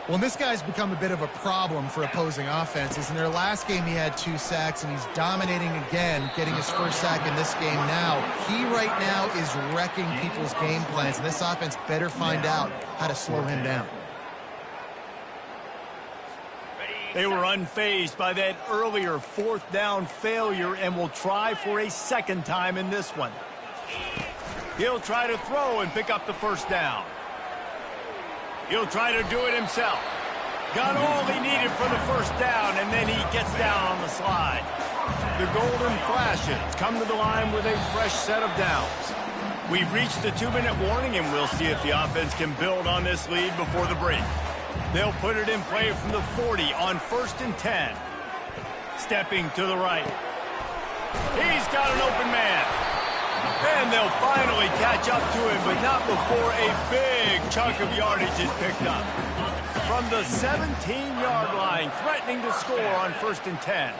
Well, this guy's become a bit of a problem for opposing offenses. In their last game, he had 2 sacks, and he's dominating again, getting his first sack in this game now. He right now is wrecking people's game plans, and this offense better find out how to slow him down. They were unfazed by that earlier 4th down failure and will try for a second time in this one. He'll try to throw and pick up the first down. He'll try to do it himself. Got all he needed for the first down, and then he gets down on the slide. The golden flashes come to the line with a fresh set of downs. We've reached the 2-minute warning, and we'll see if the offense can build on this lead before the break. They'll put it in play from the 40 on 1st and 10. Stepping to the right. He's got an open man. And they'll finally catch up to him, but not before a big chunk of yardage is picked up. From the 17-yard line, threatening to score on 1st and 10.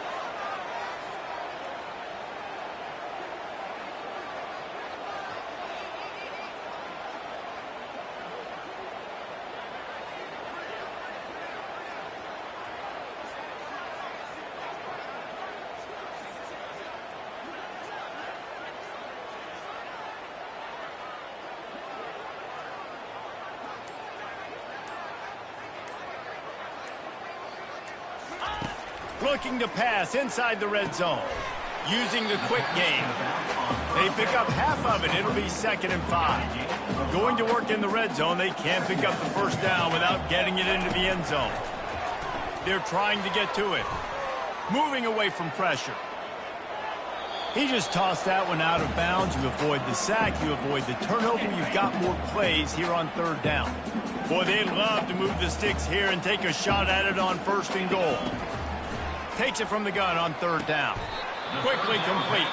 Looking to pass inside the red zone. Using the quick game. They pick up half of it. It'll be 2nd and 5. Going to work in the red zone. They can't pick up the first down without getting it into the end zone. They're trying to get to it. Moving away from pressure. He just tossed that one out of bounds. You avoid the sack. You avoid the turnover. You've got more plays here on 3rd down. Boy, they'd love to move the sticks here and take a shot at it on 1st and goal. Takes it from the gun on 3rd down. Quickly complete.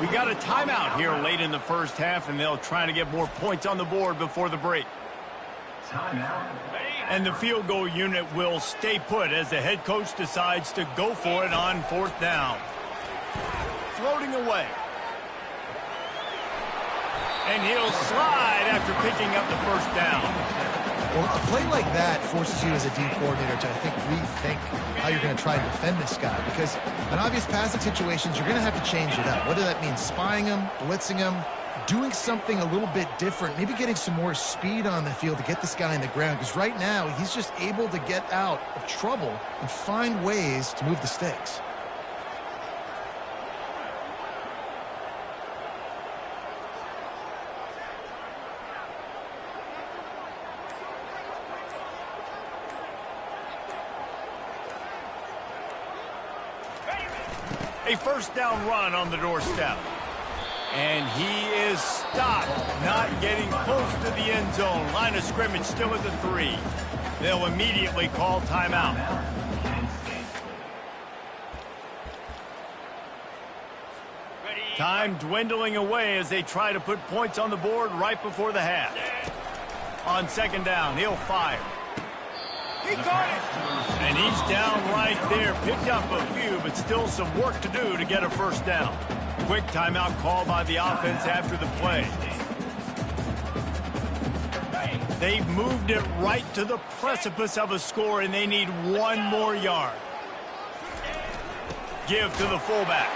We got a timeout here late in the first half, and they'll try to get more points on the board before the break. And the field goal unit will stay put as the head coach decides to go for it on 4th down. Floating away. And he'll slide after picking up the first down. Well, a play like that forces you as a D coordinator to, I think, rethink how you're going to try and defend this guy. Because in obvious passing situations, you're going to have to change it up. Whether that means spying him, blitzing him, doing something a little bit different, maybe getting some more speed on the field to get this guy in the ground. Because right now, he's just able to get out of trouble and find ways to move the sticks. A first down run on the doorstep. And he is stopped, not getting close to the end zone. Line of scrimmage still at the 3. They'll immediately call timeout. Time dwindling away as they try to put points on the board right before the half. On 2nd down, he'll fire. He got it! And he's down right there. Picked up a few, but still some work to do to get a first down. Quick timeout call by the offense after the play. They've moved it right to the precipice of a score, and they need 1 more yard. Give to the fullback.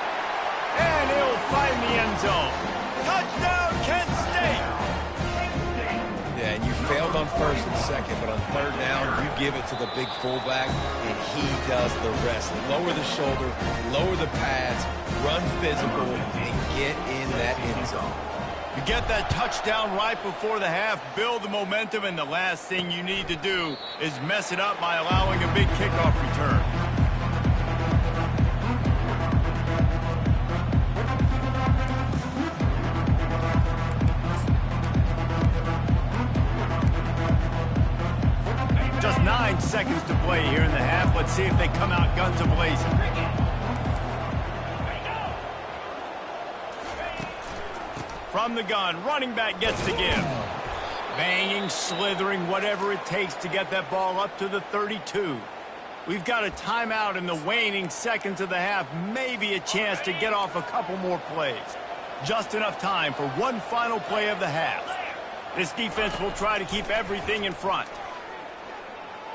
And he'll find the end zone. Touchdown, Kent State! Yeah, and you failed on 1st and 2nd, but on 3rd down, you give it to the big fullback, and he does the rest. Lower the shoulder, lower the pads, run physical, and get in that end zone. You get that touchdown right before the half, build the momentum, and the last thing you need to do is mess it up by allowing a big kickoff return. Just 9 seconds to play here in the half. Let's see if they come out guns a-blazing. From the gun, running back gets the give. Banging, slithering, whatever it takes to get that ball up to the 32. We've got a timeout in the waning seconds of the half. Maybe a chance to get off a couple more plays. Just enough time for one final play of the half. This defense will try to keep everything in front.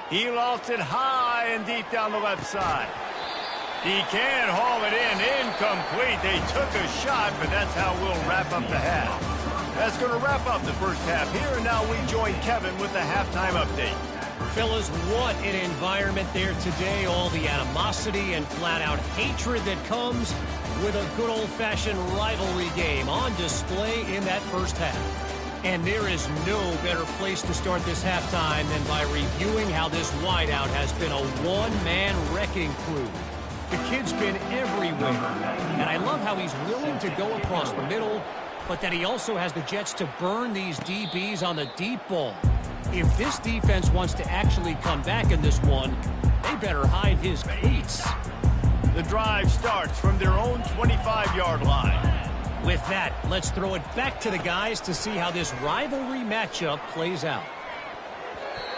He lost it high and deep down the left side. He can haul it in. Incomplete. They took a shot, but that's how we'll wrap up the half. That's going to wrap up the first half here, and now we join Kevin with the halftime update. Fellas, what an environment there today. All the animosity and flat-out hatred that comes with a good old-fashioned rivalry game on display in that first half. And there is no better place to start this halftime than by reviewing how this wideout has been a one-man wrecking crew. The kid's been everywhere, and I love how he's willing to go across the middle, but that he also has the Jets to burn these DBs on the deep ball. If this defense wants to actually come back in this one, they better hide his cleats. The drive starts from their own 25-yard line. With that, let's throw it back to the guys to see how this rivalry matchup plays out.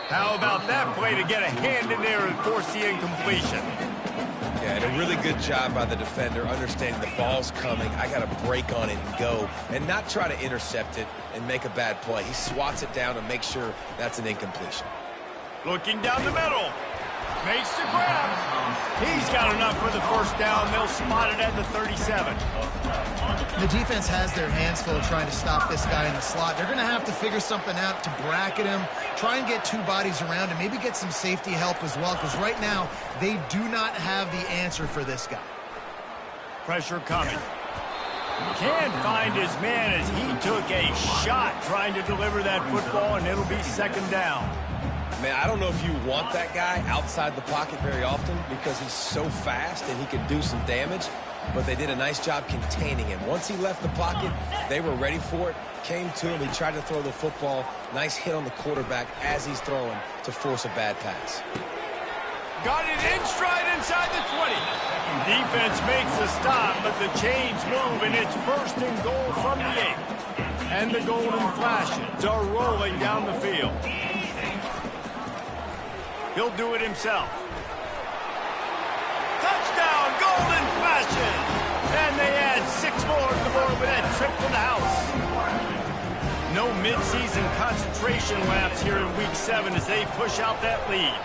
How about that play to get a hand in there and force the incompletion? Yeah, and a really good job by the defender, understanding the ball's coming. I got to break on it and go, and not try to intercept it and make a bad play. He swats it down and makes sure that's an incompletion. Looking down the middle. Makes the grab. He's got enough for the first down. They'll spot it at the 37. The defense has their hands full trying to stop this guy in the slot. They're going to have to figure something out to bracket him, try and get two bodies around him, maybe get some safety help as well, because right now they do not have the answer for this guy. Pressure coming. Can't find his man as he took a shot trying to deliver that football, and it'll be second down. Man, I don't know if you want that guy outside the pocket very often because he's so fast and he can do some damage, but they did a nice job containing him. Once he left the pocket, they were ready for it, came to him, he tried to throw the football. Nice hit on the quarterback as he's throwing to force a bad pass. Got it in stride inside the 20. Defense makes the stop, but the chains move, and it's first and goal from the 8. And the golden flashes are rolling down the field. He'll do it himself. Touchdown, golden flashes! And they add 6 more to the board with that trip to the house. No midseason concentration laps here in Week 7 as they push out that lead.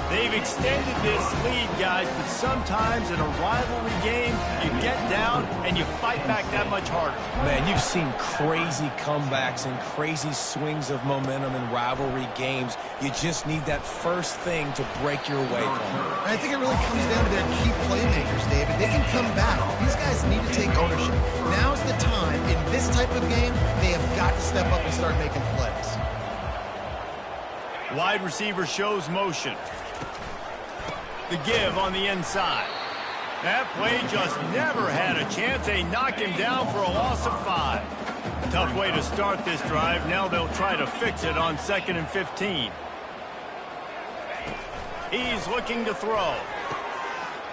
They've extended this lead, guys, but sometimes in a rivalry game, you get down and you fight back that much harder. Man, you've seen crazy comebacks and crazy swings of momentum in rivalry games. You just need that first thing to break your way from it. I think it really comes down to their key playmakers, David. They can come back. These guys need to take ownership. Now's the time. In this type of game, they have got to step up and start making plays. Wide receiver shows motion. The give on the inside. That play just never had a chance. They knock him down for a loss of 5. Tough way to start this drive. Now they'll try to fix it on 2nd and 15. He's looking to throw.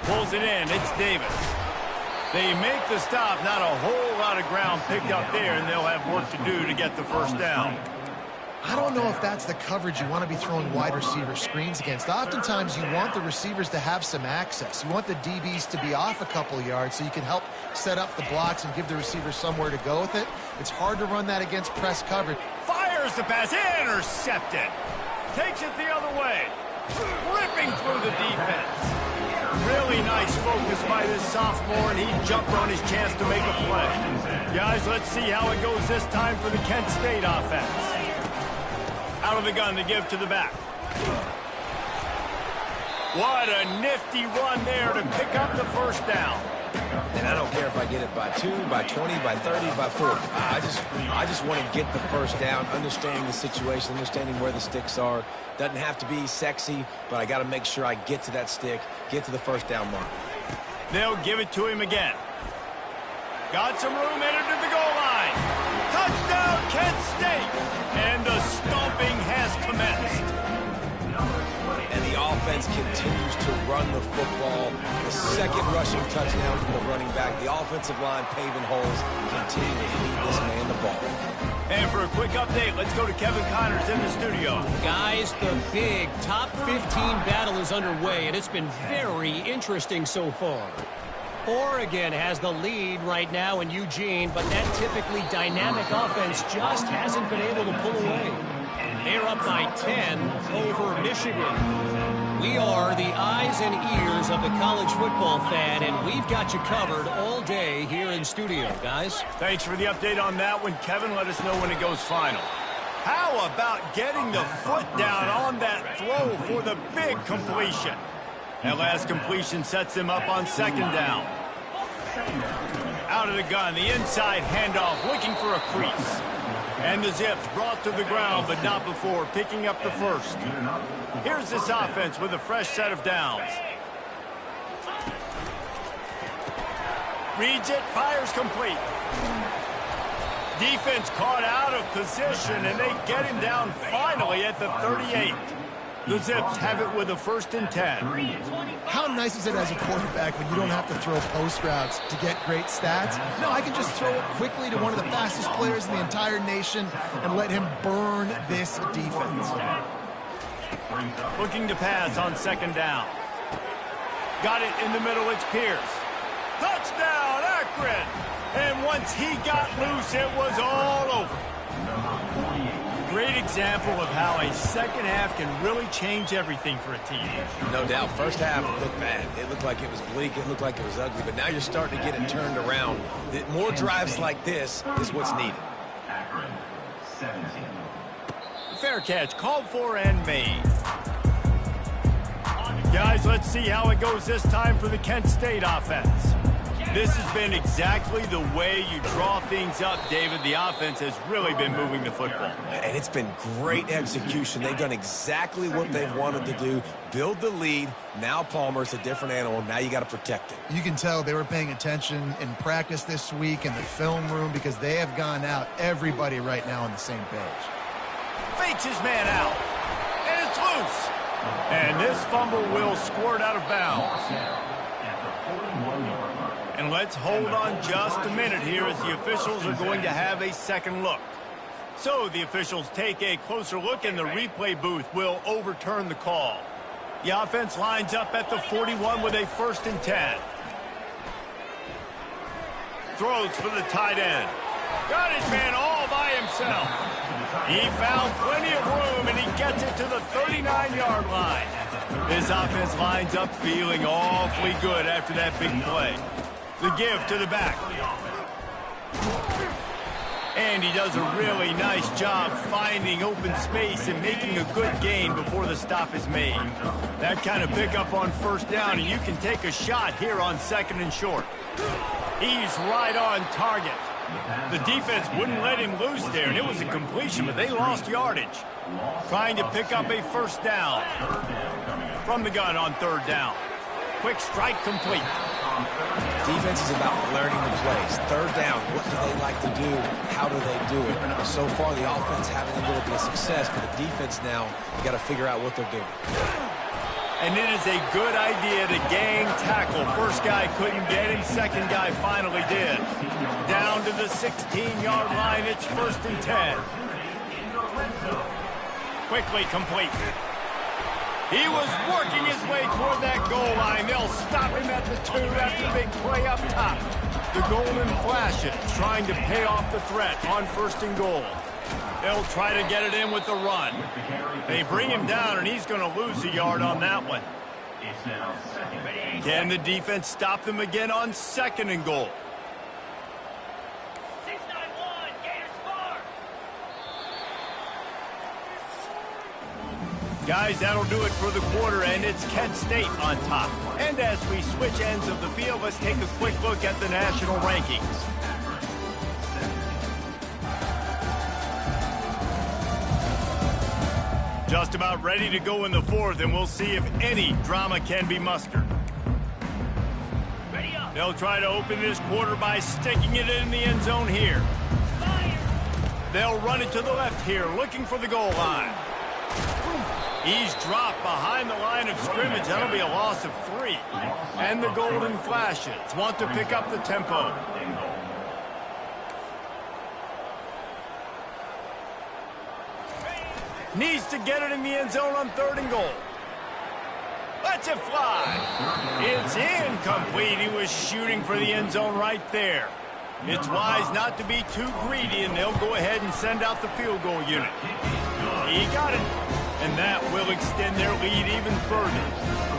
Pulls it in. It's Davis. They make the stop. Not a whole lot of ground picked up there, and they'll have work to do to get the first down. I don't know if that's the coverage you want to be throwing wide receiver screens against. Oftentimes, you want the receivers to have some access. You want the DBs to be off a couple yards so you can help set up the blocks and give the receivers somewhere to go with it. It's hard to run that against press coverage. Fires the pass. Intercepted. Takes it the other way. Ripping through the defense. Really nice focus by this sophomore, and he jumped on his chance to make a play. Guys, let's see how it goes this time for the Kent State offense. Out of the gun to give to the back. What a nifty run there to pick up the first down. And I don't care if I get it by 2, by 20, by 30, by 40. I just want to get the first down, understanding the situation, understanding where the sticks are. Doesn't have to be sexy, but I got to make sure I get to that stick, get to the first down mark. They'll give it to him again. Got some room, entered to the goal line. Touchdown, Kent State! And the stomping has commenced. offense continues to run the football. The second rushing touchdown from the running back. The offensive line paving holes. Continue to feed this man the ball. And for a quick update, let's go to Kevin Connors in the studio. Guys, the big top 15 battle is underway, and it's been very interesting so far. Oregon has the lead right now in Eugene, but that typically dynamic offense just hasn't been able to pull away. They're up by 10 over Michigan. We are the eyes and ears of the college football fan, and we've got you covered all day here in studio, guys. Thanks for the update on that one, Kevin. Let us know when it goes final. How about getting the foot down on that throw for the big completion? That last completion sets him up on second down. Out of the gun, the inside handoff, looking for a crease. And the Zips brought to the ground, but not before picking up the first. Here's this offense with a fresh set of downs. Reads it, fires complete. Defense caught out of position, and they get him down finally at the 38. The Zips have it with a 1st and 10. How nice is it as a quarterback when you don't have to throw post routes to get great stats? No, I can just throw it quickly to one of the fastest players in the entire nation and let him burn this defense. Looking to pass on second down. Got it in the middle, it's Pierce. Touchdown, Akron! And once he got loose, it was all over. Great example of how a second half can really change everything for a team. No doubt. First half, it looked bad. It looked like it was bleak. It looked like it was ugly. But now you're starting to get it turned around. More drives like this is what's needed. Fair catch, called for and made. Guys, let's see how it goes this time for the Kent State offense. This has been exactly the way you draw things up, David. The offense has really been moving the football. And it's been great execution. They've done exactly what they've wanted to do. Build the lead. Now Palmer's a different animal. Now you got to protect it. You can tell they were paying attention in practice this week in the film room because they have gone out, everybody right now on the same page. Fakes his man out. And it's loose. And this fumble will squirt out of bounds. And let's hold on just a minute here as the officials are going to have a second look. So the officials take a closer look and the replay booth will overturn the call. The offense lines up at the 41 with a 1st and 10. Throws for the tight end. Got his man all by himself. He found plenty of room and he gets it to the 39-yard line. This offense lines up feeling awfully good after that big play. The give to the back. And he does a really nice job finding open space and making a good gain before the stop is made. That kind of pickup on 1st down, and you can take a shot here on 2nd and short. He's right on target. The defense wouldn't let him loose there, and it was a completion, but they lost yardage. Trying to pick up a 1st down. From the gun on 3rd down. Quick strike complete. Defense is about learning the plays. 3rd down, what do they like to do? How do they do it? So far, the offense having a little bit of success, but the defense now, you got to figure out what they're doing. And it is a good idea to gang tackle. First guy couldn't get him. Second guy finally did. Down to the 16-yard line. It's 1st and 10. Quickly complete. He was working his way toward that goal line. They'll stop him at the 2 after the big play up top. The golden flashes trying to pay off the threat on 1st and goal. They'll try to get it in with the run. They bring him down, and he's going to lose a yard on that one. Can the defense stop them again on 2nd and goal? Guys, that'll do it for the quarter, and it's Kent State on top. And as we switch ends of the field, let's take a quick look at the national rankings. Just about ready to go in the 4th, and we'll see if any drama can be mustered. They'll try to open this quarter by sticking it in the end zone here. They'll run it to the left here, looking for the goal line. He's dropped behind the line of scrimmage. That'll be a loss of 3. And the Golden Flashes want to pick up the tempo. Needs to get it in the end zone on 3rd and goal. Lets it fly. It's incomplete. He was shooting for the end zone right there. It's wise not to be too greedy, and they'll go ahead and send out the field goal unit. He got it. And that will extend their lead even further.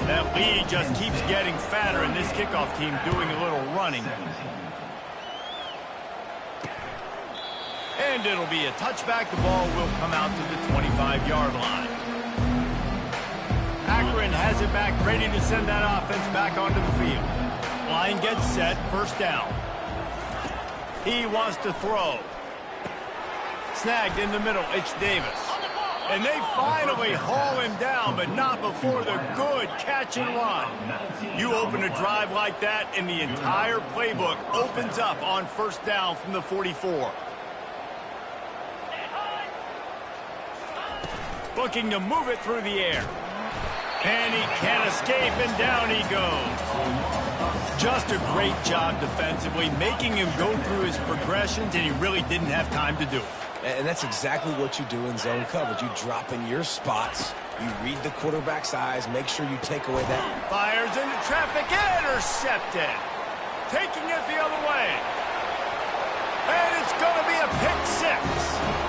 That lead just keeps getting fatter, and this kickoff team doing a little running. And it'll be a touchback. The ball will come out to the 25-yard line. Akron has it back, ready to send that offense back onto the field. Line gets set, 1st down. He wants to throw. Snagged in the middle, it's Davis. And they finally haul him down, but not before the good catch and run. You open a drive like that, and the entire playbook opens up on 1st down from the 44. Looking to move it through the air. And he can't escape, and down he goes. Just a great job defensively, making him go through his progressions, and he really didn't have time to do it. And that's exactly what you do in zone coverage. You drop in your spots, you read the quarterback's eyes, make sure you take away that. Fires into traffic, intercepted. Taking it the other way. And it's going to be a pick 6.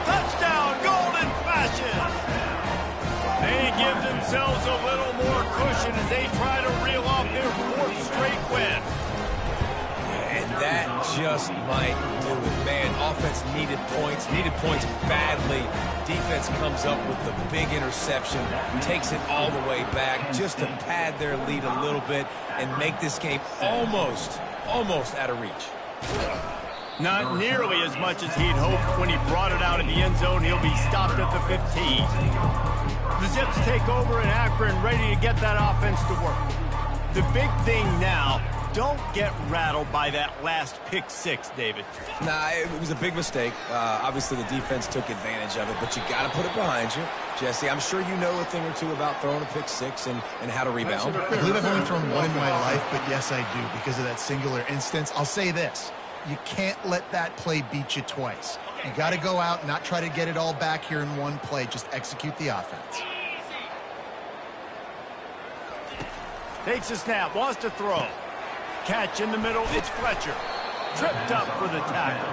Touchdown, Golden Flashes. They give themselves a little more cushion as they try to reel off their 4th straight win. And that just might do it, man. Offense needed points badly. Defense comes up with the big interception, takes it all the way back just to pad their lead a little bit and make this game almost out of reach. Not nearly as much as he'd hoped when he brought it out in the end zone. He'll be stopped at the 15. The Zips take over in Akron, ready to get that offense to work. The big thing now, don't get rattled by that last pick 6, David. Nah, it was a big mistake. Obviously, the defense took advantage of it, but you got to put it behind you. Jesse, I'm sure you know a thing or two about throwing a pick 6 and how to rebound. I believe I've only thrown one in my life, but yes, I do, because of that singular instance. I'll say this. You can't let that play beat you twice. You got to go out and not try to get it all back here in one play. Just execute the offense. Takes a snap, wants to throw. Catch in the middle, it's Fletcher. Tripped up for the tackle.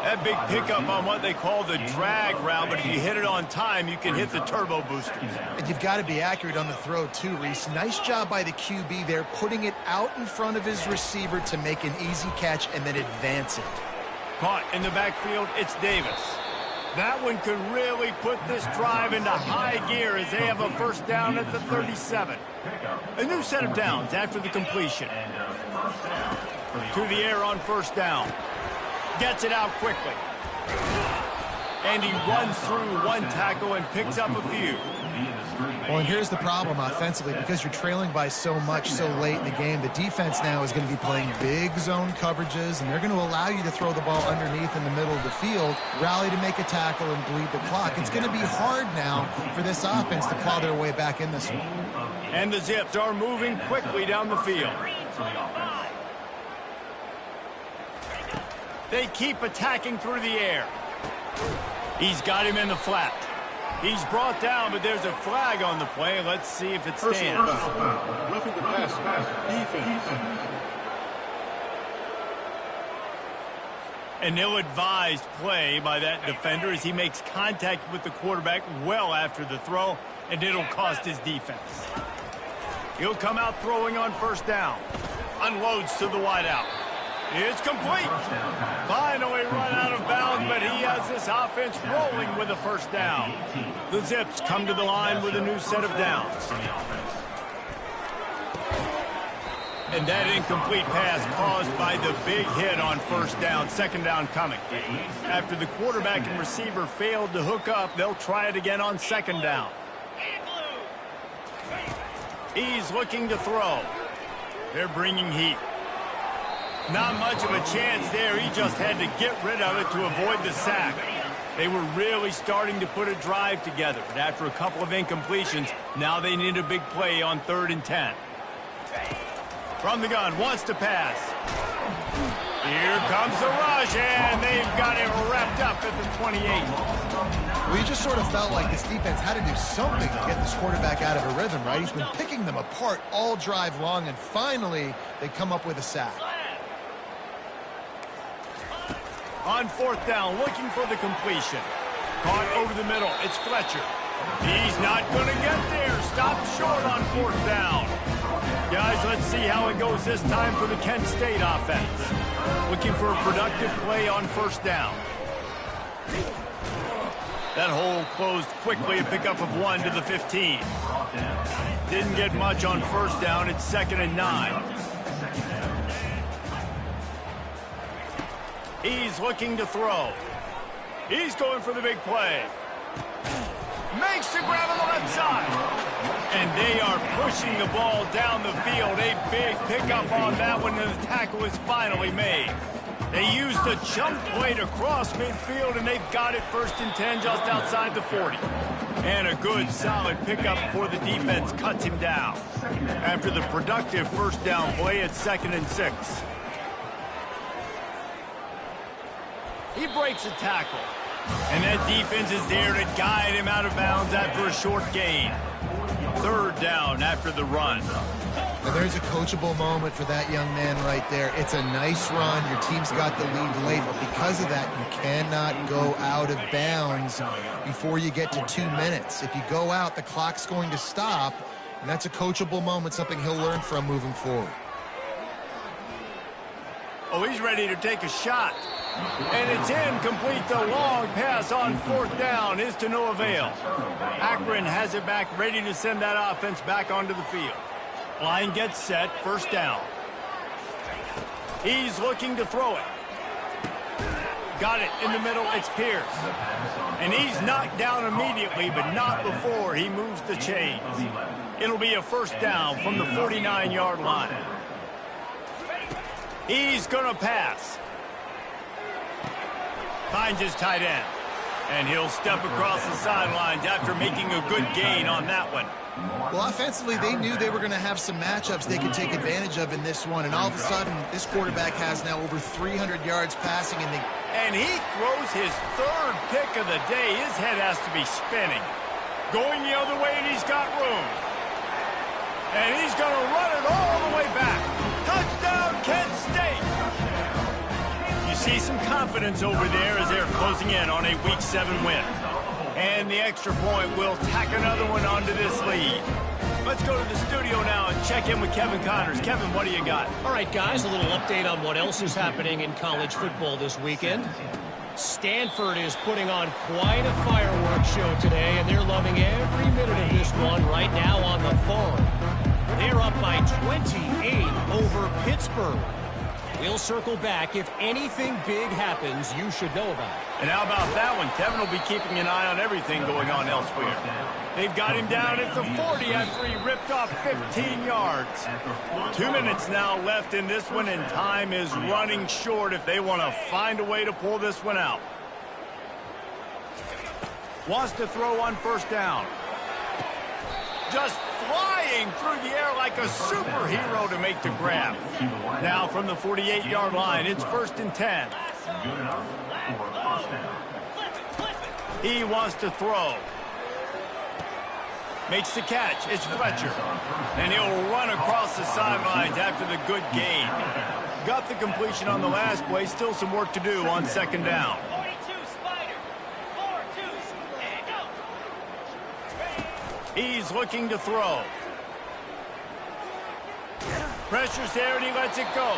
That big pickup on what they call the drag route, but if you hit it on time, you can hit the turbo boosters. And you've got to be accurate on the throw, too, Reese. Nice job by the QB there, putting it out in front of his receiver to make an easy catch and then advance it. Caught in the backfield, it's Davis. That one could really put this drive into high gear as they have a 1st down at the 37. A new set of downs after the completion. To the air on 1st down. Gets it out quickly. And he runs through one tackle and picks up a few. Well, and here's the problem offensively. Because you're trailing by so much so late in the game, the defense now is going to be playing big zone coverages, and they're going to allow you to throw the ball underneath in the middle of the field, rally to make a tackle, and bleed the clock. It's going to be hard now for this offense to claw their way back in this one. And the Zips are moving quickly down the field. They keep attacking through the air. He's got him in the flat. He's brought down, but there's a flag on the play. Let's see if it stands. Roughing the pass. Defense. An ill-advised play by that defender as he makes contact with the quarterback well after the throw, and it'll cost his defense. He'll come out throwing on 1st down. Unloads to the wideout. It's complete. Finally run out of bounds, but he has this offense rolling with a 1st down. The Zips come to the line with a new set of downs. And that incomplete pass caused by the big hit on 1st down. 2nd down coming. After the quarterback and receiver failed to hook up, they'll try it again on 2nd down. He's looking to throw. They're bringing heat. Not much of a chance there. He just had to get rid of it to avoid the sack. They were really starting to put a drive together, but after a couple of incompletions, now they need a big play on 3rd and 10. From the gun, wants to pass. Here comes the rush, and they've got it wrapped up at the 28. Well, you just sort of felt like this defense had to do something to get this quarterback out of a rhythm, right? He's been picking them apart all drive long, and finally they come up with a sack. On 4th down, looking for the completion. Caught over the middle. It's Fletcher. He's not going to get there. Stopped short on 4th down. Guys, let's see how it goes this time for the Kent State offense. Looking for a productive play on 1st down. That hole closed quickly, a pickup of 1 to the 15. Didn't get much on 1st down. It's 2nd and 9. He's looking to throw. He's going for the big play. Makes the grab on the left side. And they are pushing the ball down the field. A big pickup on that one, and the tackle is finally made. They used the jump play to cross midfield, and they've got it 1st and 10 just outside the 40. And a good, solid pickup before the defense cuts him down. After the productive 1st down play, it's 2nd and 6. He breaks a tackle. And that defense is there to guide him out of bounds after a short gain. 3rd down after the run. Now there's a coachable moment for that young man right there. It's a nice run. Your team's got the lead late, but because of that, you cannot go out of bounds before you get to 2 minutes. If you go out, the clock's going to stop, and that's a coachable moment, something he'll learn from moving forward. Oh, he's ready to take a shot. And it's incomplete. The long pass on 4th down is to no avail. Akron has it back, ready to send that offense back onto the field. Line gets set, 1st down. He's looking to throw it. Got it in the middle, it's Pierce. And he's knocked down immediately, but not before he moves the chains. It'll be a 1st down from the 49-yard line. He's going to pass. Finds his tight end. And he'll step across the sidelines after making a good gain on that one. Well, offensively, they knew they were going to have some matchups they could take advantage of in this one. And all of a sudden, this quarterback has now over 300 yards passing. And he throws his 3rd pick of the day. His head has to be spinning. Going the other way, and he's got room. And he's going to run it all the way back. Touchdown, Kent State! You see some confidence over there as they're closing in on a Week 7 win. And the extra point will tack another one onto this lead. Let's go to the studio now and check in with Kevin Connors. Kevin, what do you got? All right, guys, a little update on what else is happening in college football this weekend. Stanford is putting on quite a fireworks show today, and they're loving every minute of this one right now on the phone. They're up by 28 over Pittsburgh. We'll circle back. If anything big happens, you should know about it. And how about that one? Kevin will be keeping an eye on everything going on elsewhere. They've got him down at the 40 after he ripped off 15 yards. 2 minutes now left in this one, and time is running short if they want to find a way to pull this one out. Wants to throw on 1st down. Just flying through the air like a superhero to make the grab. Now from the 48-yard line, it's 1st and 10. He wants to throw. Makes the catch. It's Fletcher. And he'll run across the sidelines after the good gain. Got the completion on the last play. Still some work to do on 2nd down. He's looking to throw. Pressure's there, and he lets it go.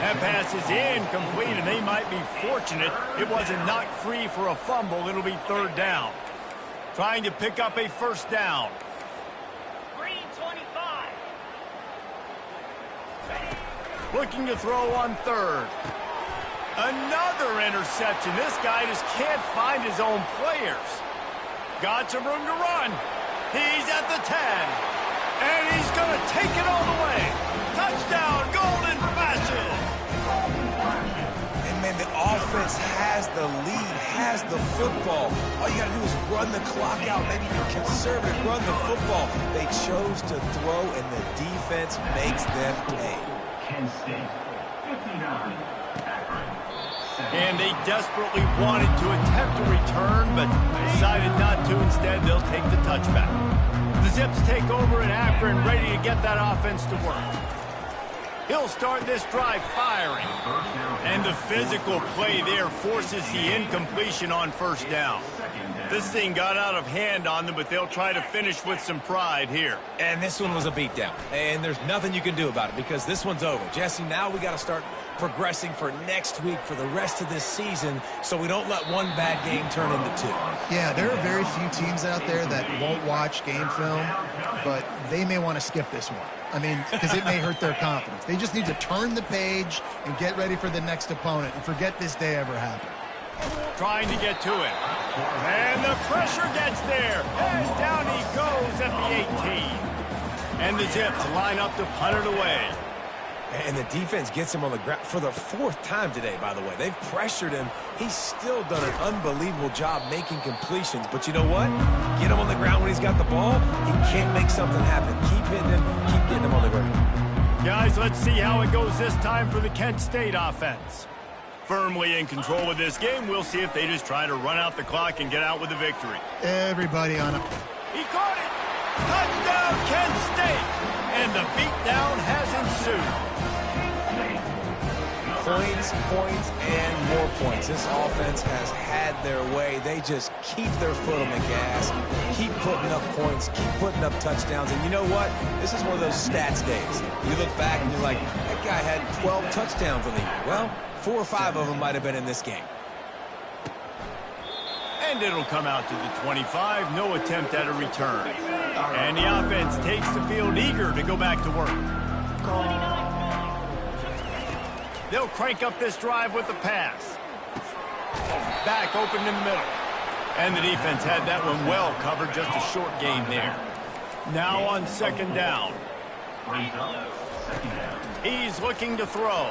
That pass is incomplete, and they might be fortunate it wasn't knocked free for a fumble. It'll be 3rd down. Trying to pick up a 1st down. Green 25. Looking to throw on 3rd. Another interception. This guy just can't find his own players. Got some room to run. He's at the 10. And he's going to take it all the way. Touchdown, Golden Fashion. And man, the offense offense has the lead, has the football. All you got to do is run the clock out, maybe be conservative, run the football. They chose to throw, and the defense makes them pay. Kent State, 59. Akron, 7. And they desperately wanted to attempt a return, but decided not to. Instead, they'll take the touchback. The Zips take over in Akron, ready to get that offense to work. He'll start this drive firing. And the physical play there forces the incompletion on first down. This thing got out of hand on them, but they'll try to finish with some pride here. And this one was a beatdown. And there's nothing you can do about it because this one's over. Jesse, now we got to start progressing for next week, for the rest of this season, so we don't let one bad game turn into two. Yeah, there are very few teams out there that won't watch game film, but they may want to skip this one. I mean, because it may hurt their confidence. They just need to turn the page and get ready for the next opponent and forget this day ever happened. Trying to get to it. And the pressure gets there. And down he goes at the 18. And the Zips line up to punt it away. And the defense gets him on the ground for the fourth time today, by the way. They've pressured him. He's still done an unbelievable job making completions. But you know what? Get him on the ground when he's got the ball. He can't make something happen. Keep hitting him. Keep getting him on the ground. Guys, let's see how it goes this time for the Kent State offense. Firmly in control of this game. We'll see if they just try to run out the clock and get out with the victory. Everybody on it. He caught it. Touchdown, Kent State. And the beatdown has ensued. Points, points, and more points. This offense has had their way. They just keep their foot on the gas, keep putting up points, keep putting up touchdowns. And you know what? This is one of those stats days. You look back and you're like, that guy had 12 touchdowns on the year. Well, 4 or 5 of them might have been in this game. And it'll come out to the 25. No attempt at a return. And the offense takes the field eager to go back to work. They'll crank up this drive with the pass. Back open in the middle. And the defense had that one well covered. Just a short gain there. Now on second down. He's looking to throw.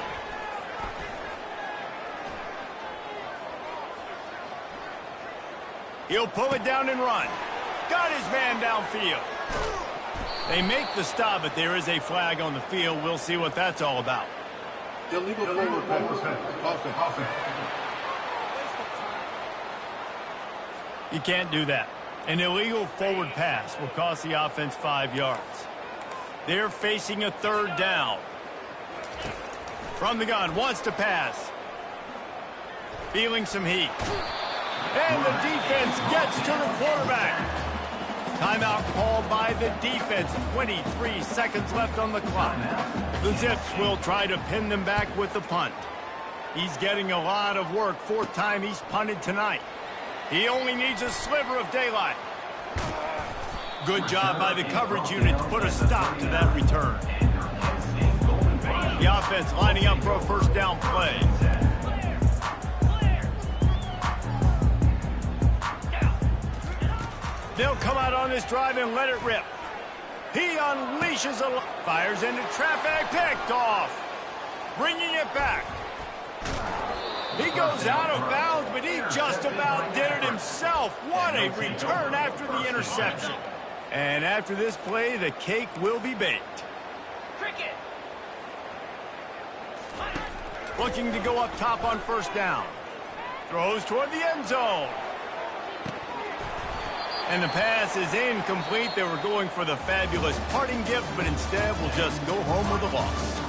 He'll pull it down and run. Got his man downfield. They make the stop, but there is a flag on the field. We'll see what that's all about. Illegal forward pass. Offense. You can't do that. An illegal forward pass will cost the offense 5 yards. They're facing a third down. From the gun, wants to pass. Feeling some heat. And the defense gets to the quarterback. Timeout called by the defense. 23 seconds left on the clock. The Zips will try to pin them back with the punt. He's getting a lot of work. 4th time he's punted tonight. He only needs a sliver of daylight. Good job by the coverage unit to put a stop to that return. The offense lining up for a first down play. They'll come out on this drive and let it rip. He unleashes a... Fires into traffic. Picked off. Bringing it back. He goes out of bounds, but he just about did it himself. What a return after the interception. And after this play, the cake will be baked. Cricket. Looking to go up top on first down. Throws toward the end zone. And the pass is incomplete. They were going for the fabulous parting gift, but instead will just go home with a loss.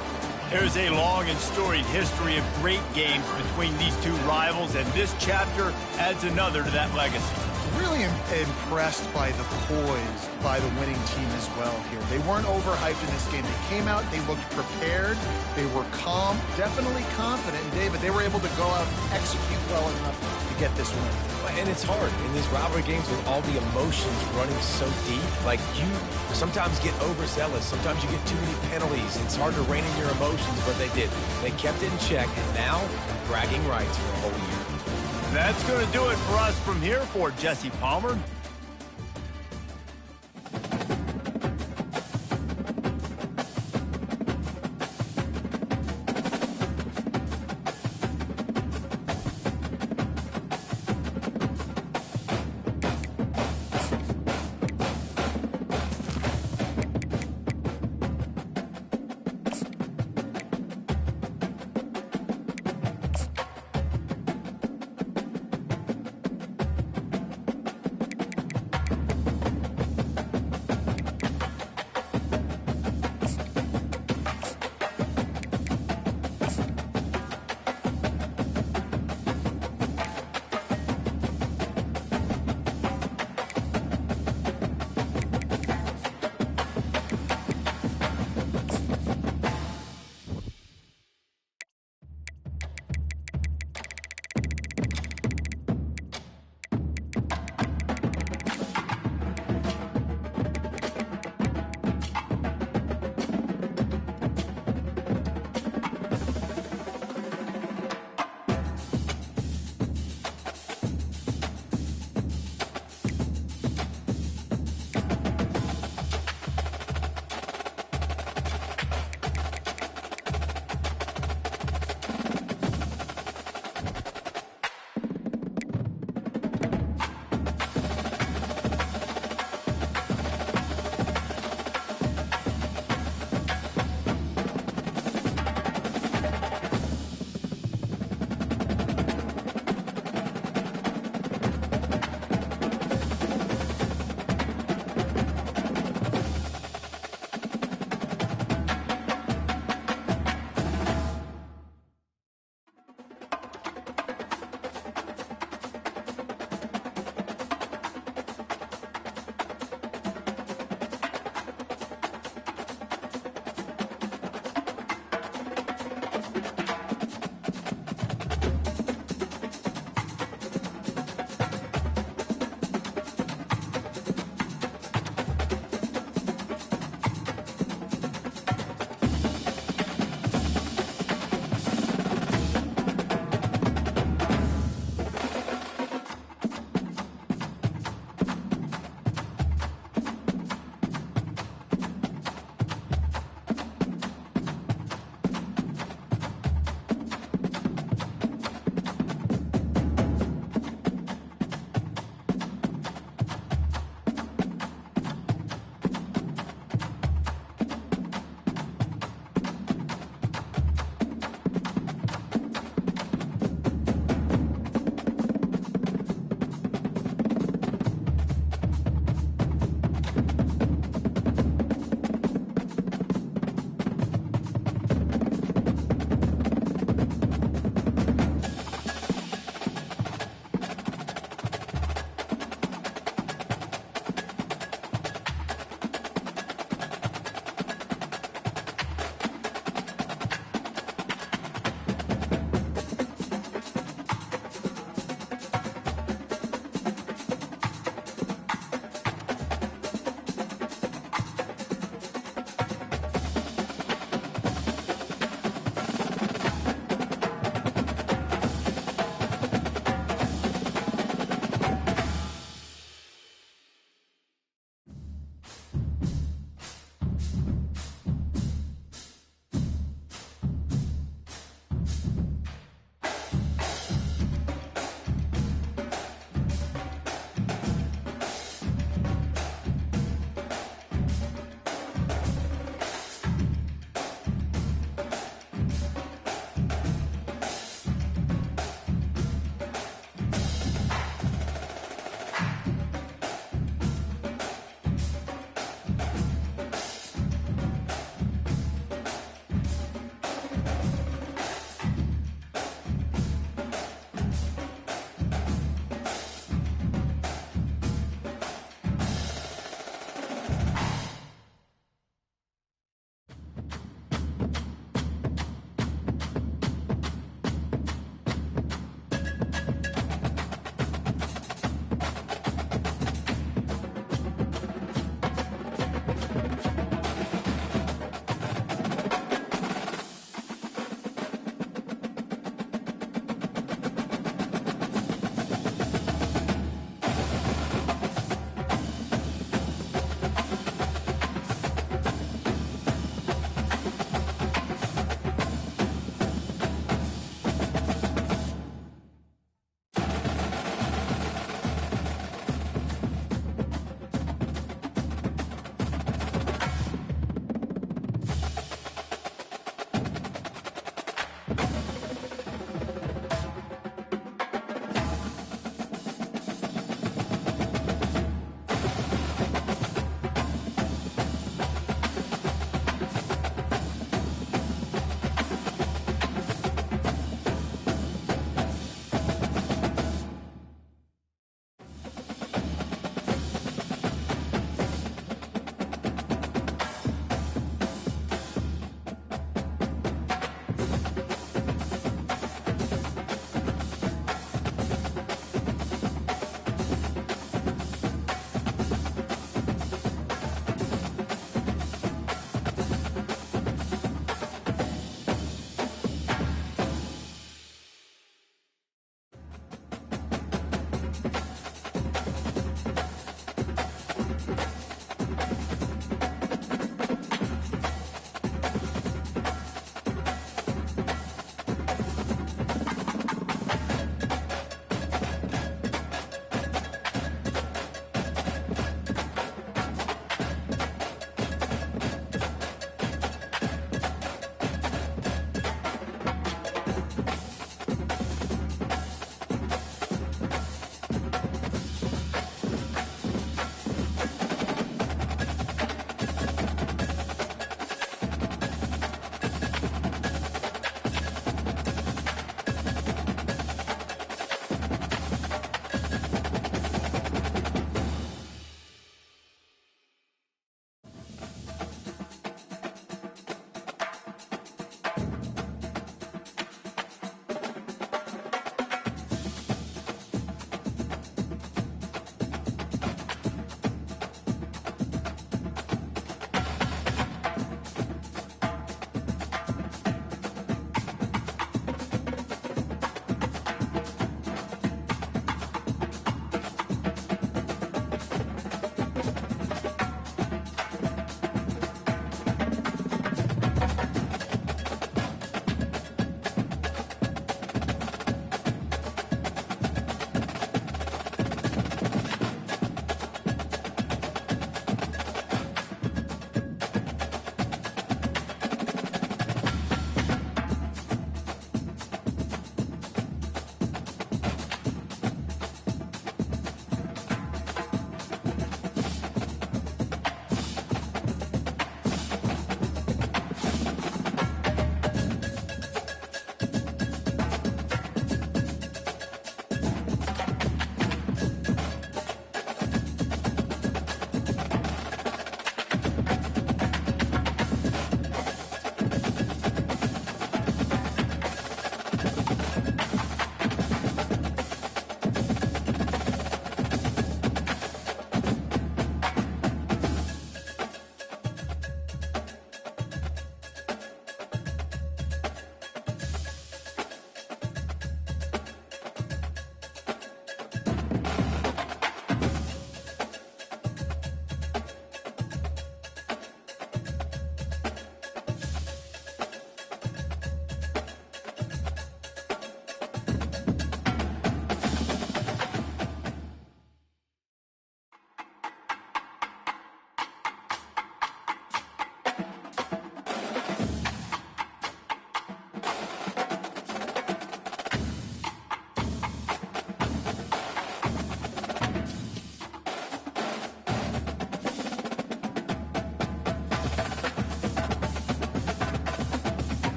There's a long and storied history of great games between these two rivals, and this chapter adds another to that legacy. Really impressed by the poise by the winning team as well here. They weren't overhyped in this game. They came out, they looked prepared, they were calm, definitely confident. And David, they were able to go out and execute well enough to get this win. And it's hard in these rivalry games with all the emotions running so deep. Like, you sometimes get overzealous. Sometimes you get too many penalties. It's hard to rein in your emotions, but they did. They kept it in check, and now bragging rights for a whole year. That's going to do it for us from here for Jesse Palmer.